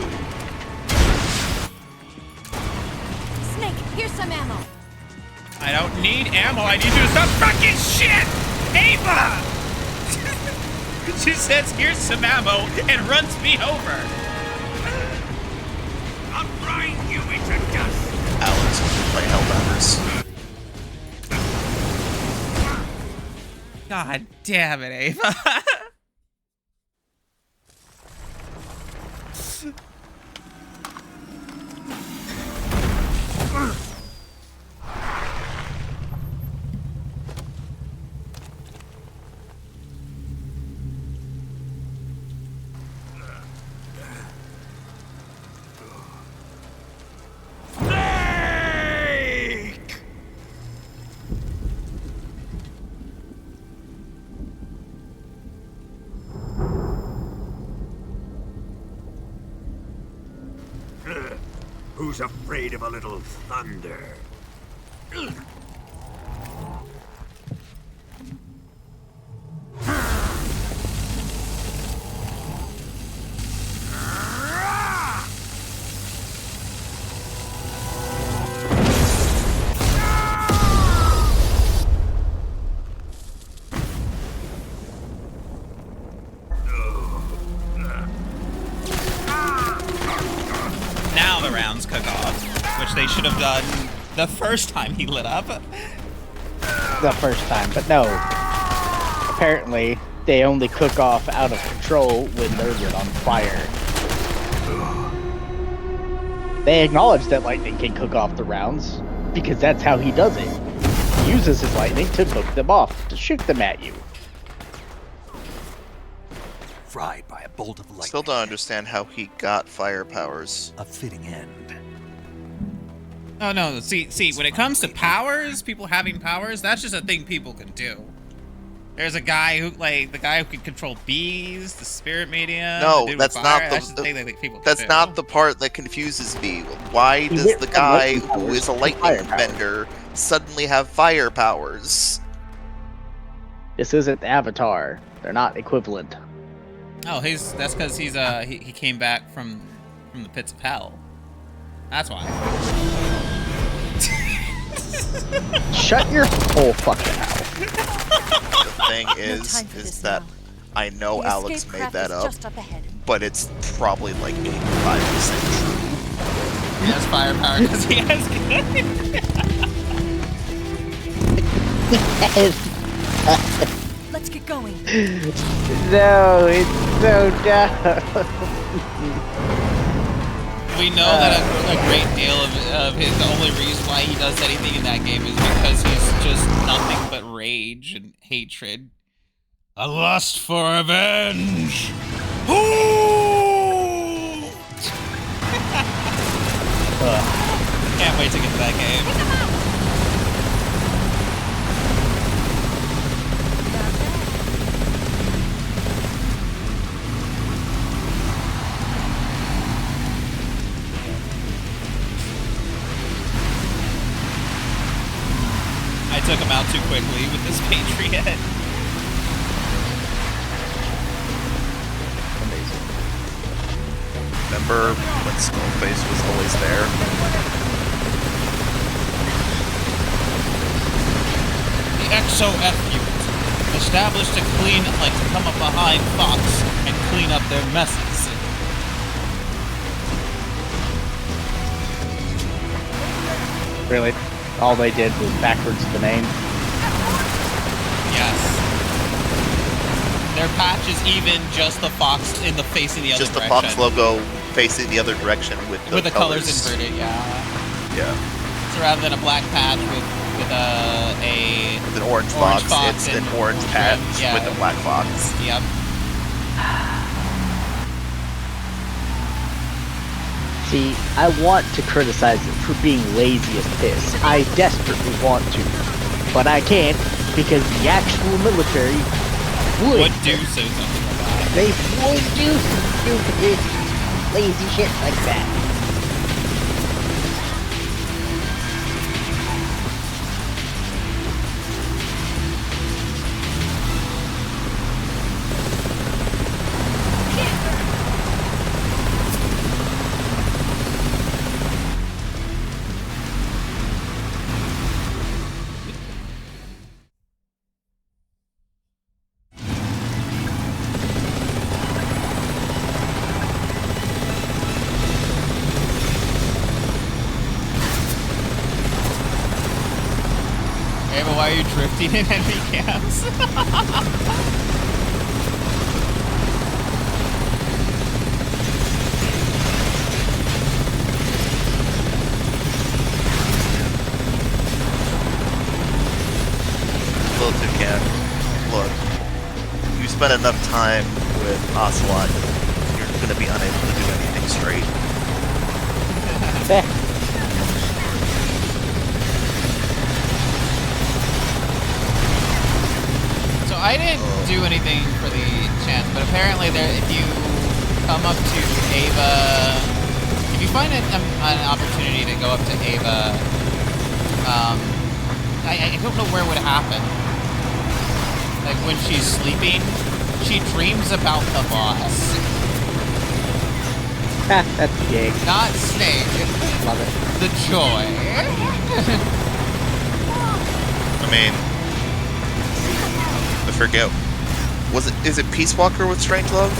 Snake, here's some ammo. I don't need ammo. I need you to stop fucking shit! Ava! She says, here's some ammo, and runs me over. I'll grind you into dust. Alex will play Hellbounders. God damn it, Ava. Who's afraid of a little thunder? Now the rounds cook off, which they should have done the first time he lit up. The first time, but no. Apparently, they only cook off out of control when they're lit on fire. They acknowledge that lightning can cook off the rounds, because that's how he does it. He uses his lightning to cook them off, to shoot them at you. Fried by a bolt of lightning. Still don't understand how he got fire powers. A fitting end. Oh no, see, when it comes to powers, people having powers, that's just a thing people can do. There's a guy who, like, the guy who can control bees, the spirit medium. No, the dude that's with not fire. the. That's just a thing that people can That's do. not the part that confuses me. Why does the guy who is a lightning bender suddenly have fire powers? This isn't Avatar. They're not equivalent. Oh, that's because he's he came back from the pits of hell. That's why. Shut your whole fucking mouth. The thing is that I know Alex made that up, but it's probably like 85% true. He has firepower because he has good. Let's get going. No, it's so dumb. We know that a great deal of his, the only reason why he does anything in that game is because he's just nothing but rage and hatred. A lust for revenge. Can't wait to get to that game. I took him out too quickly with this Patriot. Amazing. Remember when Skullface was always there? The XOF unit, established to come up behind Fox and clean up their messes. Really? All they did was backwards the name? Yes. Their patch is even just the fox in the facing the other Just the direction. Fox logo facing the other direction with the colors inverted, yeah. Yeah. So rather than a black patch with an orange fox, it's an orange patch with a black fox. Yep. See, I want to criticize it for being lazy as piss. I desperately want to. But I can't, because the actual military would. do so something about it. They would do some stupid, lazy shit like that. Hey, but why are you drifting in enemy camps? Little Toucan, look, you spend enough time with Ocelot, you're gonna be unable to do anything straight. So I didn't do anything for the chance, but apparently there, if you come up to Ava, if you find an opportunity to go up to Ava, I don't know where it would happen. Like when she's sleeping, she dreams about the boss. That's gay. Not Snake. Love it. The joy. I mean, I forget. Is it Peace Walker with Strange Love?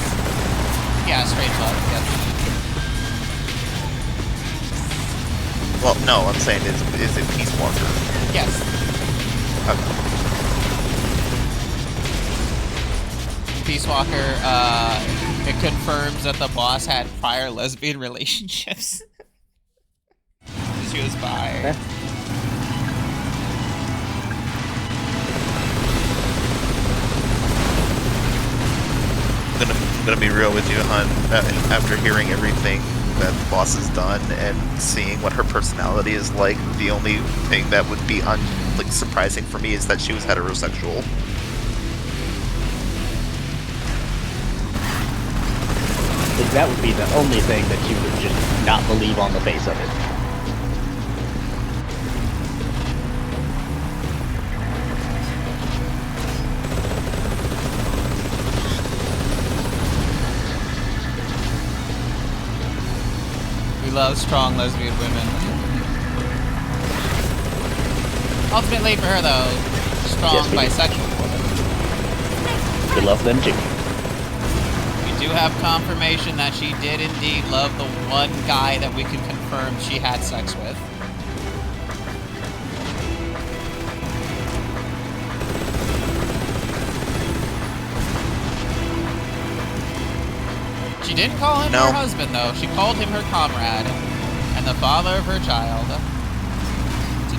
Yeah, Strange Love, yes. Well, no, I'm saying is it Peace Walker? Yes. Okay. Peace Walker, it confirms that the boss had prior lesbian relationships. She was bi. I'm gonna be real with you, hun. After hearing everything that the boss has done and seeing what her personality is like, the only thing that would be surprising for me is that she was heterosexual. That would be the only thing that you would just not believe on the face of it. We love strong lesbian women. Ultimately for her though, strong Yes, we do. bisexual women. We love them too. We do have confirmation that she did indeed love the one guy that we can confirm she had sex with. She didn't call him her husband, though. She called him her comrade and the father of her child.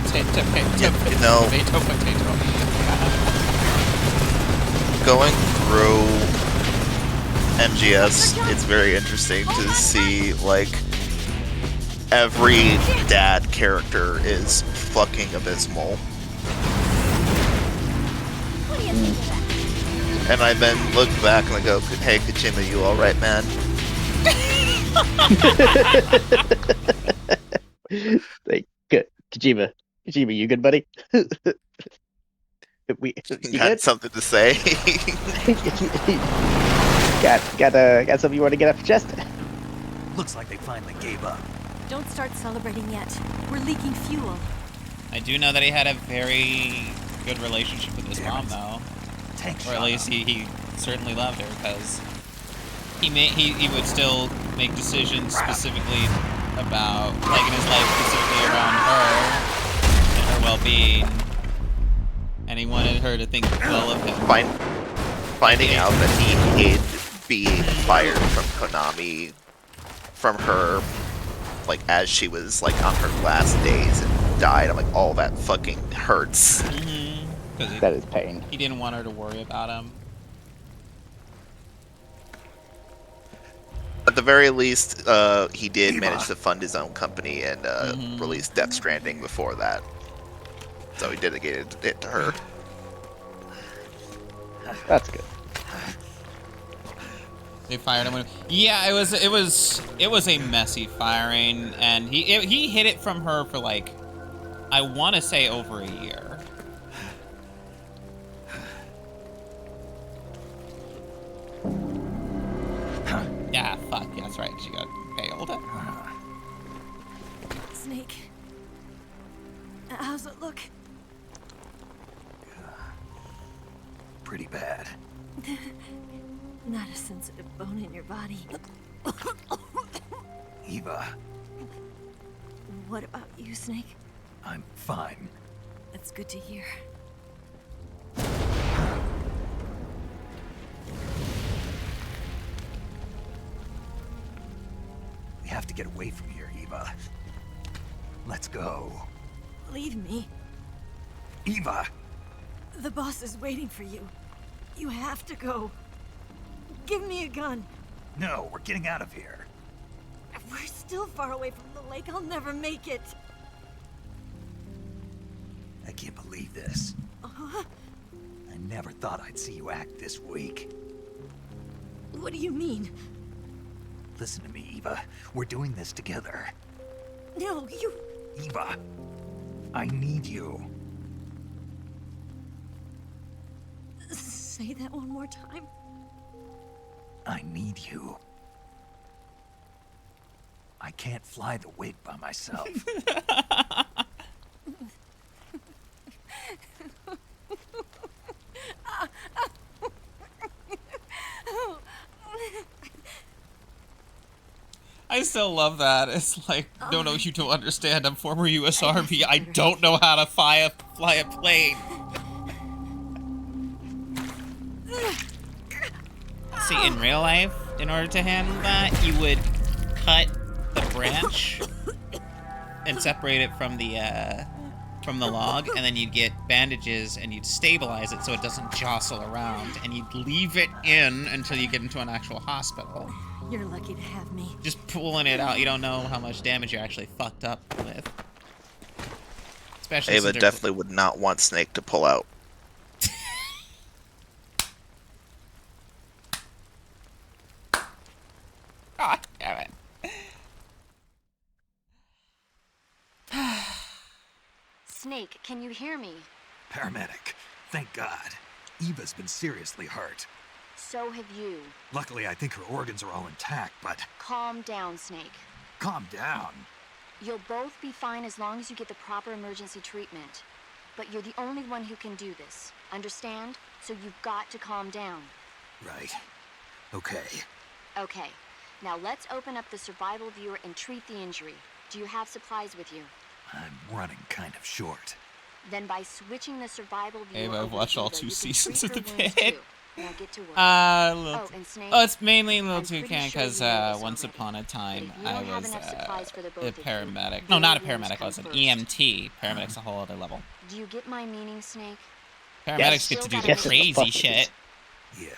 Tomato, potato. Going through MGS, it's very interesting to see, like, every dad character is fucking abysmal. And I then look back and I go, hey, Kojima, you alright, man? Like, Kojima, you good, buddy? You got something to say? got something you want to get off your chest? Looks like they finally gave up. Don't start celebrating yet. We're leaking fuel. I do know that he had a very good relationship with his mom, though. Or at least he certainly loved her, because he would still make decisions specifically about, like in his life, specifically around her and her well-being, and he wanted her to think well of him. Finding out that he hid being fired from Konami from her, like, as she was, like, on her last days and died, I'm like, all that fucking hurts. That is pain. He didn't want her to worry about him. At the very least, he did manage to fund his own company and release Death Stranding before that. So he dedicated it to her. That's good. They fired him. Yeah, it was a messy firing, and he hid it from her for like, I want to say over a year. Yeah, fuck. Yeah, that's right. She got failed. Snake. How's it look? Pretty bad. Not a sensitive bone in your body. Eva, What about you, Snake? I'm fine. That's good to hear. We have to get away from here, Eva. Let's go. Leave me. Eva! The boss is waiting for you. You have to go. Give me a gun. No, we're getting out of here. We're still far away from the lake. I'll never make it. I can't believe this. Uh-huh. I never thought I'd see you act this weak. What do you mean? Listen to me, Eva. We're doing this together. No, you... Eva, I need you. Say that one more time. I need you. I can't fly the wig by myself. I still love that. It's like, no, you don't understand. I'm former U.S. Army. I don't know how to fly a plane. See, in real life, in order to handle that, you would cut the branch and separate it from the log, and then you'd get bandages and you'd stabilize it so it doesn't jostle around, and you'd leave it in until you get into an actual hospital. You're lucky to have me. Just pulling it out, you don't know how much damage you're actually fucked up with. Especially Ava definitely would not want Snake to pull out. God damn it. Snake, can you hear me? Paramedic, thank God. Eva's been seriously hurt. So have you. Luckily, I think her organs are all intact, but... Calm down, Snake. Calm down. You'll both be fine as long as you get the proper emergency treatment. But you're the only one who can do this. Understand? So you've got to calm down. Right. Okay. Okay. Now let's open up the survival viewer and treat the injury. Do you have supplies with you? I'm running kind of short. Then by switching the survival viewer Ava, I've over watched to all Eva, 2 you can seasons treat of The her wounds Pit. too. Now get to work. And Snake, it's mainly Little I'm pretty Toucan sure because you know this once already. upon a time But if you I don't have was enough supplies for the both a of you, paramedic. No, your not a wounds paramedic. I come was an first. EMT. Paramedic's a whole other level. Do you get my meaning, Snake? Paramedics get to do the crazy shit. Yeah.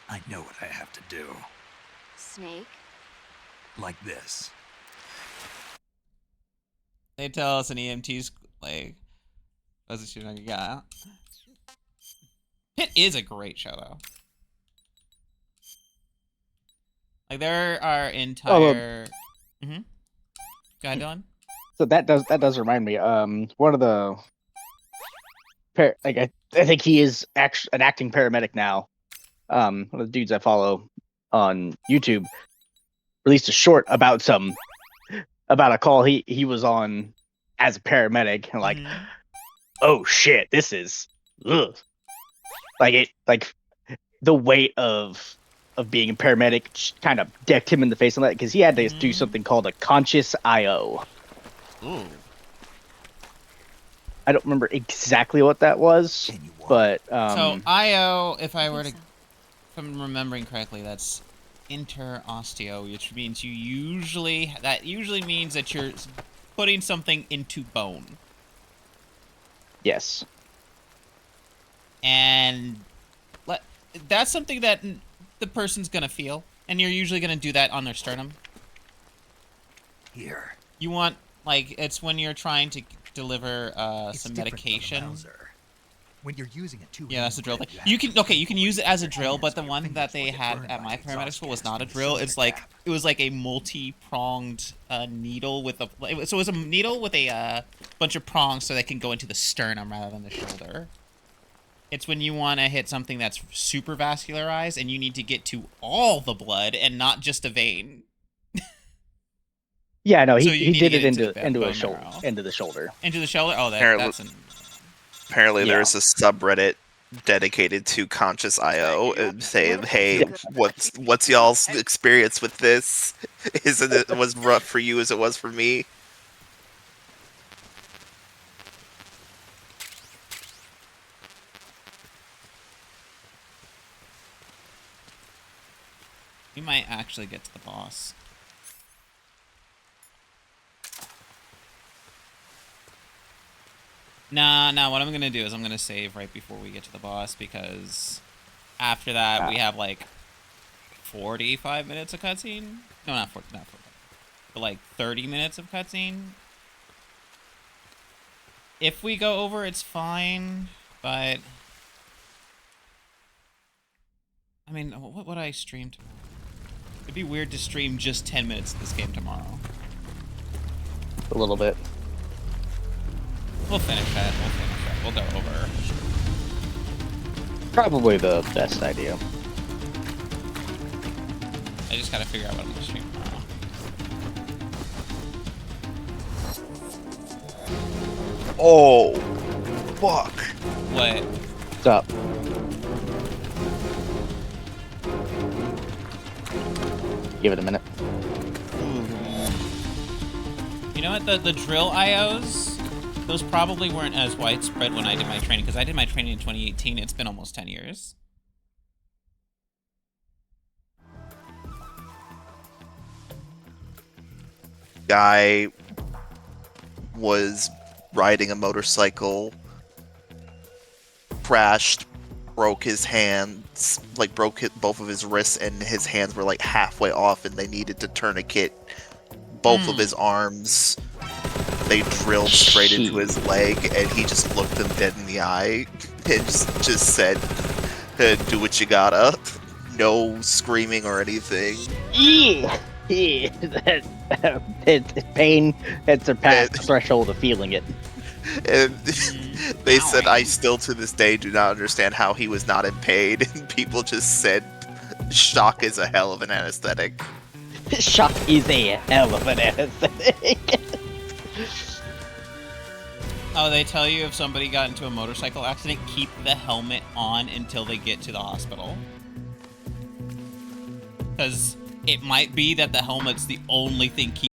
I know what I have to do. Snake? Like this. They tell us an EMT's like, what's the shit I got? Pit is a great show though. Like there are entire. Go ahead, Dylan. So that does remind me. One of the, I think he is an acting paramedic now. One of the dudes I follow on YouTube released a short about a call he was on as a paramedic, and like, oh shit, this is ugh. Like the weight of being a paramedic kind of decked him in the face on that, because he had to do something called a conscious IO. Ooh. I don't remember exactly what that was, but So IO, if I'm remembering correctly, that's interosteo, which means usually means that you're putting something into bone. Yes. And that's something that the person's gonna feel, and you're usually gonna do that on their sternum. Here. You want, like, it's when you're trying to deliver It's some different from the medication. Mauser. When you're using it too. Yeah, that's the drill thing. You can use it as a drill, but the one that they had at my paramedic school was not a drill. It's like it was like a multi-pronged needle with a so it was a needle with a bunch of prongs so they can go into the sternum rather than the shoulder. It's when you want to hit something that's super vascularized and you need to get to all the blood and not just a vein. Yeah, no, So he you did need it to get into bone a shoulder, marrow. into the shoulder. Into the shoulder? Oh, that's Apparently Yeah. there's a subreddit dedicated to conscious IO and saying, "Hey, what's y'all's experience with this? Isn't it was rough for you as it was for me?" We might actually get to the boss. Nah, what I'm gonna do is I'm gonna save right before we get to the boss because after that we have like 45 minutes of cutscene. No, not 40, but like 30 minutes of cutscene. If we go over, it's fine, but I mean, what would I stream tomorrow? It'd be weird to stream just 10 minutes of this game tomorrow. A little bit. We'll finish that. We'll go over. Probably the best idea. I just gotta figure out what I'm gonna stream tomorrow. Oh, fuck. What? What's up? Give it a minute. You know what? The drill IOs, those probably weren't as widespread when I did my training, because I did my training in 2018. It's been almost 10 years. Guy was riding a motorcycle, crashed, broke his hands, like broke both of his wrists, and his hands were like halfway off, and they needed to tourniquet both of his arms. They drilled straight into his leg, and he just looked them dead in the eye and just said, "Do what you gotta." No screaming or anything. Yeah. It's pain that surpassed the threshold of feeling it. And they said, "I still to this day do not understand how he was not in pain." And people just said, "Shock is a hell of an anesthetic." Shock is a hell of an anesthetic. Oh, they tell you if somebody got into a motorcycle accident, keep the helmet on until they get to the hospital. Because it might be that the helmet's the only thing keeping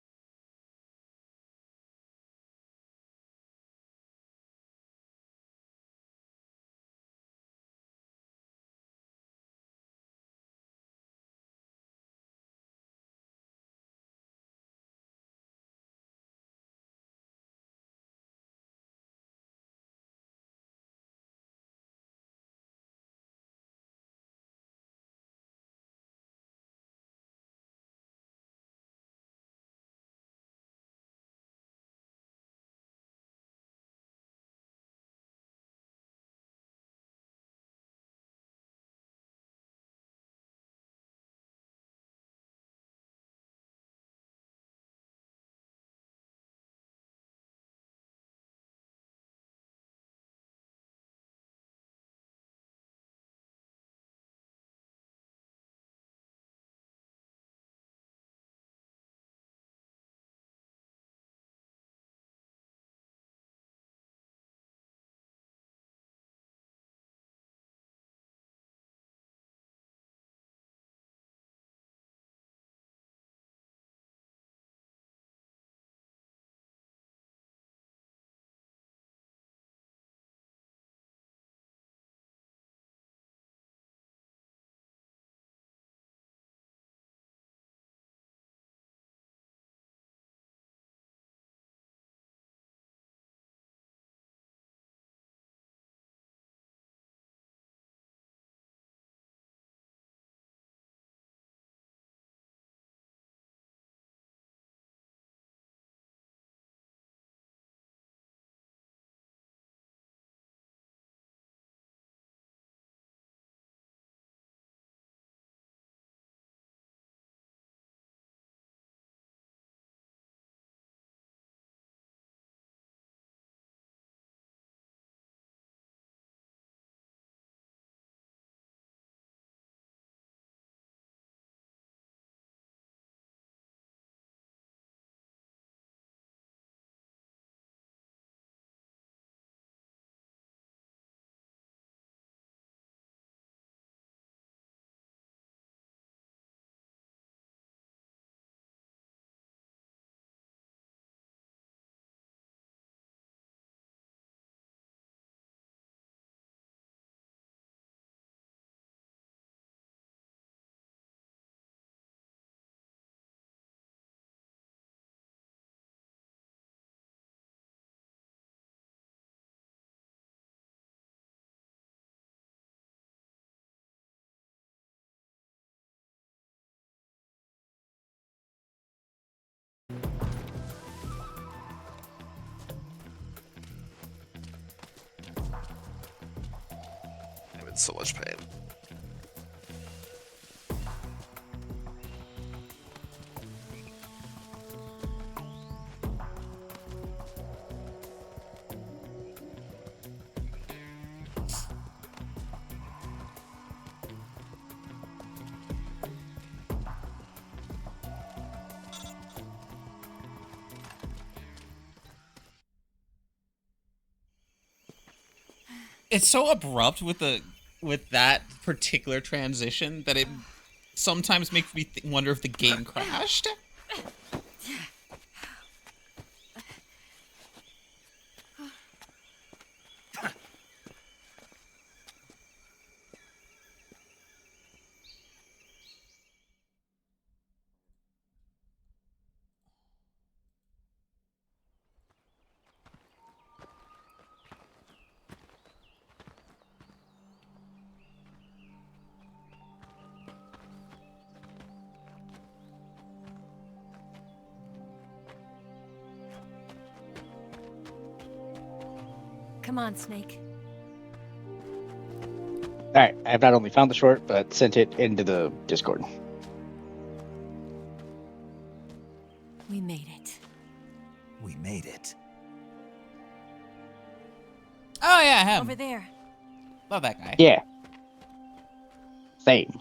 so much pain. It's so abrupt with that particular transition that it sometimes makes me wonder if the game crashed. Come on, Snake. Alright, I have not only found the short, but sent it into the Discord. We made it. We made it. Oh yeah, him. Over there. Love that guy. Yeah. Same.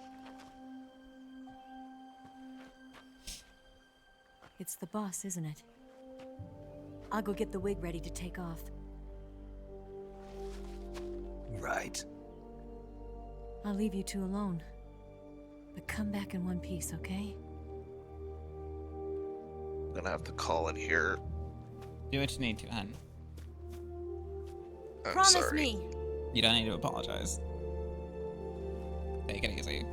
It's the boss, isn't it? I'll go get the wig ready to take off. Right. I'll leave you two alone. But come back in one piece, okay? I'm gonna have to call in here. Do what you need to, hun. I'm Promise sorry. me. You don't need to apologize. Take it easy.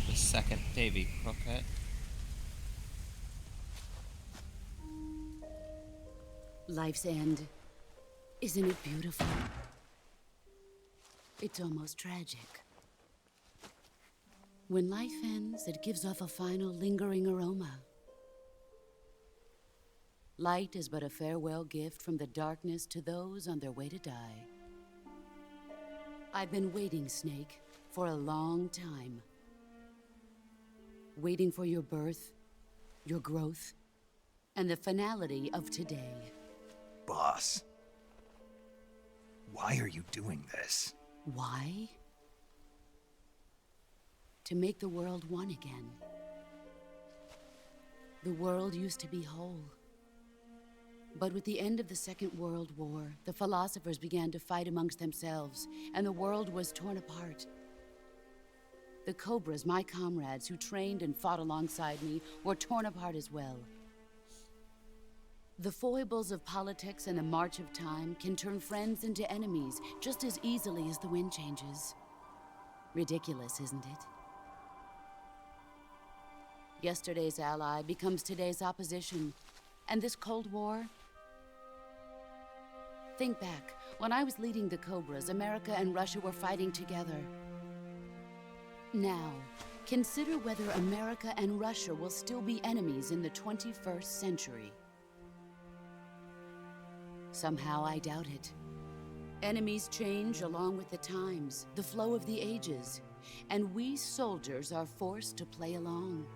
The second Davy Crockett. Life's end. Isn't it beautiful? It's almost tragic. When life ends, it gives off a final lingering aroma. Light is but a farewell gift from the darkness to those on their way to die. I've been waiting, Snake, for a long time. Waiting for your birth, your growth, and the finality of today. Boss. Why are you doing this? Why? To make the world one again. The world used to be whole. But with the end of the Second World War, the philosophers began to fight amongst themselves, and the world was torn apart. The Cobras, my comrades who trained and fought alongside me, were torn apart as well. The foibles of politics and the march of time can turn friends into enemies just as easily as the wind changes. Ridiculous, isn't it? Yesterday's ally becomes today's opposition. And this Cold War? Think back. When I was leading the Cobras, America and Russia were fighting together. Now, consider whether America and Russia will still be enemies in the 21st century. Somehow I doubt it. Enemies change along with the times, the flow of the ages, and we soldiers are forced to play along.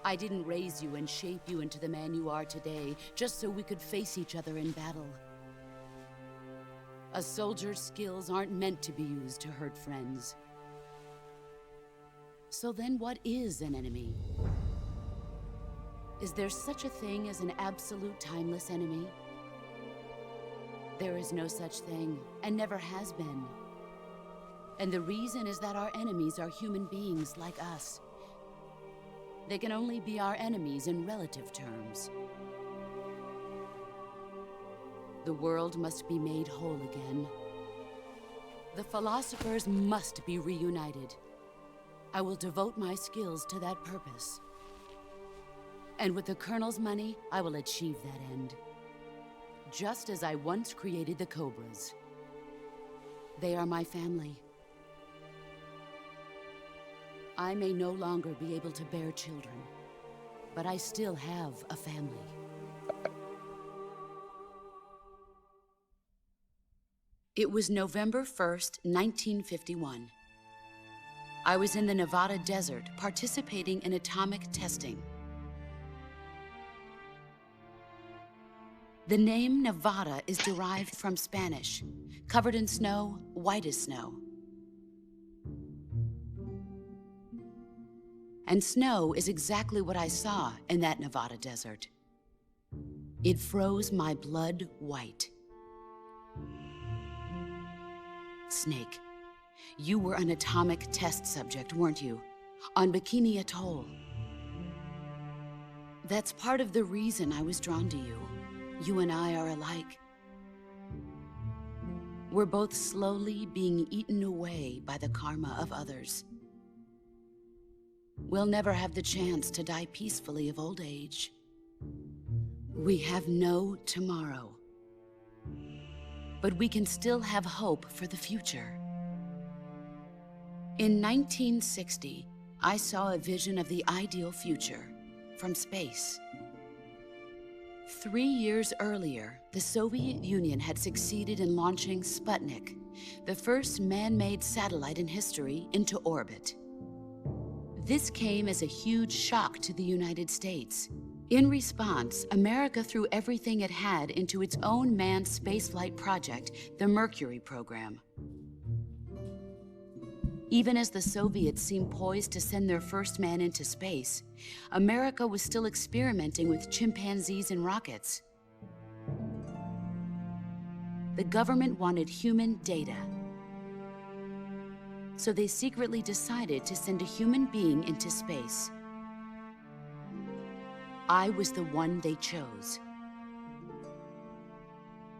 I didn't raise you and shape you into the man you are today just so we could face each other in battle. A soldier's skills aren't meant to be used to hurt friends. So then what is an enemy? Is there such a thing as an absolute timeless enemy? There is no such thing, and never has been. And the reason is that our enemies are human beings like us. They can only be our enemies in relative terms. The world must be made whole again. The philosophers must be reunited. I will devote my skills to that purpose. And with the Colonel's money, I will achieve that end. Just as I once created the Cobras. They are my family. I may no longer be able to bear children, but I still have a family. It was November 1st, 1951. I was in the Nevada desert participating in atomic testing. The name Nevada is derived from Spanish, covered in snow, white as snow. And snow is exactly what I saw in that Nevada desert. It froze my blood white. Snake, you were an atomic test subject, weren't you? On Bikini Atoll. That's part of the reason I was drawn to you. You and I are alike. We're both slowly being eaten away by the karma of others. We'll never have the chance to die peacefully of old age. We have no tomorrow. But we can still have hope for the future. In 1960, I saw a vision of the ideal future from space. 3 years earlier, the Soviet Union had succeeded in launching Sputnik, the first man-made satellite in history, into orbit. This came as a huge shock to the United States. In response, America threw everything it had into its own manned spaceflight project, the Mercury program. Even as the Soviets seemed poised to send their first man into space, America was still experimenting with chimpanzees and rockets. The government wanted human data. So they secretly decided to send a human being into space. I was the one they chose.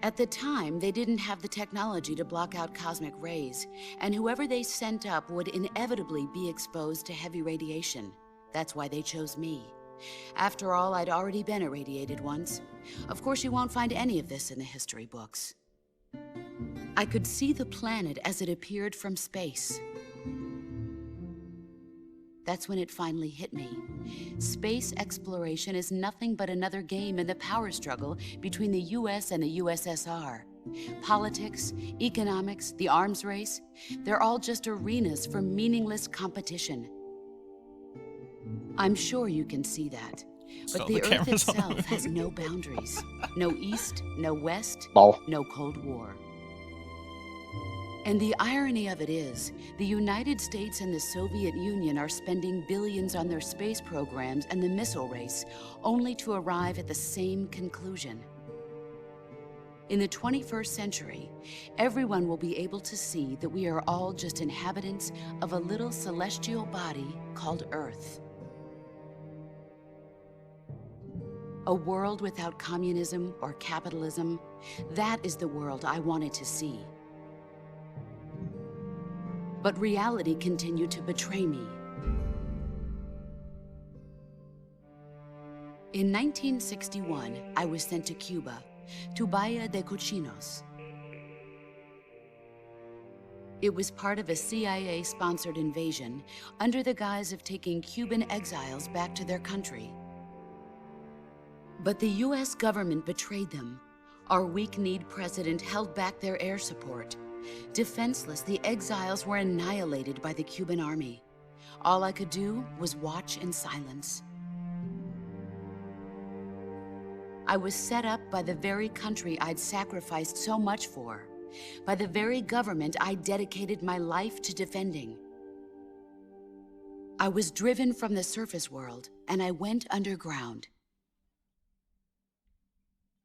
At the time, they didn't have the technology to block out cosmic rays, and whoever they sent up would inevitably be exposed to heavy radiation. That's why they chose me. After all, I'd already been irradiated once. Of course, you won't find any of this in the history books. I could see the planet as it appeared from space. That's when it finally hit me. Space exploration is nothing but another game in the power struggle between the US and the USSR. Politics, economics, the arms race, they're all just arenas for meaningless competition. I'm sure you can see that. But So the the Earth camera's on the itself has no boundaries. No East, no West, no Cold War. And the irony of it is, the United States and the Soviet Union are spending billions on their space programs and the missile race, only to arrive at the same conclusion. In the 21st century, everyone will be able to see that we are all just inhabitants of a little celestial body called Earth. A world without communism or capitalism, that is the world I wanted to see. But reality continued to betray me. In 1961, I was sent to Cuba, to Bahia de Cochinos. It was part of a CIA-sponsored invasion under the guise of taking Cuban exiles back to their country. But the US government betrayed them. Our weak-kneed president held back their air support. Defenseless, the exiles were annihilated by the Cuban army. All I could do was watch in silence. I was set up by the very country I'd sacrificed so much for, by the very government I dedicated my life to defending. I was driven from the surface world, and I went underground.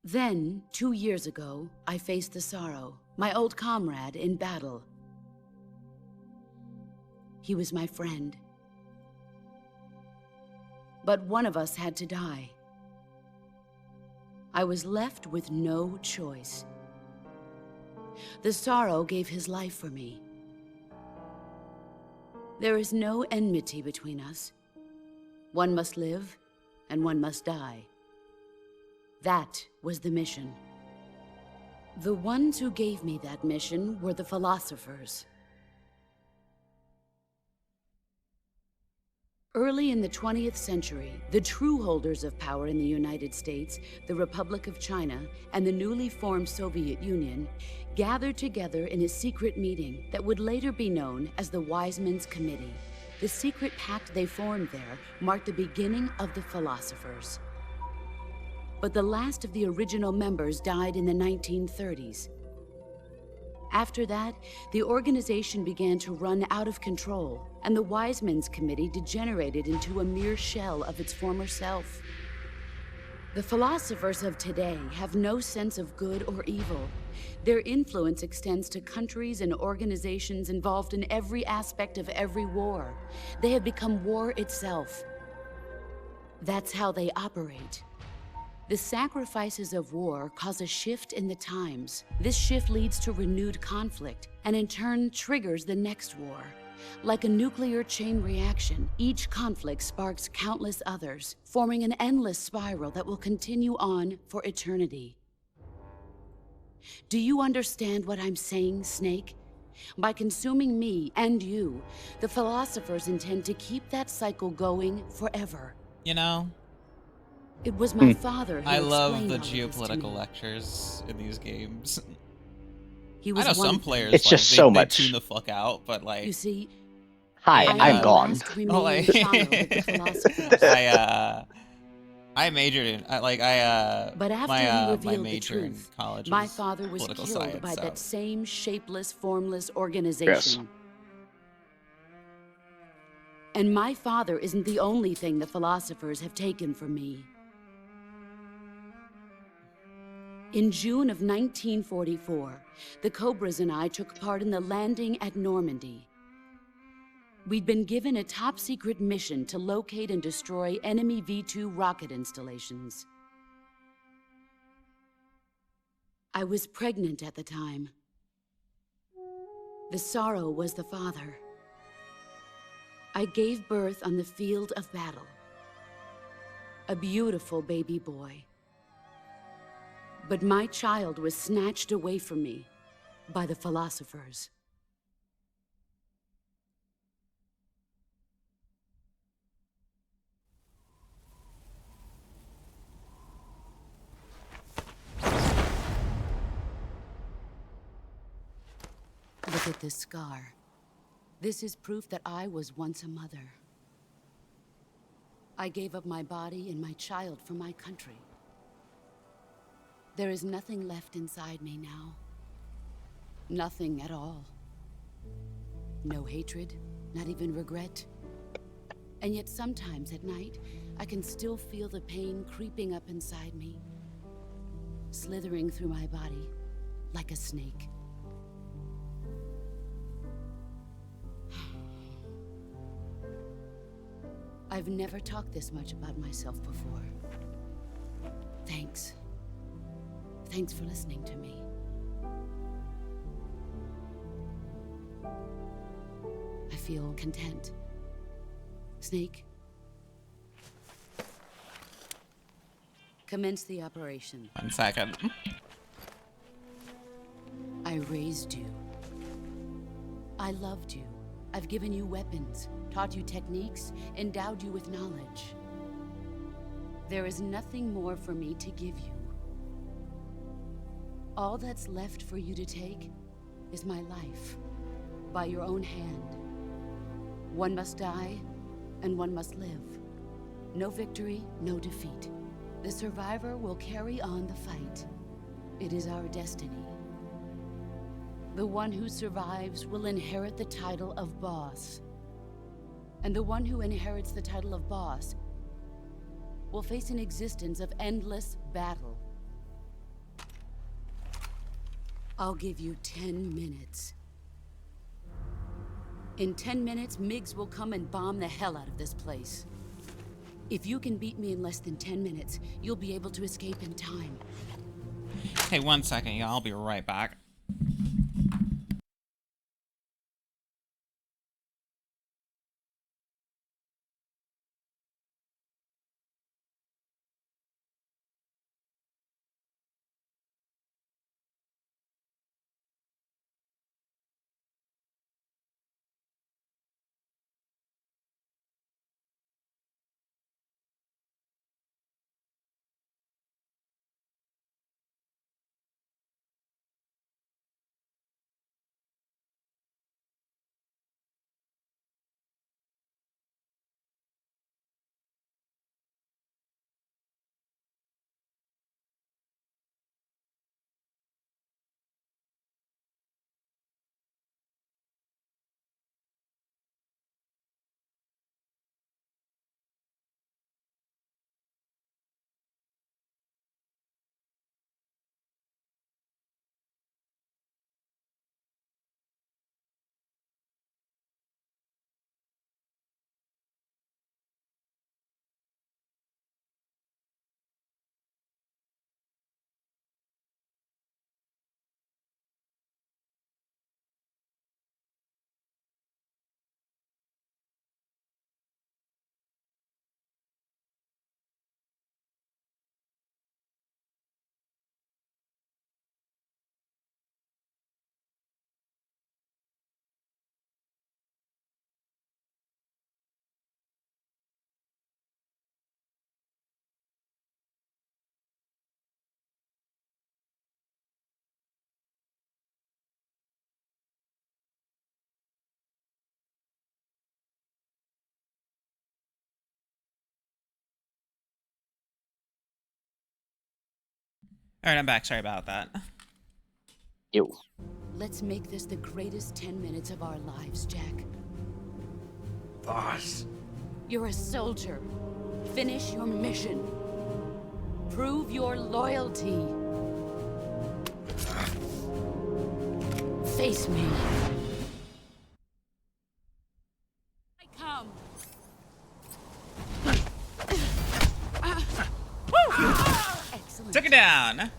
Then, 2 years ago, I faced the Sorrow, my old comrade in battle. He was my friend. But one of us had to die. I was left with no choice. The Sorrow gave his life for me. There is no enmity between us. One must live, and one must die. That was the mission. The ones who gave me that mission were the philosophers. Early in the 20th century, the true holders of power in the United States, the Republic of China, and the newly formed Soviet Union gathered together in a secret meeting that would later be known as the Wiseman's Committee. The secret pact they formed there marked the beginning of the philosophers. But the last of the original members died in the 1930s. After that, the organization began to run out of control, and the Wiseman's Committee degenerated into a mere shell of its former self. The philosophers of today have no sense of good or evil. Their influence extends to countries and organizations involved in every aspect of every war. They have become war itself. That's how they operate. The sacrifices of war cause a shift in the times. This shift leads to renewed conflict, and in turn triggers the next war. Like a nuclear chain reaction, each conflict sparks countless others, forming an endless spiral that will continue on for eternity. Do you understand what I'm saying, Snake? By consuming me and you, the philosophers intend to keep that cycle going forever. You know, it was my father who I love the explained all of this to geopolitical me. lectures in these games. He I was know one some of them. players It's like, just they, so they much. tune the fuck out, but like You see, Hi, in, I'm gone. last remaining child of the philosophers. I majored in But after my he revealed my the major in truth, college my was father was political killed science, by so. that same shapeless, formless organization. And my father isn't the only thing the philosophers have taken from me. In June of 1944, the Cobras and I took part in the landing at Normandy. We'd been given a top-secret mission to locate and destroy enemy V-2 rocket installations. I was pregnant at the time. The sorrow was the father. I gave birth on the field of battle. A beautiful baby boy. But my child was snatched away from me by the philosophers. Look at this scar. This is proof that I was once a mother. I gave up my body and my child for my country. There is nothing left inside me now. Nothing at all. No hatred, not even regret. And yet sometimes at night, I can still feel the pain creeping up inside me, slithering through my body like a snake. I've never talked this much about myself before. Thanks. Thanks for listening to me. I feel content. Snake? Commence the operation. 1 second. I raised you. I loved you. I've given you weapons, taught you techniques, endowed you with knowledge. There is nothing more for me to give you. All that's left for you to take is my life, by your own hand. One must die, and one must live. No victory, no defeat. The survivor will carry on the fight. It is our destiny. The one who survives will inherit the title of boss. And the one who inherits the title of boss will face an existence of endless battle. I'll give you 10 minutes. In 10 minutes, Miggs will come and bomb the hell out of this place. If you can beat me in less than 10 minutes, you'll be able to escape in time. Hey, 1 second, yeah, I'll be right back. All right, I'm back. Sorry about that. Ew. Let's make this the greatest 10 minutes of our lives, Jack. Boss. You're a soldier. Finish your mission. Prove your loyalty. Face me. I come. Excellent. Took it down.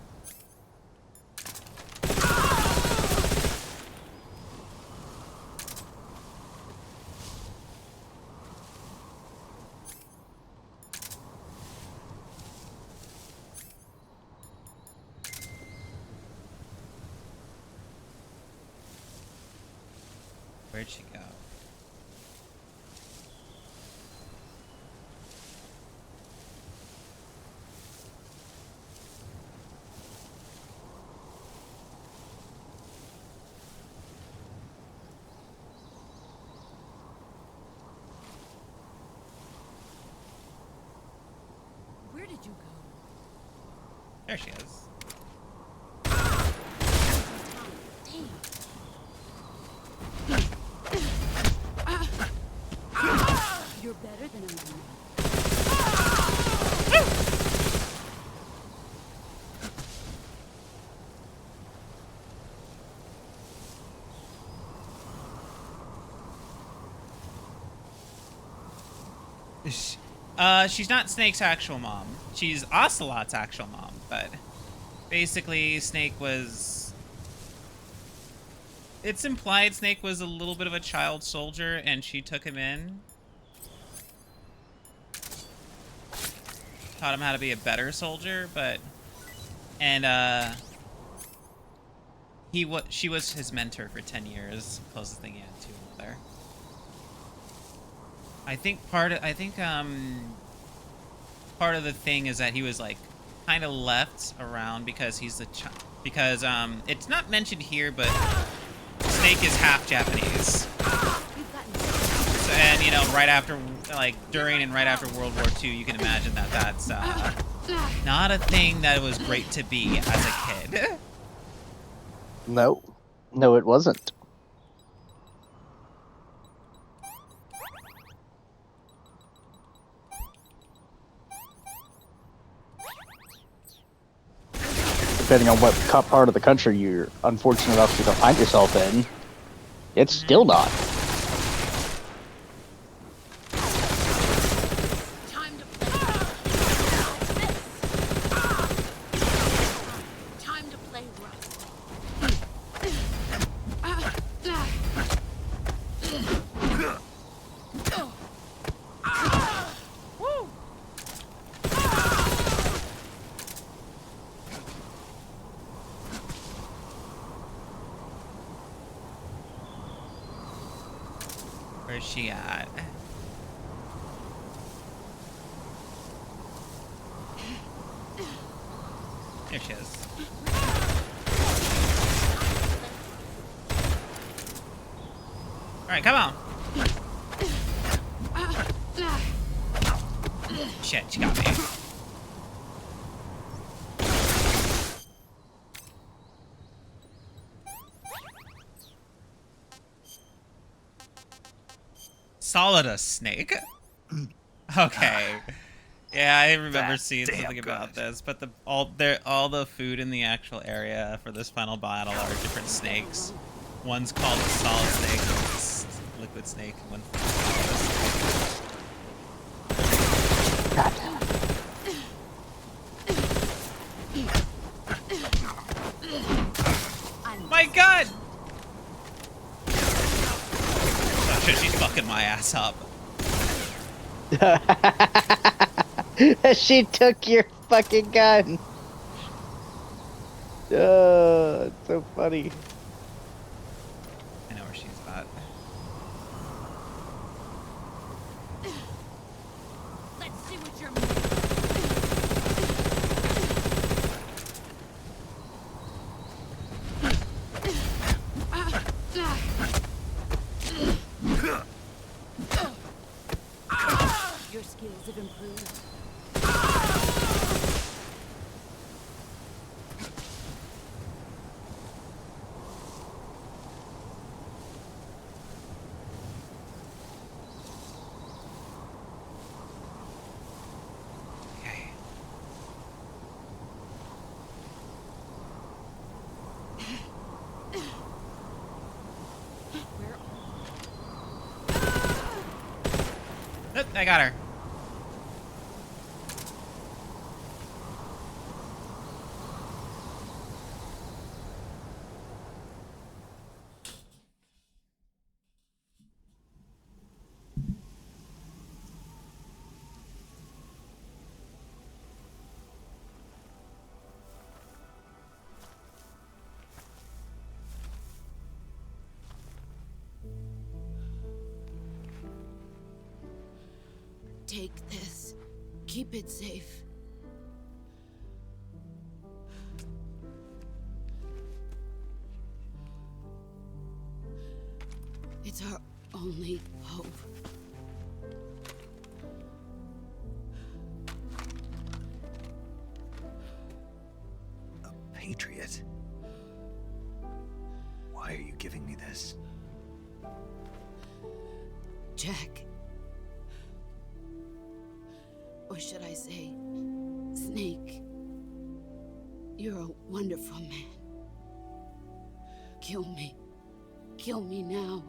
Where'd she go? Where did you go? There she is. You're better than a man. She's not Snake's actual mom. She's Ocelot's actual mom, but basically Snake was... It's implied Snake was a little bit of a child soldier and she took him in. Taught him how to be a better soldier, but... And, she was his mentor for 10 years, closest thing he had to a mother. I think part of the thing is that he was like kind of left around because he's the because it's not mentioned here, but Snake is half Japanese. So, and you know, right after, like during and right after World War II, you can imagine that that's not a thing that was great to be as a kid. No, it wasn't. Depending on what part of the country you're unfortunate enough to find yourself in, it's still not. Time to play rough. Where's she at? There she is. Alright, come on. Shit, she got me. Solidus Snake. Okay. Yeah, I remember seeing something about this, but all the food in the actual area for this final battle are different snakes. One's called a solid snake, one's liquid snake, and one's God. My God! Oh shit, she's fucking my ass up. She took your fucking gun. It's so funny. I know where she's at. Let's see what you're Your skills have improved. I got her. Take this. Keep it safe. It's our only hope. A patriot? Why are you giving me this? Jack. Or should I say, Snake? You're a wonderful man. Kill me. Kill me now.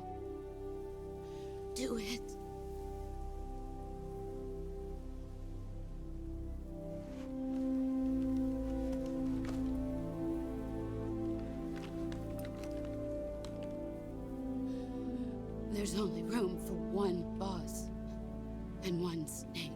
Do it. There's only room for one boss and one snake.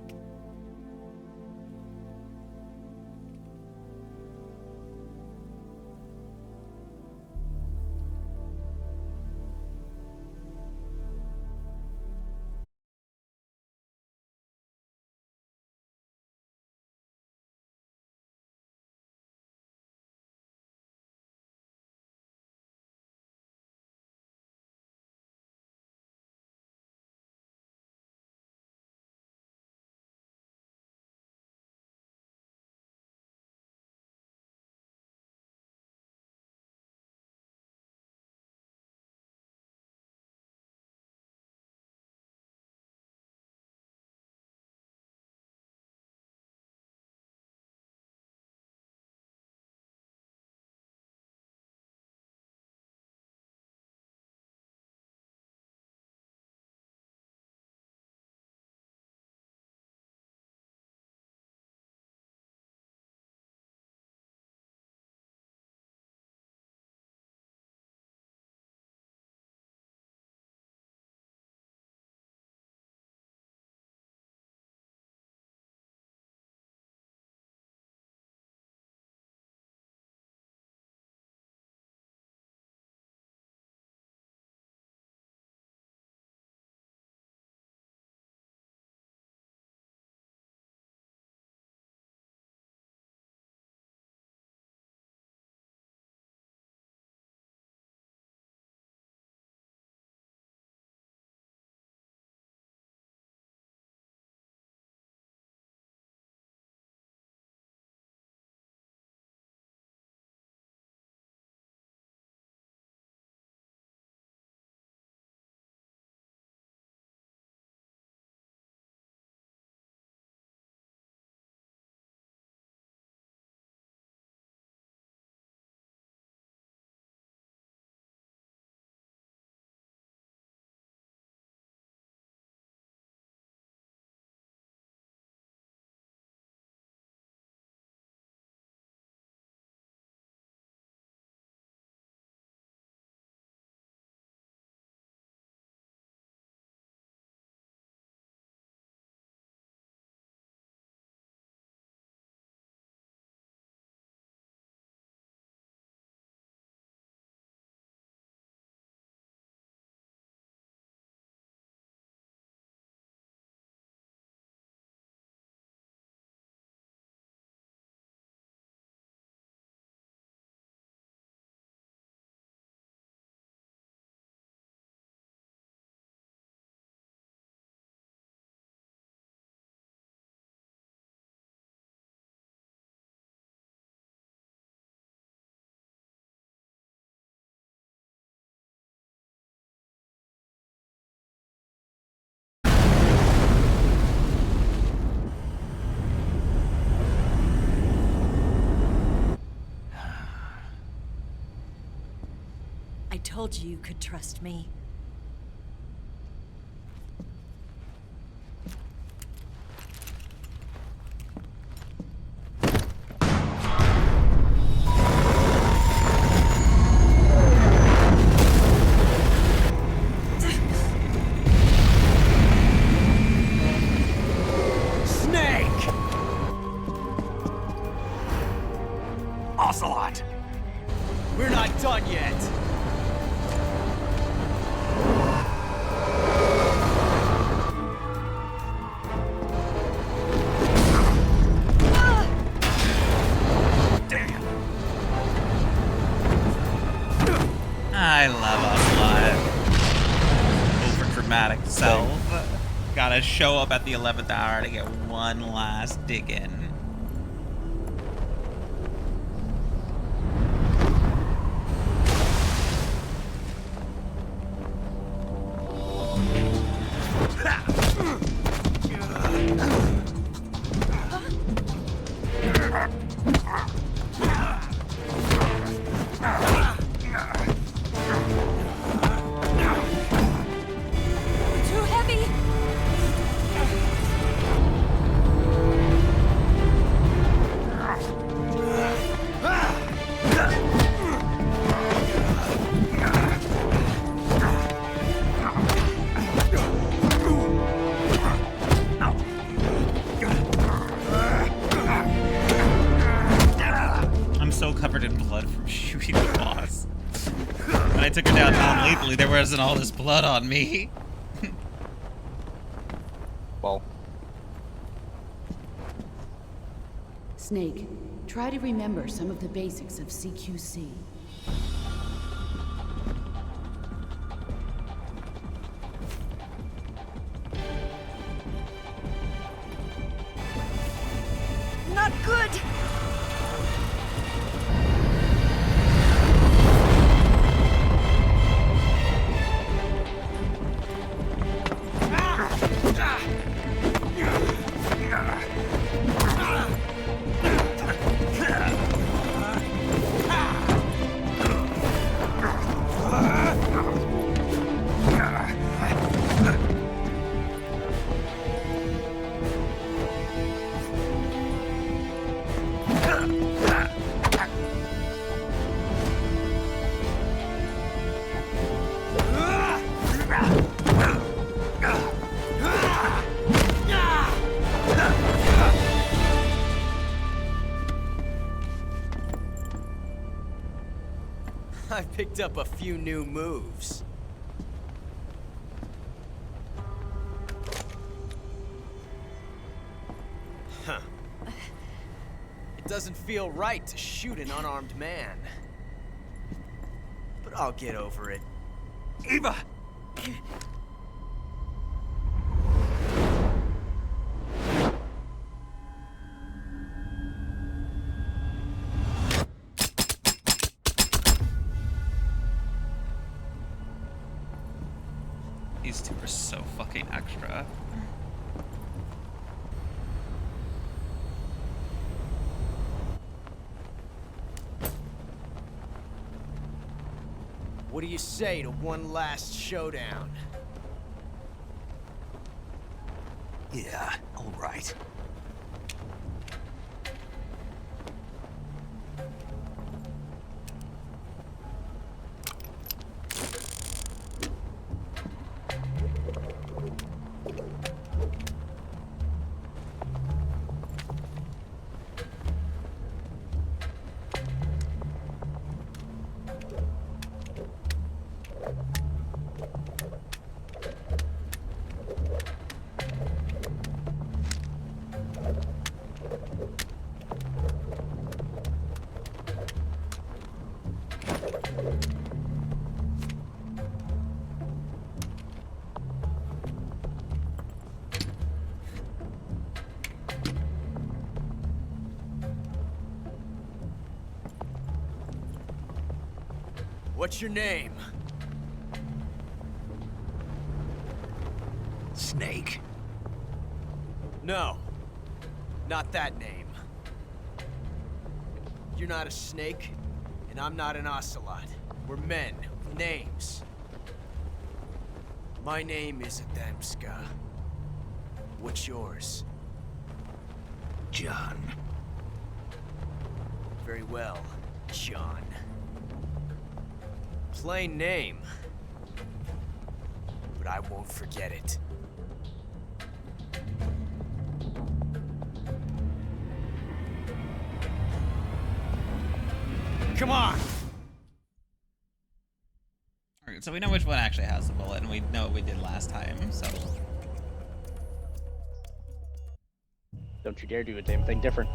I told you you could trust me. Ocelot. Over dramatic self. Gotta show up at the 11th hour to get one last dig in. Too heavy! I'm so covered in blood from shooting the boss. When I took her down non-lethally, there wasn't all this blood on me. Well. Snake, try to remember some of the basics of CQC. Not good! I picked up a few new moves. Huh. It doesn't feel right to shoot an unarmed man. But I'll get over it. Eva! These two are so fucking extra. What do you say to one last showdown? Yeah, all right. What's your name? Snake. No, not that name. You're not a snake, and I'm not an ocelot. We're men with names. My name is Adamska. What's yours? John. Very well, John. Plain name. But I won't forget it. Come on! Alright, so we know which one actually has the bullet, and we know what we did last time, so... Don't you dare do a damn thing different.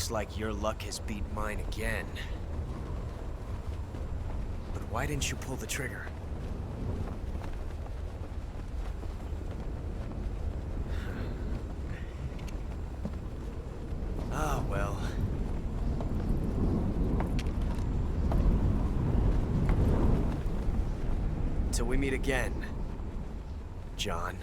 Looks like your luck has beat mine again. But why didn't you pull the trigger? Ah, well. Till we meet again, John.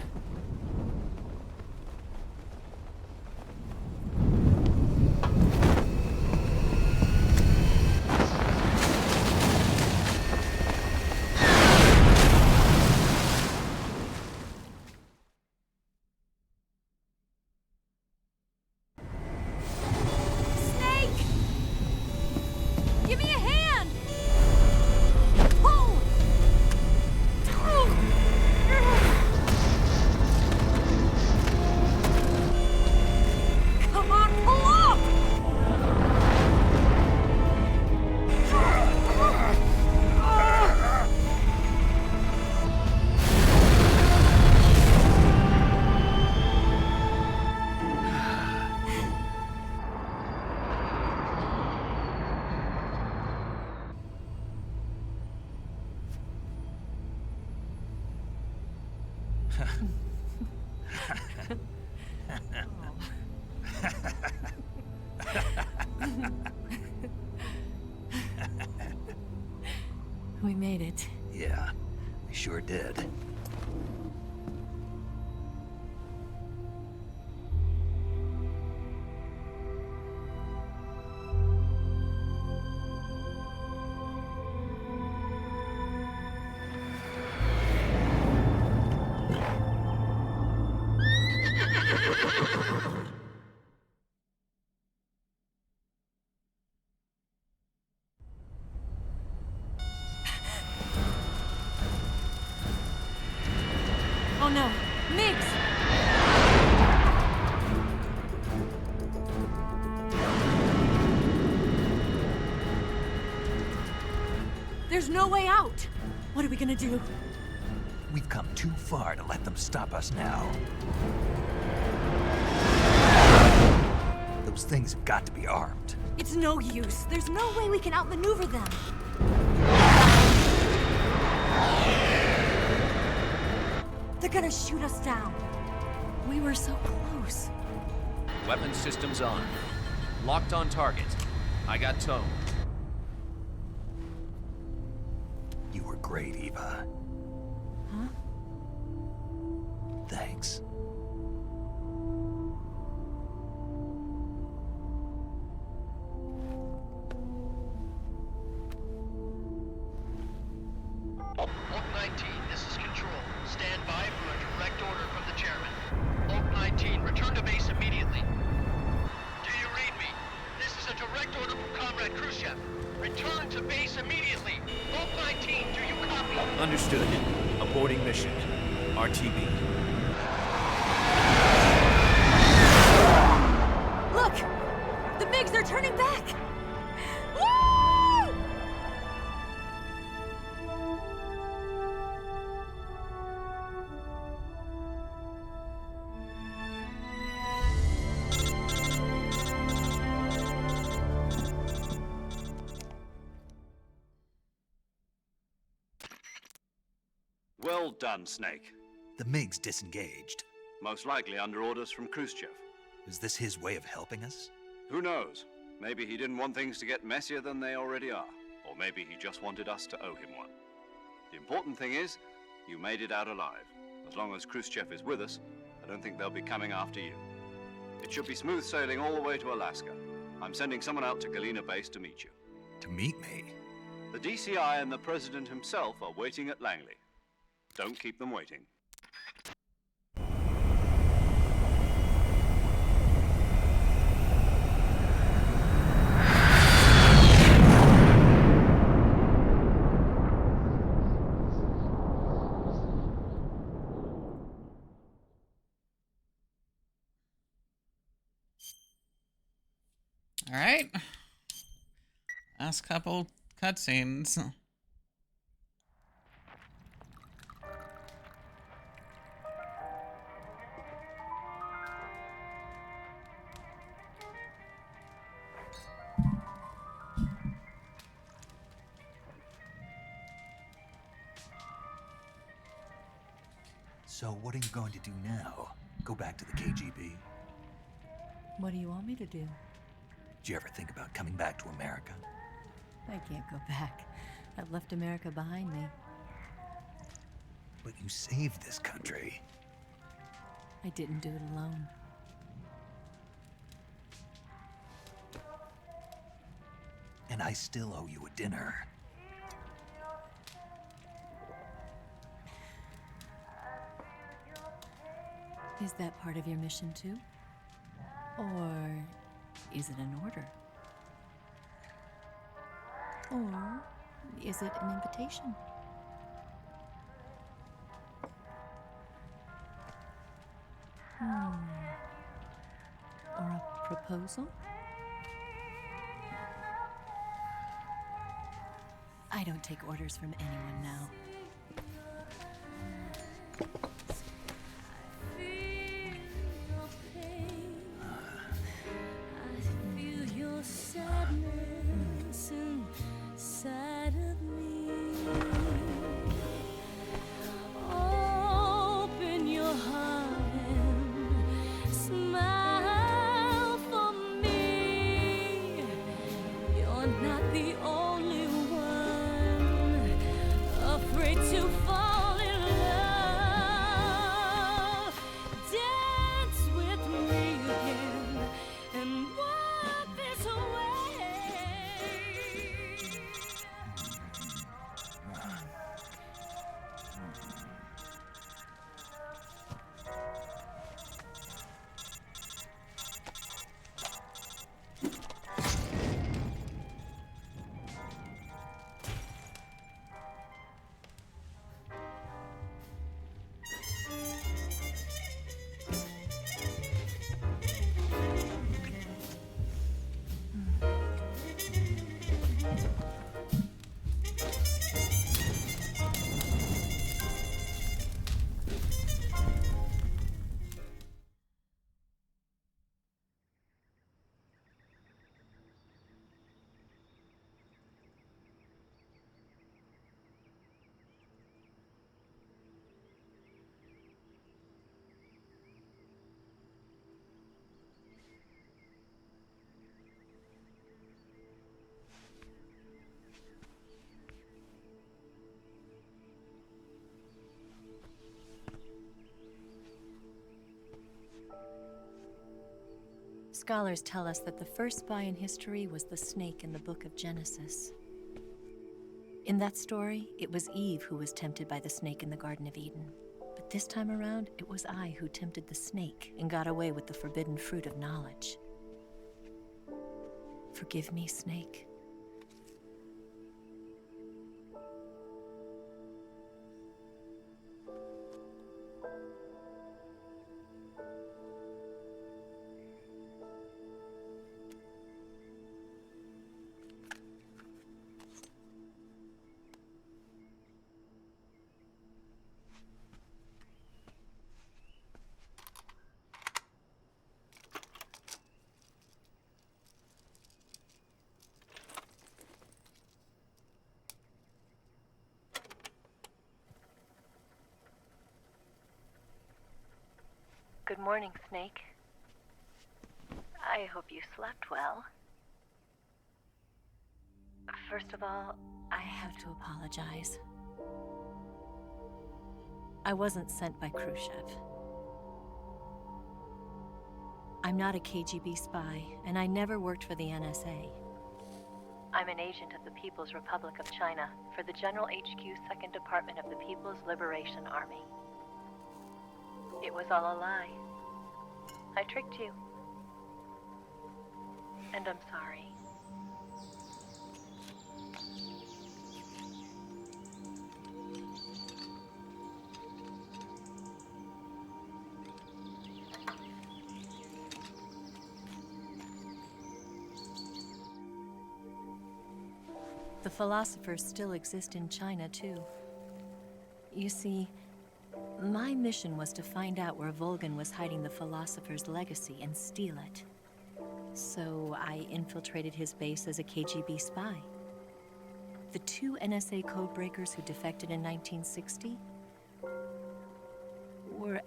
Give me a hand! Pull! Come on, pull up! We made it. Yeah, we sure did. Oh no, Mix! There's no way out! What are we gonna do? We've come too far to let them stop us now. Those things have got to be armed. It's no use. There's no way we can outmaneuver them. They're gonna shoot us down. We were so close. Weapons systems on. Locked on target. I got tone. You were great, Eva. Huh? Thanks. Oak 19, this is Control. Stand by for a direct order from the chairman. Oak 19, return to base immediately. Do you read me? This is a direct order from Comrade Khrushchev. Return to base immediately. Oak 19, do you copy? Understood. Aborting mission. RTB. Look! The MiGs are turning back! Woo! Well done, Snake. The MiGs disengaged. Most likely under orders from Khrushchev. Is this his way of helping us? Who knows? Maybe he didn't want things to get messier than they already are. Or maybe he just wanted us to owe him one. The important thing is, you made it out alive. As long as Khrushchev is with us, I don't think they'll be coming after you. It should be smooth sailing all the way to Alaska. I'm sending someone out to Galena Base to meet you. To meet me? The DCI and the President himself are waiting at Langley. Don't keep them waiting. All right. Last couple cutscenes. So what are you going to do now? Go back to the KGB? What do you want me to do? Did you ever think about coming back to America? I can't go back. I've left America behind me. But you saved this country. I didn't do it alone. And I still owe you a dinner. Is that part of your mission too? Or is it an order? Or is it an invitation? Or a proposal? I don't take orders from anyone now. Sadness inside of me. Open your heart and smile for me. You're not the only one afraid to fall in love. Dance with me again and walk this way. Scholars tell us that the first spy in history was the snake in the book of Genesis. In that story, it was Eve who was tempted by the snake in the Garden of Eden. But this time around, it was I who tempted the snake and got away with the forbidden fruit of knowledge. Forgive me, snake. Good morning, Snake. I hope you slept well. First of all, I have to apologize. I wasn't sent by Khrushchev. I'm not a KGB spy, and I never worked for the NSA. I'm an agent of the People's Republic of China for the General HQ 2nd Department of the People's Liberation Army. It was all a lie. I tricked you. And I'm sorry. The philosophers still exist in China, too. You see, my mission was to find out where Volgin was hiding the philosopher's legacy and steal it. So I infiltrated his base as a KGB spy. The 2 NSA codebreakers who defected in 1960?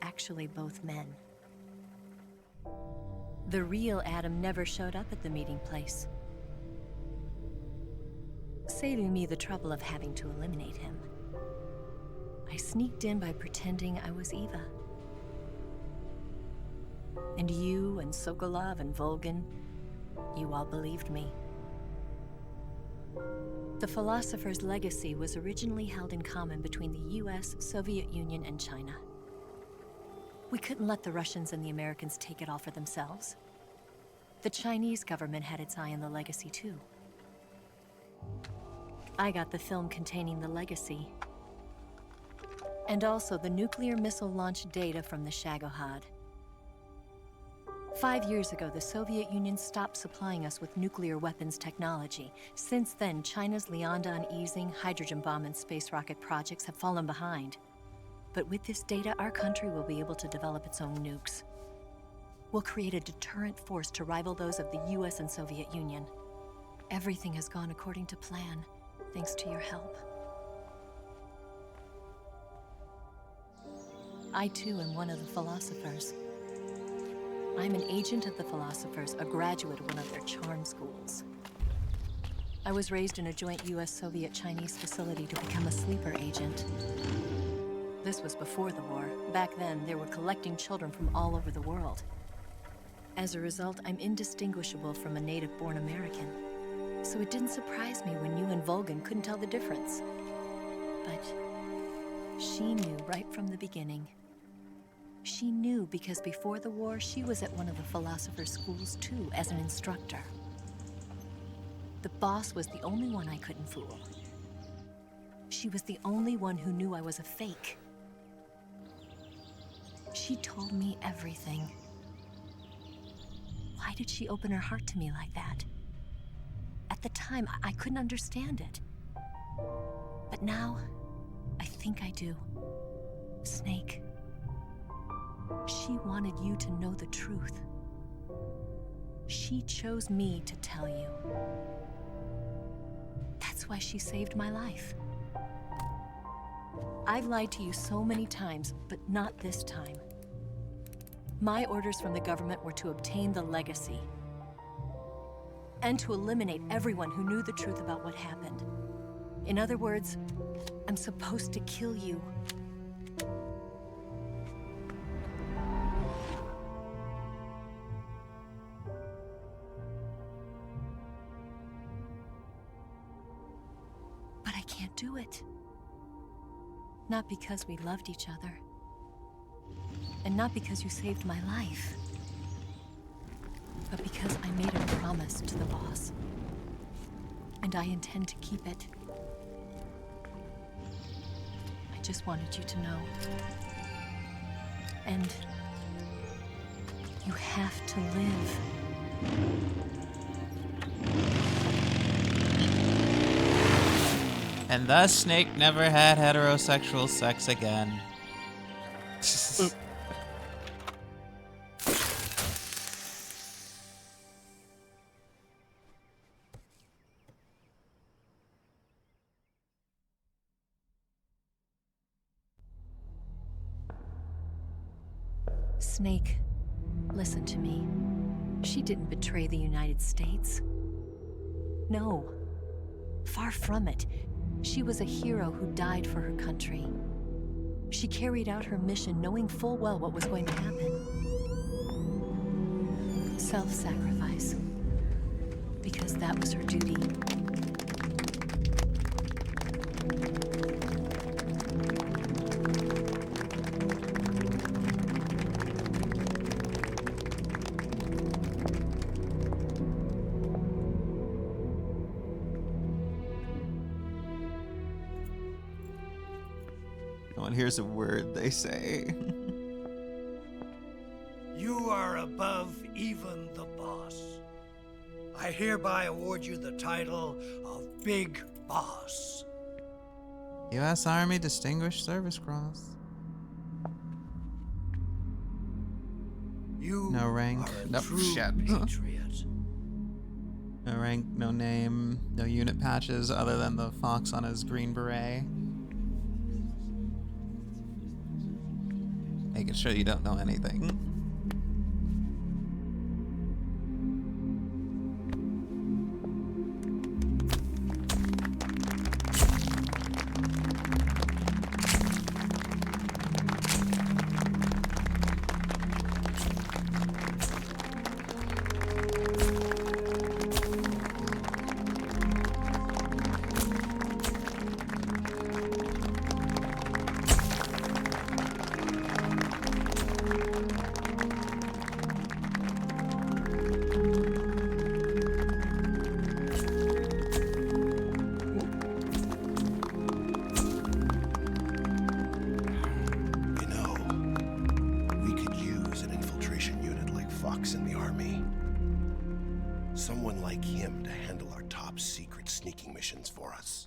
actually both men. The real Adam never showed up at the meeting place, saving me the trouble of having to eliminate him. I sneaked in by pretending I was Eva. And you and Sokolov and Volgin, you all believed me. The Philosopher's legacy was originally held in common between the US, Soviet Union, and China. We couldn't let the Russians and the Americans take it all for themselves. The Chinese government had its eye on the legacy too. I got the film containing the legacy, and also the nuclear missile launch data from the Shagohod. 5 years ago, the Soviet Union stopped supplying us with nuclear weapons technology. Since then, China's Liaodong easing, hydrogen bomb, and space rocket projects have fallen behind. But with this data, our country will be able to develop its own nukes. We'll create a deterrent force to rival those of the US and Soviet Union. Everything has gone according to plan, thanks to your help. I too am one of the Philosophers. I'm an agent of the Philosophers, a graduate of one of their charm schools. I was raised in a joint US-Soviet-Chinese facility to become a sleeper agent. This was before the war. Back then, they were collecting children from all over the world. As a result, I'm indistinguishable from a native-born American. So it didn't surprise me when you and Volgin couldn't tell the difference. But she knew right from the beginning. She knew because before the war, she was at one of the Philosopher's schools too, as an instructor. The boss was the only one I couldn't fool. She was the only one who knew I was a fake. She told me everything. Why did she open her heart to me like that? At the time, I couldn't understand it. But now, I think I do. Snake. She wanted you to know the truth. She chose me to tell you. That's why she saved my life. I've lied to you so many times, but not this time. My orders from the government were to obtain the legacy and to eliminate everyone who knew the truth about what happened. In other words, I'm supposed to kill you. But I can't do it. Not because we loved each other. And not because you saved my life. But because I made a promise to the boss. And I intend to keep it. I just wanted you to know. And you have to live. And thus Snake never had heterosexual sex again. Snake, listen to me. She didn't betray the United States. No. Far from it. She was a hero who died for her country. She carried out her mission knowing full well what was going to happen. Self-sacrifice. Because that was her duty. No one hears a word they say. You are above even the boss. I hereby award you the title of Big Boss. U.S. Army Distinguished Service Cross. You no rank. are a Nope. true Shit. patriot. No rank, no name, no unit patches other than the fox on his green beret. Making sure you don't know anything. You know, we could use an infiltration unit like Fox in the army. Someone like him to handle our top secret sneaking missions for us.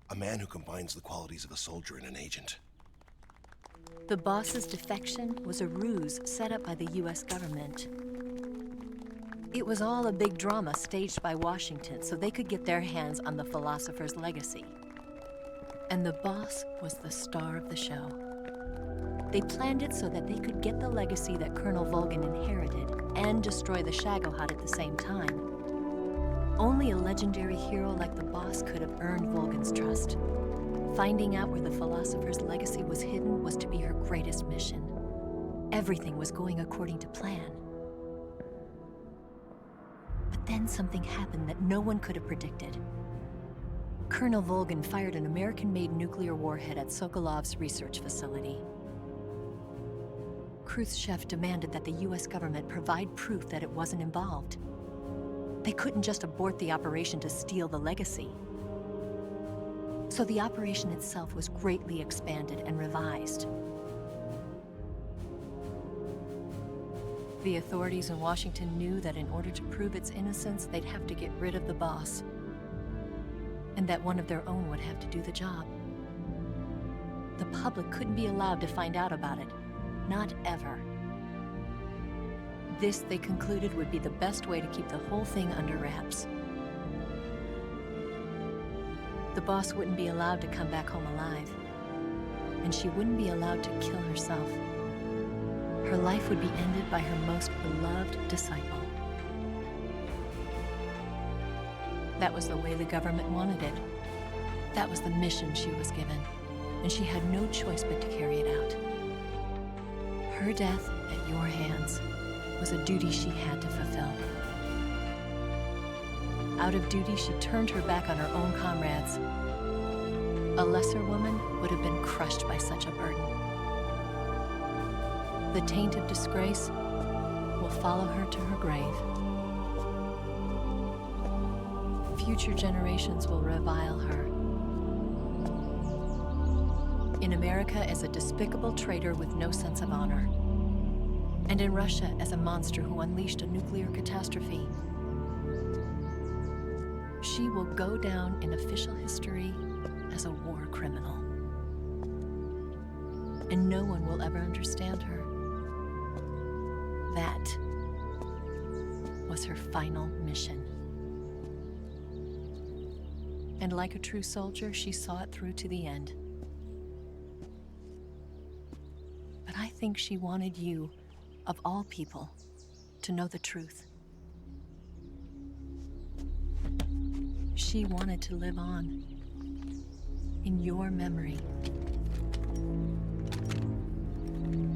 A man who combines the qualities of a soldier and an agent. The boss's defection was a ruse set up by the US government. It was all a big drama staged by Washington so they could get their hands on the philosopher's legacy. And the boss was the star of the show. They planned it so that they could get the legacy that Colonel Volgin inherited and destroy the Shagohod at the same time. Only a legendary hero like the boss could have earned Volgin's trust. Finding out where the philosopher's legacy was hidden was to be her greatest mission. Everything was going according to plan. But then something happened that no one could have predicted. Colonel Volgin fired an American-made nuclear warhead at Sokolov's research facility. Khrushchev demanded that the US government provide proof that it wasn't involved. They couldn't just abort the operation to steal the legacy. So the operation itself was greatly expanded and revised. The authorities in Washington knew that in order to prove its innocence, they'd have to get rid of the boss, and that one of their own would have to do the job. The public couldn't be allowed to find out about it. Not ever. This, they concluded, would be the best way to keep the whole thing under wraps. The boss wouldn't be allowed to come back home alive, and she wouldn't be allowed to kill herself. Her life would be ended by her most beloved disciple. That was the way the government wanted it. That was the mission she was given, and she had no choice but to carry it out. Her death at your hands was a duty she had to fulfill. Out of duty, she turned her back on her own comrades. A lesser woman would have been crushed by such a burden. The taint of disgrace will follow her to her grave. Future generations will revile her. In America as a despicable traitor with no sense of honor. And in Russia as a monster who unleashed a nuclear catastrophe. She will go down in official history as a war criminal. And no one will ever understand her. That was her final mission. And like a true soldier, she saw it through to the end. But I think she wanted you, of all people, to know the truth. She wanted to live on in your memory.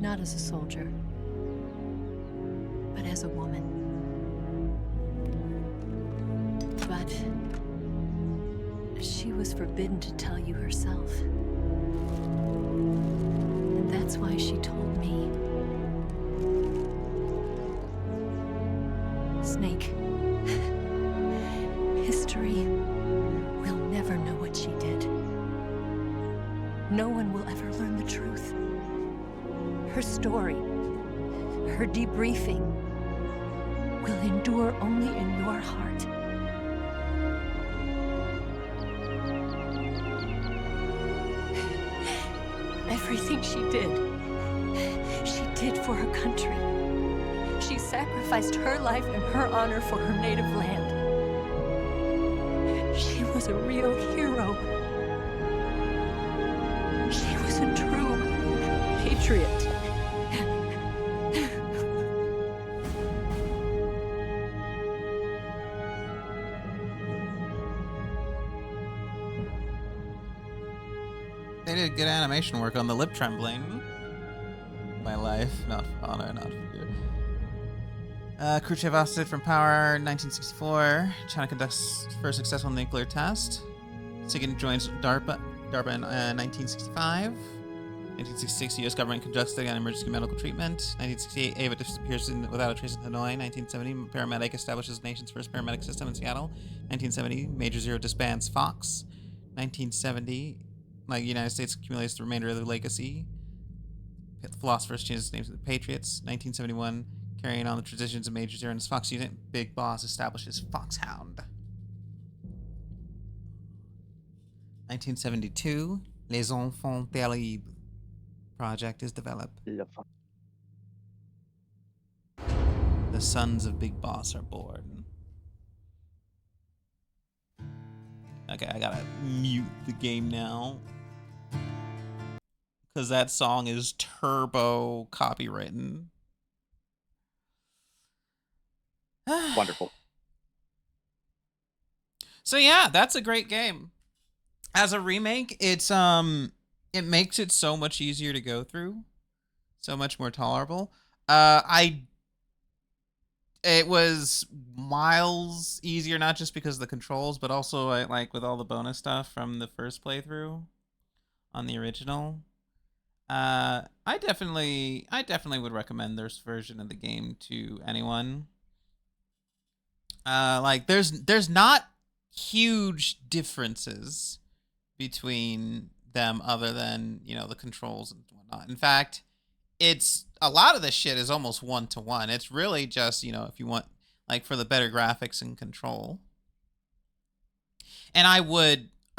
Not as a soldier, but as a woman. But she was forbidden to tell you herself. And that's why she told me. Snake, history will never know what she did. No one will ever learn the truth. Her story, her debriefing, will endure only in your heart. Everything she did for her country. She sacrificed her life and her honor for her native land. She was a real hero. She was a compatriot. They did good animation work on the lip trembling. My life, not for honor, not for fear. Khrushchev ousted from power, 1964. China conducts first successful nuclear test. SIGINT joins DARPA in 1965. 1966, U.S. government conducts an emergency medical treatment. 1968, Ava disappears without a trace in Hanoi. 1970, paramedic establishes the nation's first paramedic system in Seattle. 1970, Major Zero disbands Fox. 1970, United States accumulates the remainder of the legacy. The Philosophers changes names to the Patriots. 1971, carrying on the traditions of Major Zero and his Fox unit, Big Boss establishes Foxhound. 1972, Les Enfants Terribles project is developed. The sons of Big Boss are born. Okay, I gotta mute the game now. Because that song is turbo copywritten. Wonderful. So yeah, that's a great game. As a remake, it makes it so much easier to go through. So much more tolerable. It was miles easier, not just because of the controls, but also like with all the bonus stuff from the first playthrough on the original. I definitely would recommend this version of the game to anyone. Like there's not huge differences between them other than, the controls and whatnot. In fact, it's a lot of this shit is almost 1-to-1. It's really just, if you want like for the better graphics and control. And I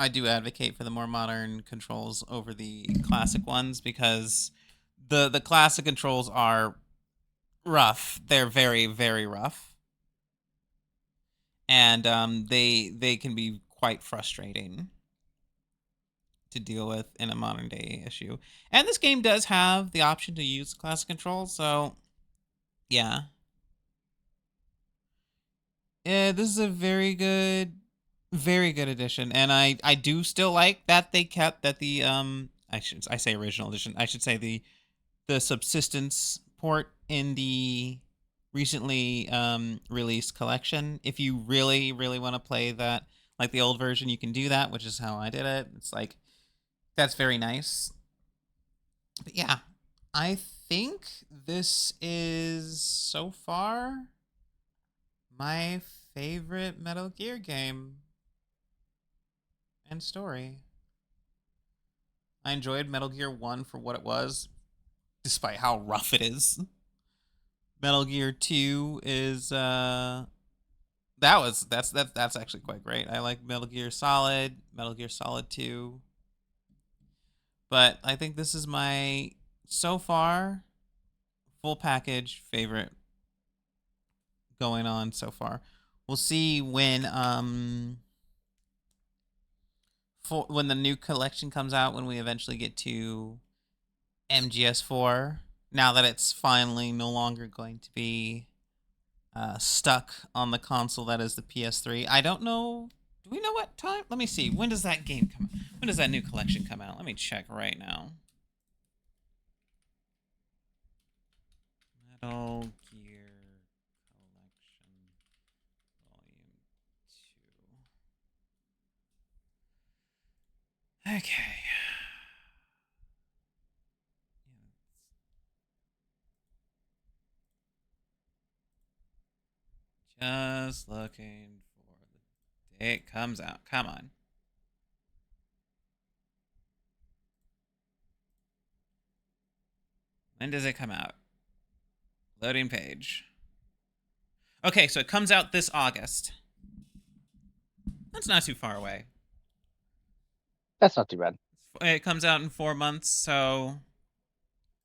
do advocate for the more modern controls over the classic ones because the classic controls are rough. They're very, very rough. And they can be quite frustrating to deal with in a modern day issue. And this game does have the option to use classic controls, so yeah. This is a very good addition, and I do still like that they kept that the I say original edition. I should say the subsistence port in the recently released collection. If you really want to play that like the old version, you can do that, which is how I did it. It's like that's very nice. But yeah, I think this is so far my favorite Metal Gear game and story. I enjoyed Metal Gear 1 for what it was, despite how rough it is. Metal Gear 2 is that's actually quite great. I like Metal Gear Solid 2. But I think this is my so far full package favorite going on so far. We'll see when the new collection comes out, when we eventually get to MGS4. Now that it's finally no longer going to be stuck on the console that is the PS3. I don't know. Do we know what time? Let me see. When does that game come out? When does that new collection come out? Let me check right now. Metal Gear Collection Volume 2. Okay. Just looking for the day it comes out. Come on. When does it come out? Loading page. Okay, so it comes out this August. That's not too far away. That's not too bad. It comes out in 4 months, so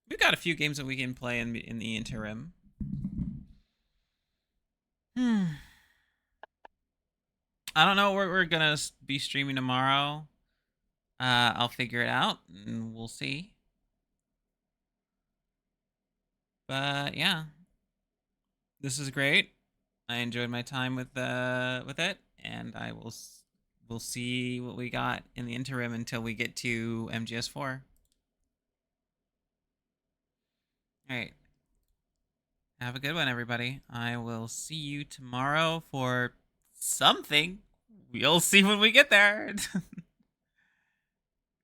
we've got a few games that we can play in the interim. I don't know what we're gonna be streaming tomorrow. I'll figure it out, and we'll see. But yeah, this is great. I enjoyed my time with it, and we'll see what we got in the interim until we get to MGS4. All right. Have a good one, everybody. I will see you tomorrow for something. We'll see when we get there. All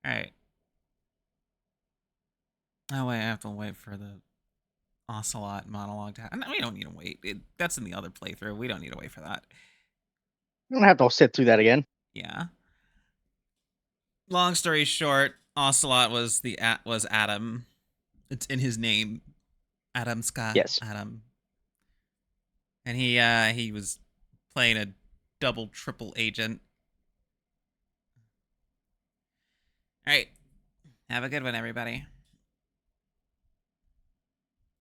right. Oh, wait, I have to wait for the Ocelot monologue to happen. No, we don't need to wait. That's in the other playthrough. We don't need to wait for that. You don't have to sit through that again. Yeah. Long story short, Ocelot was Adam. It's in his name. Adam Scott. Yes. Adam. And he was playing a double, triple agent. All right. Have a good one, everybody.